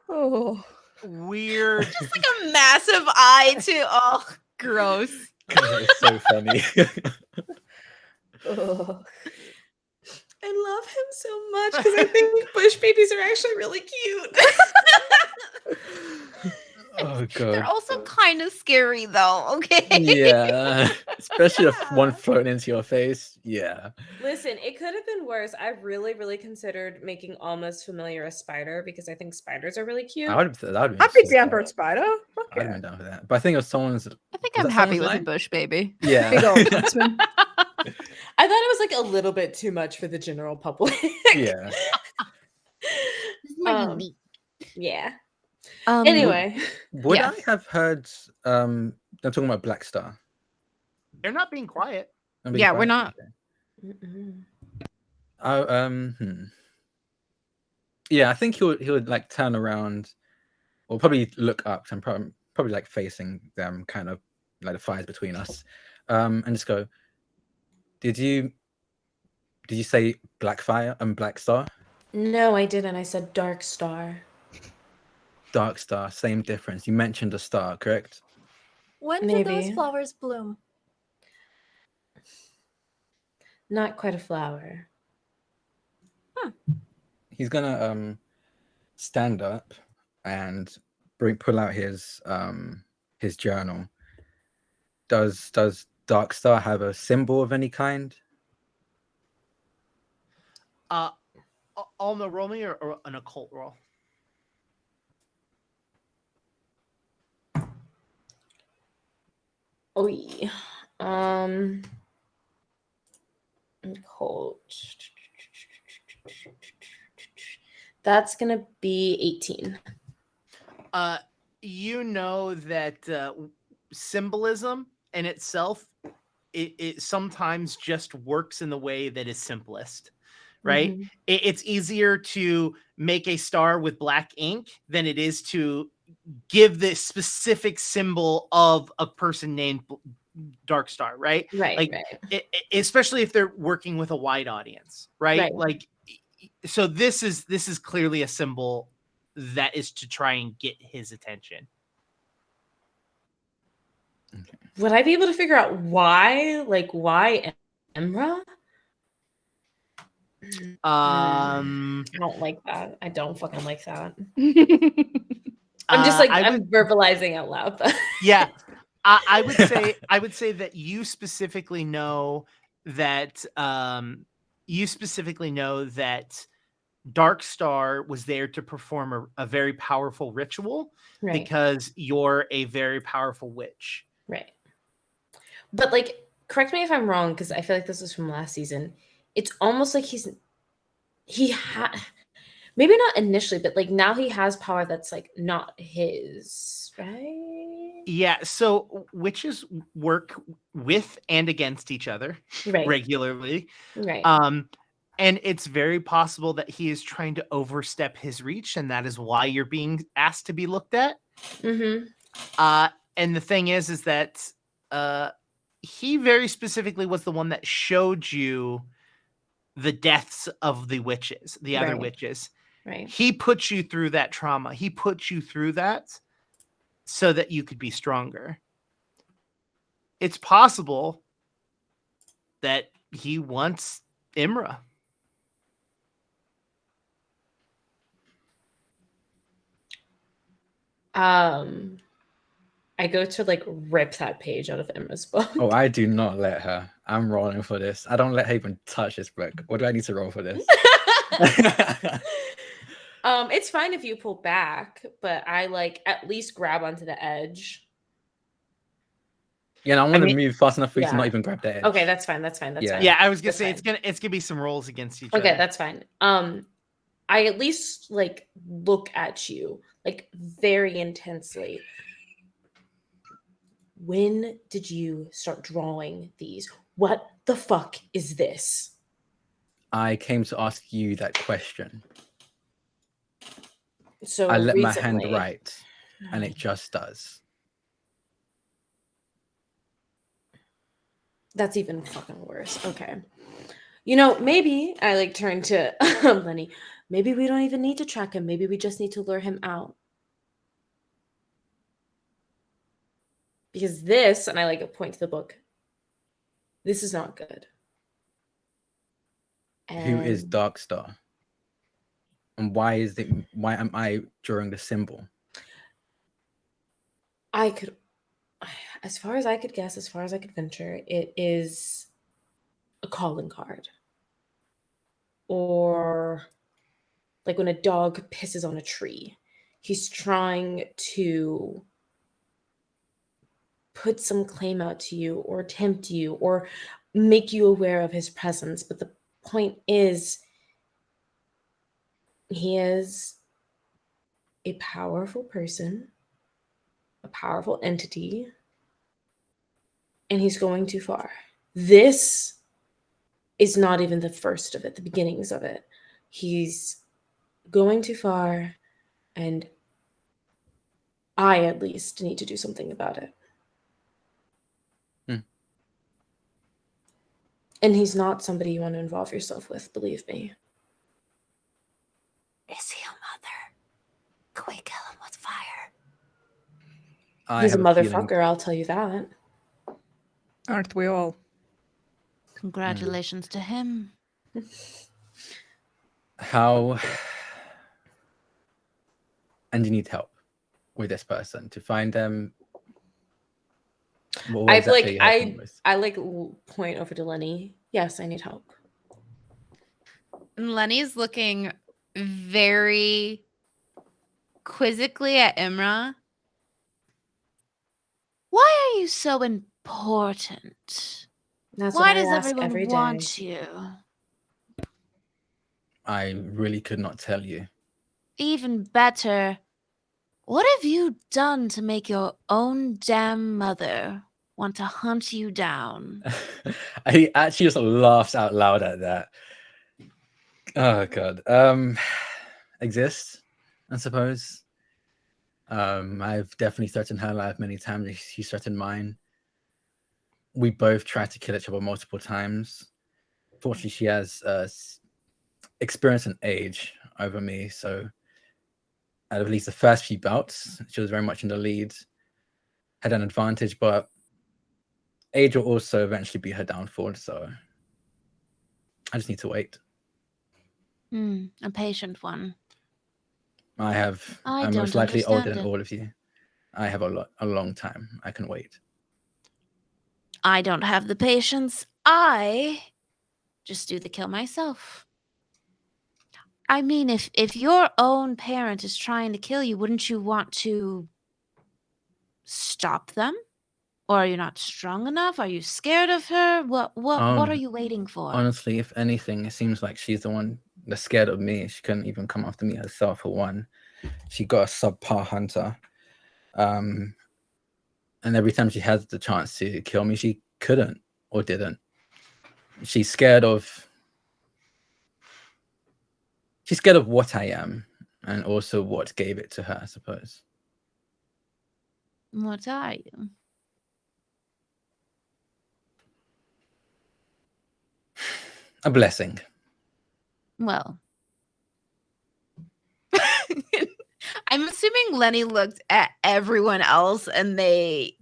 weird. Just like a massive eye too. Oh, gross. It's so funny. I love him so much because I think bush babies are actually really cute. Oh They're god. also kind of scary though, okay? Yeah. Especially if one floating into your face. Yeah. Listen, it could have been worse. I really, really considered making Alma's familiar a spider because I think spiders are really cute. I'd be down for a spider. I'd have been down for that. But I think it was someone's. I think Was I'm that happy someone's with a line? bush baby. Yeah. Big old huntsman. I thought it was like a little bit too much for the general public. Yeah. Yeah. Um, Anyway, Would Yeah. I have heard they're talking about Black Star? They're not being quiet. I'm being Yeah, we're quiet? not. Okay. Yeah, I think he would like turn around or probably look up and probably like facing them, kind of like the fires between us, and just go, Did you say Blackfire and Black Star? no, I didn't. I said Dark Star. Dark Star, same difference. You mentioned a star, correct? When do those Maybe. flowers bloom? Not quite a flower. He's gonna stand up and pull out his journal. Does Dark Star have a symbol of any kind? Alma, roll me or an occult roll. Oh yeah. Cold. That's gonna be 18. You know that symbolism in itself, it sometimes just works in the way that is simplest, right? Mhm. It's easier to make a star with black ink than it is to give the specific symbol of a person named Dark Star, right? Right, Like, right. especially if they're working with a wide audience, right? Right. Like, so this is clearly a symbol that is to try and get his attention. Would I be able to figure out why? Like, why Emra? I don't like that. I don't fucking like that. I'm just like, I'm verbalizing out loud. Yeah. I would say that you specifically know that Dark Star was there to perform a very powerful ritual Right. because you're a very powerful witch. Right. But like, correct me if I'm wrong, because I feel like this is from last season. It's almost like maybe not initially, but like now he has power that's like not his, right? Yeah, so witches work with and against each other regularly. Right. And it's very possible that he is trying to overstep his reach, and that is why you're being asked to be looked at. Mm-hmm. And the thing is that he very specifically was the one that showed you the deaths of the witches, the other witches. Right. He put you through that trauma. He put you through that so that you could be stronger. It's possible that he wants Imra. I go to like rip that page out of Emma's book. Oh, I do not let her. I'm rolling for this. I don't let her even touch this book. What do I need to roll for this? It's fine if you pull back, but I like at least grab onto the edge. Yeah, I want to move fast enough for you to not even grab the edge. Okay, that's fine. That's fine. That's fine. Yeah, I was gonna That's say fine. it's gonna be some rolls against each other. Okay, that's fine. I at least like look at you like very intensely. when did you start drawing these? What the fuck is this? I came to ask you that question. So I let my hand recently- write, and it just does. That's even fucking worse. Okay. You know, maybe I like turn to Lenny. Maybe we don't even need to track him. Maybe we just need to lure him out. Because this, and I like point to the book, this is not good. Who is And Darkstar? And why am I drawing the symbol? I could, as far as I could guess, as far as I could venture, it is a calling card. Or like when a dog pisses on a tree, he's trying to put some claim out to you or tempt you or make you aware of his presence. But the point is, he is a powerful person, a powerful entity, and he's going too far. This is not even the first of it, the beginnings of it. He's going too far, and I at least need to do something about it. And he's not somebody you want to involve yourself with, believe me. Is he a mother? Can we kill him with fire? He's a have motherfucker, feeling- I'll tell you that. Aren't we all? Congratulations to him. How? And you need help with this person to find them. What I exactly like are you helping with? I like point over to Lenny. Yes, I need help. And Lenny's looking very quizzically at Imra. Why are you so important? That's Why what I does ask everyone every day. want you? I really could not tell you. Even better, what have you done to make your own damn mother want to hunt you down? He actually just laughs out loud at that. Oh god. Exists, I suppose. I've definitely threatened her life many times. She's threatened mine. We both tried to kill each other multiple times. Fortunately, she has experience and age over me, so at least the first few bouts, she was very much in the lead, had an advantage, but age will also eventually be her downfall, so I just need to wait. A patient one. I'm don't most likely older understand than it. all of you. I have a long time. I can wait. I don't have the patience. I just do the kill myself. I mean, if your own parent is trying to kill you, wouldn't you want to stop them? Or are you not strong enough? Are you scared of her? What are you waiting for? Honestly, if anything, it seems like she's the one that's scared of me. She couldn't even come after me herself, for one. She got a subpar hunter. And every time she had the chance to kill me, she couldn't or didn't. She's scared of what I am and also what gave it to her, I suppose. What are you? A blessing. Well, I'm assuming Lenny looked at everyone else and they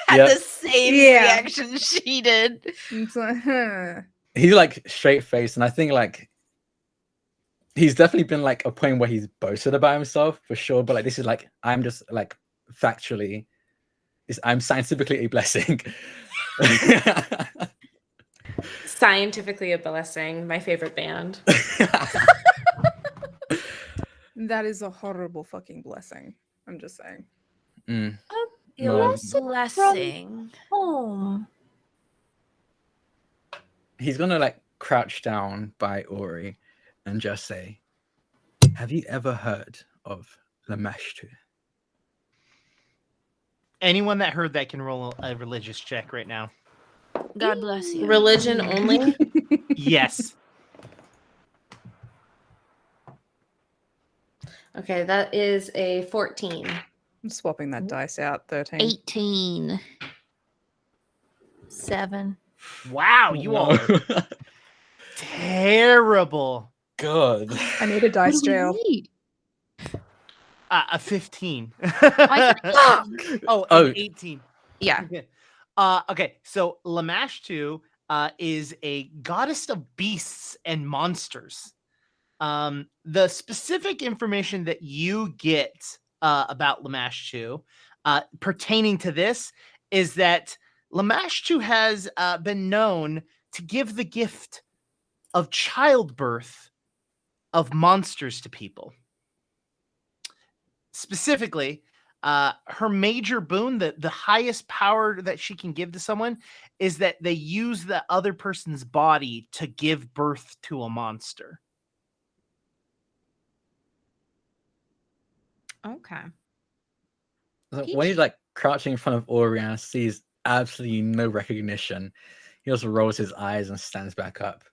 had Yep. the same Yeah. reaction she did. It's like, huh. He's like straight faced, and I think like he's definitely been like a point where he's boasted about himself for sure. But like this is like I'm just like factually, I'm scientifically a blessing. Scientifically a blessing, my favorite band. That is a horrible fucking blessing. I'm just saying. Mm. Your Blessing. home. He's gonna like crouch down by Ori and just say, "Have you ever heard of Lamashtu?" Anyone that heard that can roll a religious check right now. God bless you. Religion only. Yes. Okay, that is a 14. I'm swapping that dice out. 13. 18. 7. Wow, you all are terrible. God. I need a dice jail. A 15. Fuck. Oh, Oh. an 18. Yeah. Okay, so Lamash 2 is a goddess of beasts and monsters. The specific information that you get about Lamash 2 pertaining to this is that Lamash 2 has been known to give the gift of childbirth of monsters to people. Specifically, her major boon, the highest power that she can give to someone, is that they use the other person's body to give birth to a monster. Okay. When he's like crouching in front of Oriana, sees absolutely no recognition. He just rolls his eyes and stands back up.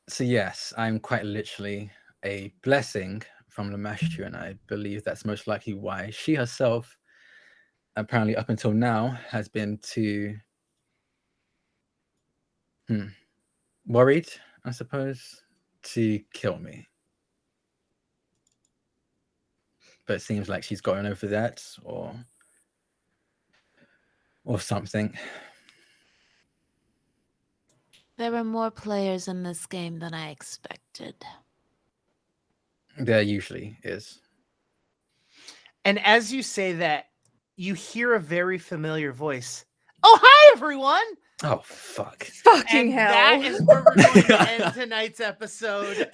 So yes, I'm quite literally a blessing from Lamashtu, and I believe that's most likely why she herself, apparently up until now, has been too worried, I suppose, to kill me. But it seems like she's gotten over that, or something. There are more players in this game than I expected. There usually is. And as you say that, you hear a very familiar voice. Oh, hi, everyone! Oh, fuck. Fucking And hell. that is where we're going to end tonight's episode.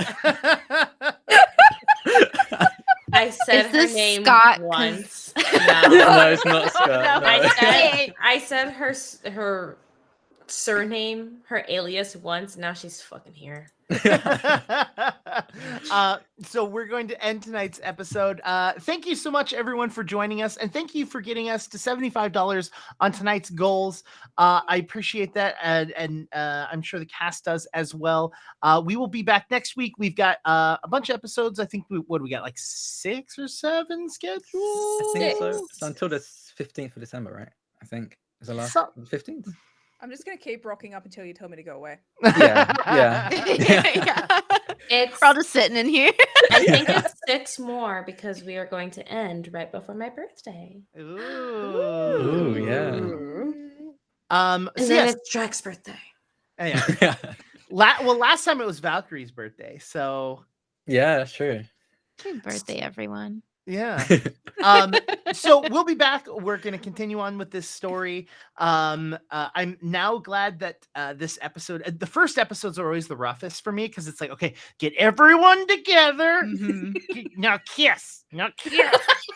I said Is her this name Scott? once. No, it's not Scott. No, No. I said her surname, her alias once. Now she's fucking here. So we're going to end tonight's episode. Thank you so much, everyone, for joining us, and thank you for getting us to $75 on tonight's goals. I appreciate that, and I'm sure the cast does as well. We will be back next week. We've got a bunch of episodes. I think we got like 6 or 7 scheduled. I think so. It's until the 15th of December, right? I think is the last 15th. I'm just gonna keep rocking up until you tell me to go away. Yeah. It's We're all just sitting in here. I think it's 6 more because we are going to end right before my birthday. Ooh, yeah. And So then yes, it's Drake's birthday. yeah. Last time it was Valkyrie's birthday, so Yeah, that's true. Happy birthday, everyone. yeah. So we'll be back. We're going to continue on with this story. I'm now glad that this episode, the first episodes are always the roughest for me because it's like, okay, get everyone together. Now kiss.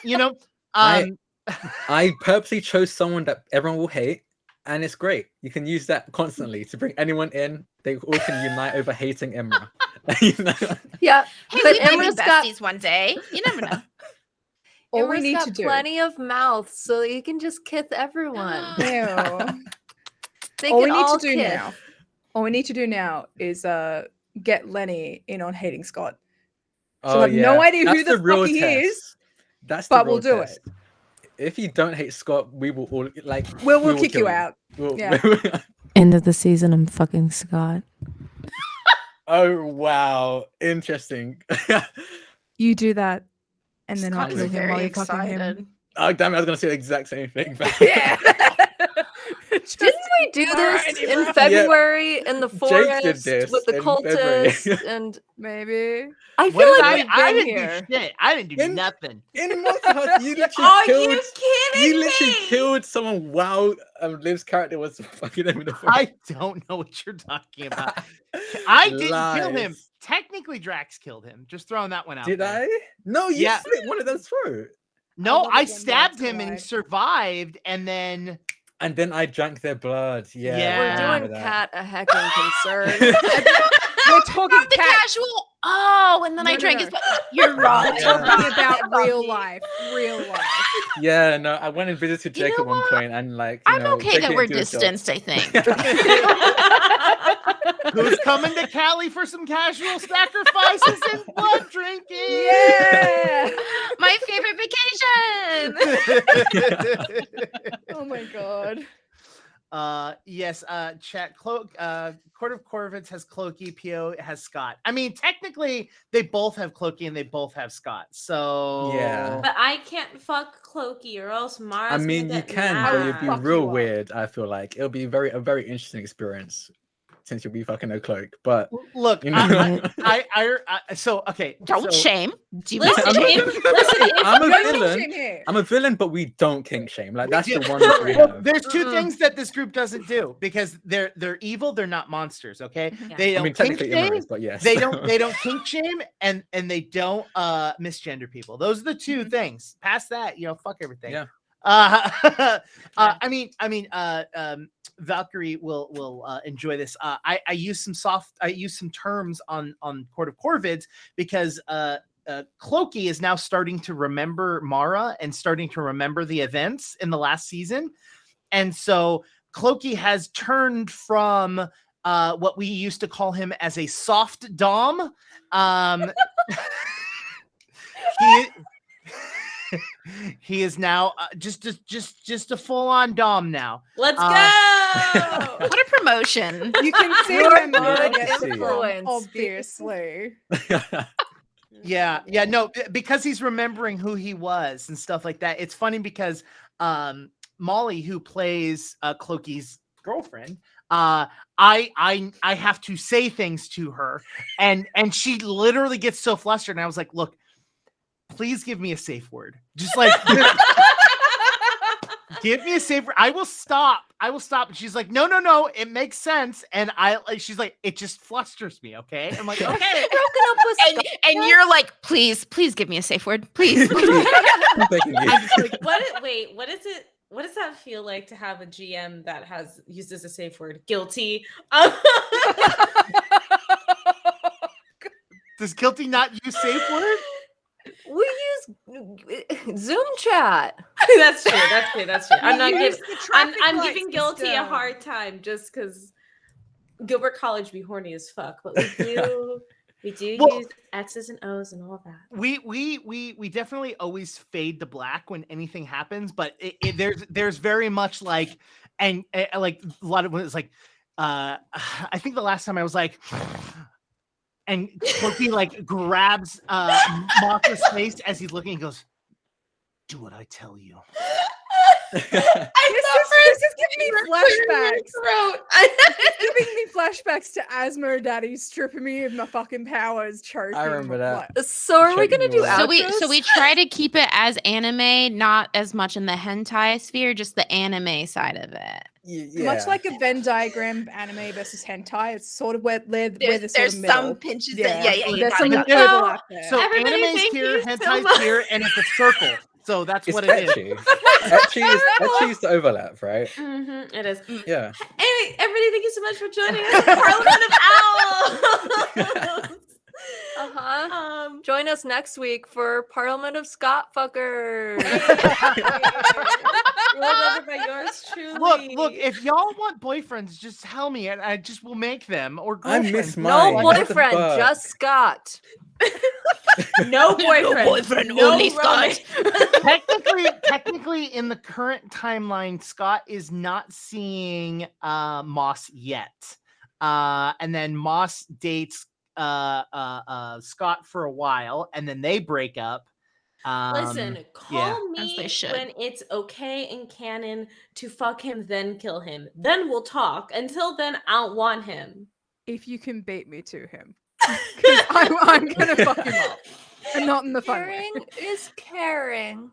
You know, I purposely chose someone that everyone will hate, and it's great. You can use that constantly to bring anyone in. They all can unite over hating Imra. You know? Yeah, Hey, but we might be Emra's got besties one day. You never know. All we Emra's need got to do. plenty of mouths, so you can just kiss everyone. Ew. They All we can need all to do kiss. now. All we need to do now is get Lenny in on hating Scott. She'll have no idea who the real fuck he test. is, That's but the we'll real do test. If you don't hate Scott, we will all like. We'll kick you out. We'll- Yeah. End of the season, I'm fucking Scott. Oh wow, interesting. You do that, and then I'll Scott kill was him while very you're fucking him. excited. Oh damn it, I was gonna say the exact same thing. But Yeah. Didn't we do this in February in the Jake forest did this with the in February. cultists? And Maybe. I what feel did like we've I been didn't here. do shit. I didn't do In- nothing. in Monster Hunter, you literally Are killed. you kidding You literally me? killed someone while Liv's character was fucking him in the forest. I don't know what you're talking about. I didn't kill him. Lies. Technically, Drax killed him. Just throwing that one out. Did there. I? No, you Yeah. slit one of them's throat. No, love I it when stabbed Drax him and he lied. survived, and then And then I drank their blood. Yeah. Yeah. We're I remember doing that. Cat a hecking concern. We're talking the casual. Oh, and then I drank his. You're right. We're talking about real life. Yeah, no, I went and visited You Jake know at one what? point, and like, I'm okay Jake that didn't we're do his job. distanced, I think. Who's coming to Cali for some casual sacrifices and blood drinking? Yeah. My favorite vacation. Oh my god. Yes, chat Court of Corvids has Clokey, PO has Scott. I mean, technically they both have Clokey and they both have Scott. So Yeah. But I can't fuck Clokey or else Mara's I mean, gonna you get can, mad. but it'd be Fuck real you up. weird. I feel like it'll be a very interesting experience since you'll be fucking a cloak. But look, you know, so okay. Don't so, shame. Do you Listen, listen? I'm a No villain. shame here. I'm a villain, but we don't kink shame. Like that's the Yeah. one that we Well, have. there's two things that this group doesn't do because they're evil. They're not monsters. Okay, Yeah. they I don't mean, kink technically, Imra shame. is, but yes, They don't kink shame and they don't misgender people. Those are the two things. Past that, fuck everything. Yeah. I mean, Valkyrie will enjoy this. I use some terms on Court of Corvids because Clokey is now starting to remember Mara and starting to remember the events in the last season, and so Clokey has turned from what we used to call him as a soft dom. He is now just a full-on dom now. Let's go. What a promotion. You can see where Mara good gets it from, influence. obviously. Yeah, no, because he's remembering who he was and stuff like that. It's funny because Molly, who plays Clokey's girlfriend, I have to say things to her, and she literally gets so flustered. And I was like, look, please give me a safe word. Just like give me a safe word. I will stop. And she's like, no, it makes sense. And she's like, it just flusters me. Okay. I'm like, okay. Broken up with And you're like, please give me a safe word. Please. I'm thanking you. What is it? What does that feel like to have a GM that has uses a safe word? Guilty. Does guilty not use safe word? We use Zoom chat. That's true. I'm not use giving. the traffic I'm lights giving and Guilty a stuff. hard time just because Gilbert College be horny as fuck, but we do Well- use X's and O's and all that. We definitely always fade to black when anything happens, but there's very much like and like a lot of when it's like I think the last time I was like and Clokey like grabs Mothra's face as he's looking and goes, do what I tell you. This is giving me flashbacks. Giving me flashbacks to Asthma Daddy stripping me of my fucking powers, choking. I remember that. So are we gonna do Choking outros? So we try to keep it as anime, not as much in the hentai sphere, just the anime side of it. Yeah. Much like a Venn diagram of anime versus hentai, it's sort of where the sort There's of middle. some pinches Yeah, that you there's gotta some go. Yeah. overlap there. So Everybody, anime's thank here, you so hentai's much. here, and it's a circle. So that's It's what it is. etchy. Etchy is the overlap, right? Mm-hmm, it is. Yeah. Anyway, everybody, thank you so much for joining us. Parliament of Owls. Join us next week for Parliament of Scott Fuckers. Ruled over by yours truly. Look, if y'all want boyfriends, just tell me and I just will make them or I girlfriends. miss No mine. What the boyfriend, fuck? just Scott. No boyfriend. boyfriend, no only Scott. Technically, in the current timeline, Scott is not seeing Moss yet. And then Moss dates Scott for a while, and then they break up. Listen, call As they me should. when it's okay in canon to fuck him, then kill him. Then we'll talk. Until then, I don't want him. If you can beat me to him. 'Cause I'm gonna fuck him up. And not in the fun way. Caring is caring.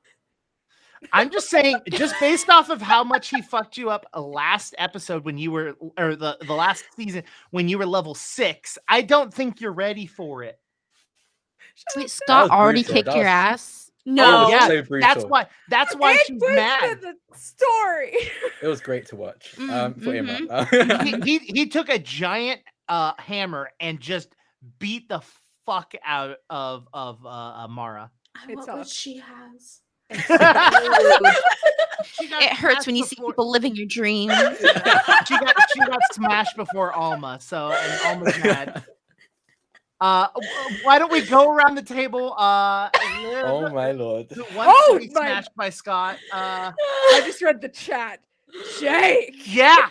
I'm just saying, just based off of how much he fucked you up last episode when you were, or the last season when you were level 6, I don't think you're ready for it. Wait, That Scott was already brutal. kicked That your was- ass? No. Oh, yeah, so brutal. that's why It she's was mad. the story. It was great to watch. For Mhm. Imra. He took a giant hammer and just beat the fuck out of Mara. I want what she has. It hurts when you see people living your dream. She got smashed before Alma, and Alma's mad. Why don't we go around the table? Liv, Oh my lord! Once to be smashed by Scott. I just read the chat. Jake. Yeah.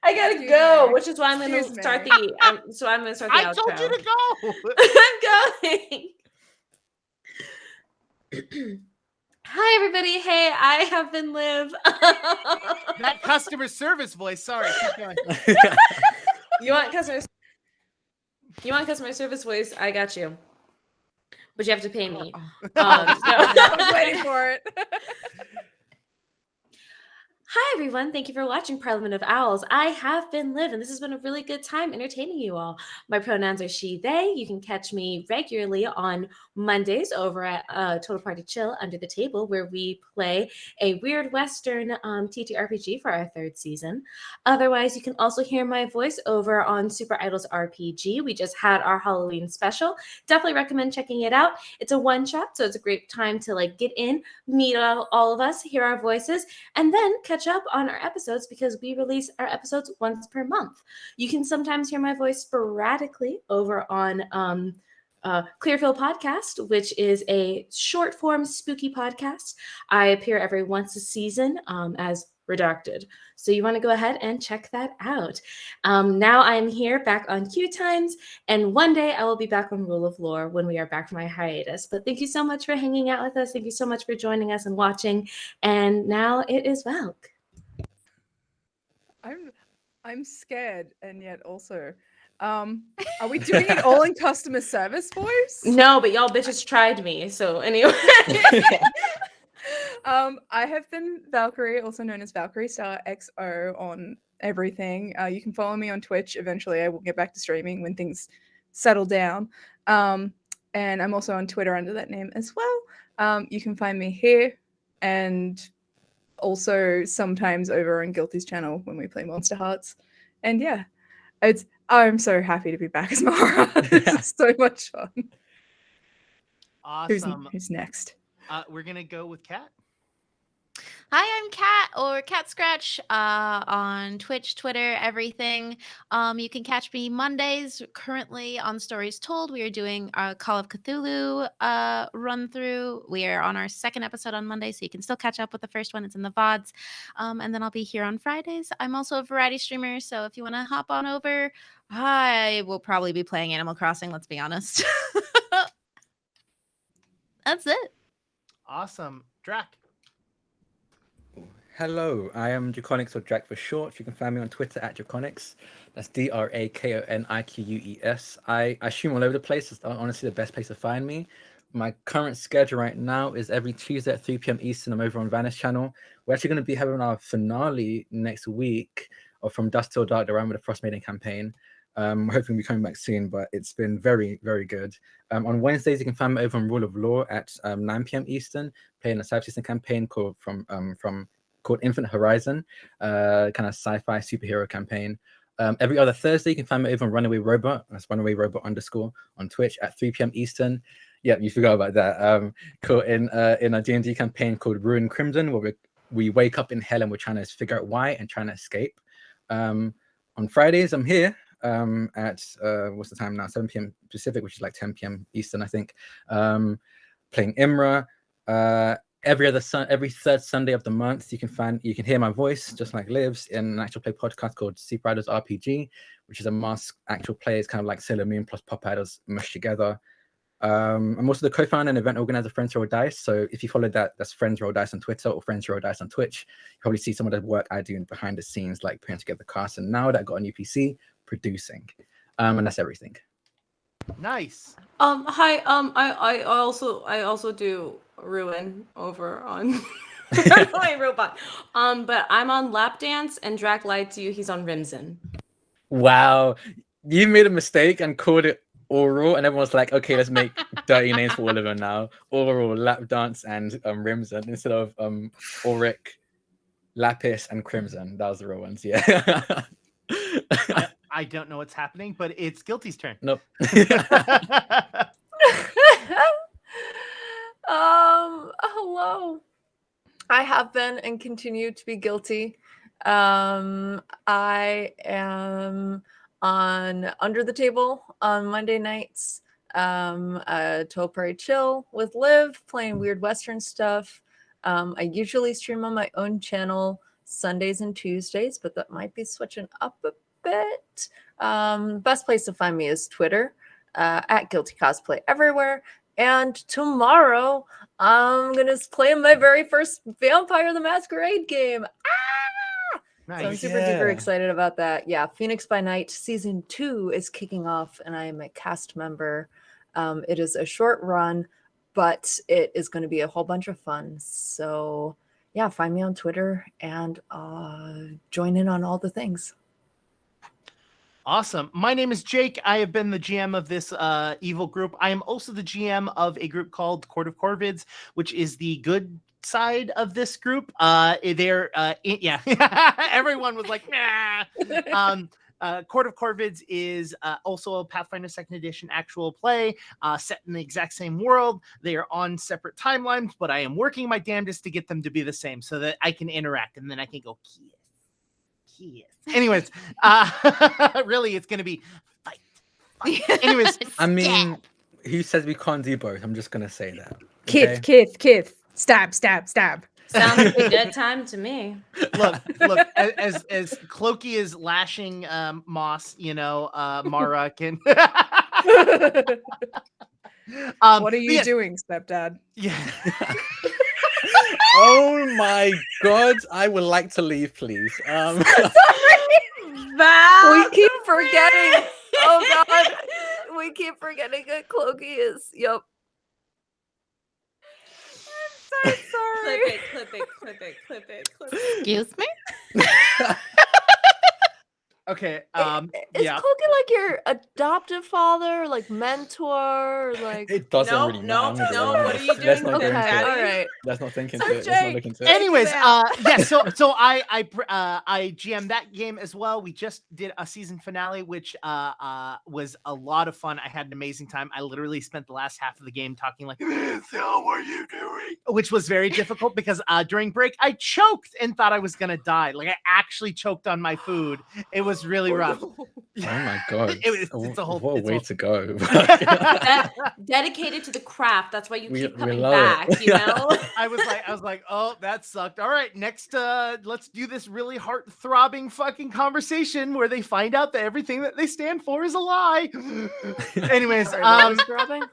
I gotta go, which is why I'm gonna start the. So I'm gonna start the I outro. told you to I'm going. Hi everybody. Hey, I have been Liv. That customer service voice. Sorry, keep going. You want customer service voice? I got you. But you have to pay me. I'm waiting for it. Hi, everyone. Thank you for watching Parliament of Owls. I have been Liv, and this has been a really good time entertaining you all. My pronouns are she, they. You can catch me regularly on Mondays over at Total Party Chill Under the Table, where we play a Weird Western TTRPG for our 3rd season. Otherwise, you can also hear my voice over on Super Idols RPG. We just had our Halloween special. Definitely recommend checking it out. It's a one-shot, so it's a great time to get in, meet all of us, hear our voices, and then catch up on our episodes because we release our episodes once per month. You can sometimes hear my voice sporadically over on Clearfield Podcast, which is a short form spooky podcast. I appear every once a season as Redacted. So you want to go ahead and check that out. Now I'm here back on QueueTimes, and one day I will be back on Rule of Lore when we are back from my hiatus. But thank you so much for hanging out with us. Thank you so much for joining us and watching. And now it is Valk. I'm scared, and yet also, are we doing it all in customer service voice? No, but y'all bitches tried me. So anyway. I have been Valkyrie, also known as Valkyrie Star XO on everything. You can follow me on Twitch. Eventually, I will get back to streaming when things settle down. And I'm also on Twitter under that name as well. You can find me here and also sometimes over on Guilty's channel when we play Monster Hearts. And yeah, I'm so happy to be back as Mara. This is so much fun. Awesome. Who's next? We're gonna go with Kat. Hi, I'm Kat or Cat Scratch on Twitch, Twitter, everything. You can catch me Mondays currently on Stories Told. We are doing a Call of Cthulhu run through. We are on our 2nd episode on Monday, so you can still catch up with the first one. It's in the VODs. And then I'll be here on Fridays. I'm also a variety streamer, so if you want to hop on over, I will probably be playing Animal Crossing, let's be honest. That's it. Awesome. Drac. Hello, I am Draconics or Drac for short. You can find me on Twitter at Draconics. That's DRAKONIQUES. I stream all over the place. It's honestly the best place to find me. My current schedule right now is every Tuesday at 3 p.m. Eastern. I'm over on Vanish channel. We're actually going to be having our finale next week From Dusk Till Dark, the Rime with the Frost Maiden campaign. We're hoping we'll be coming back soon, but it's been very, very good. On Wednesdays, you can find me over on Rule of Law at 9 p.m. Eastern, playing a South Eastern campaign called Infinite Horizon, kind of sci-fi superhero campaign. Every other Thursday, you can find me over on Runaway Robot. That's Runaway Robot _ on Twitch at 3 p.m. Eastern. Yeah, you forgot about that. In a D&D campaign called Ruin Crimson, where we wake up in hell and we're trying to figure out why and trying to escape. On Fridays, I'm here at what's the time now? 7 p.m. Pacific, which is like 10 p.m. Eastern, I think. Playing Imra. Every 3rd Sunday of the month, you can hear my voice, just like Liv's, in an actual play podcast called Super Idols RPG, which is a masked actual play. It's kind of like Sailor Moon plus Pop Idols meshed together. I'm also the co-founder and event organizer of Friends Roll Dice. So if you follow that's Friends Roll Dice on Twitter or Friends Roll Dice on Twitch, you probably see some of the work I do behind the scenes, like putting together casts. And now that I got a new PC, producing. And that's everything. Nice. Hi. I also do Ruin over on Runaway Robot. But I'm on Lap Dance, and Drac lied to you. He's on Rimson. Wow, you made a mistake and called it Oral, and everyone's like, okay, let's make dirty names for all of them now. Oral, Lap Dance, and Rimson instead of Auric. Lapis and Crimson. That was the real ones. Yeah. I don't know what's happening, but it's Guilty's turn. Nope. Hello. I have been and continue to be guilty. I am on Under the Table on Monday nights. Topari Chill with Liv, playing weird Western stuff. I usually stream on my own channel Sundays and Tuesdays, but that might be switching up a bit. Best place to find me is Twitter, at Guilty Cosplay everywhere. And tomorrow, I'm going to play my very first Vampire the Masquerade game. Nice. So I'm super duper excited about that. Yeah, Phoenix by Night Season 2 is kicking off, and I am a cast member. It is a short run, but it is going to be a whole bunch of fun. So yeah, find me on Twitter and join in on all the things. Awesome. My name is Jake. I have been the GM of this evil group. I am also the GM of a group called Court of Corvids, which is the good side of this group. They're yeah. Everyone was like, nah. Court of Corvids is also a Pathfinder 2nd Edition actual play set in the exact same world. They are on separate timelines, but I am working my damnedest to get them to be the same so that I can interact, and then I can go, kiss. Anyways, really, it's going to be fight. Anyways, I mean, who says we can't do both? I'm just going to say that. Kith. Stab. Sounds like a good time to me. Look, as Clokey is lashing Moss, Mara can. What are you doing, stepdad? Yeah. Oh my god, I would like to leave, please. We keep forgetting. Oh god, we keep forgetting that Clokey is. Yep. I'm so sorry. Clip it. Excuse me? Okay. Is Yeah. Clokey like your adoptive father, like mentor, or like? It doesn't No, really no, matter. no, what are you Let's doing not with go Okay, into Daddy? all it. right. Let's not think So into it. Let's Jake- not look into it. Anyways, Thank yeah, so I GM that game as well. We just did a season finale, which was a lot of fun. I had an amazing time. I literally spent the last half of the game talking like, "How are you doing?" Which was very difficult because during break I choked and thought I was gonna die. Like I actually choked on my food. It was really rough. Oh my god. It's a whole. What a it's way all- to go. Dedicated to the craft. That's why you We- keep we coming love back, it. you know? I was like, oh, that sucked. All right, next, let's do this really heart-throbbing fucking conversation where they find out that everything that they stand for is a lie. Anyways, Throbbing?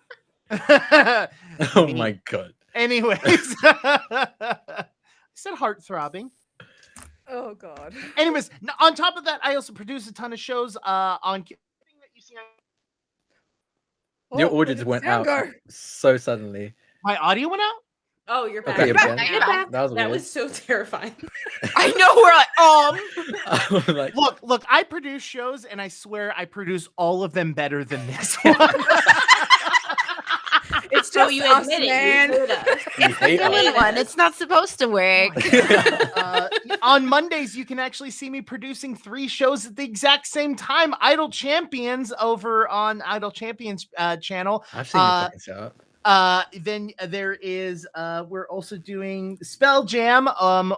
Oh my god. Anyways, I said heart-throbbing. Oh god. Anyways, on top of that, I also produce a ton of shows on. That you see on Your Oh, where audience did went sound out go? so suddenly. my audio went out. Oh, you're back. Okay, You're you're back back. now. That was That weird. was so terrifying. I know we're like, I was like, Look, I produce shows, and I swear I produce all of them better than this one. It's So just you us, admit it. man. You heard us. you hate us. Villain one. It's not supposed to work. On Mondays, you can actually see me producing 3 shows at the exact same time. Idle Champions over on Idle Champions channel. I've seen you fucking shut up. Then there is we're also doing Spell Jam,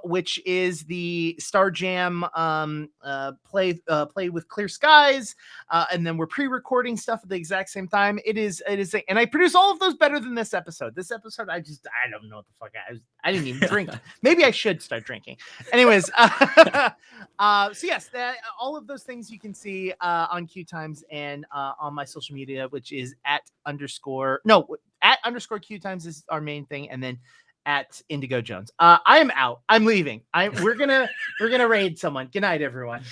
which is the Star Jam play with Clear Skies, and then we're pre-recording stuff at the exact same time. It is and I produce all of those better than this episode. This episode I don't know what the fuck I didn't even drink. Maybe I should start drinking. Anyways, so yes, all of those things you can see on QueueTimes and on my social media, which is at _QueueTimes is our main thing, and then at Indigo Jones. I am out. I'm leaving. We're gonna raid someone. Good night, everyone.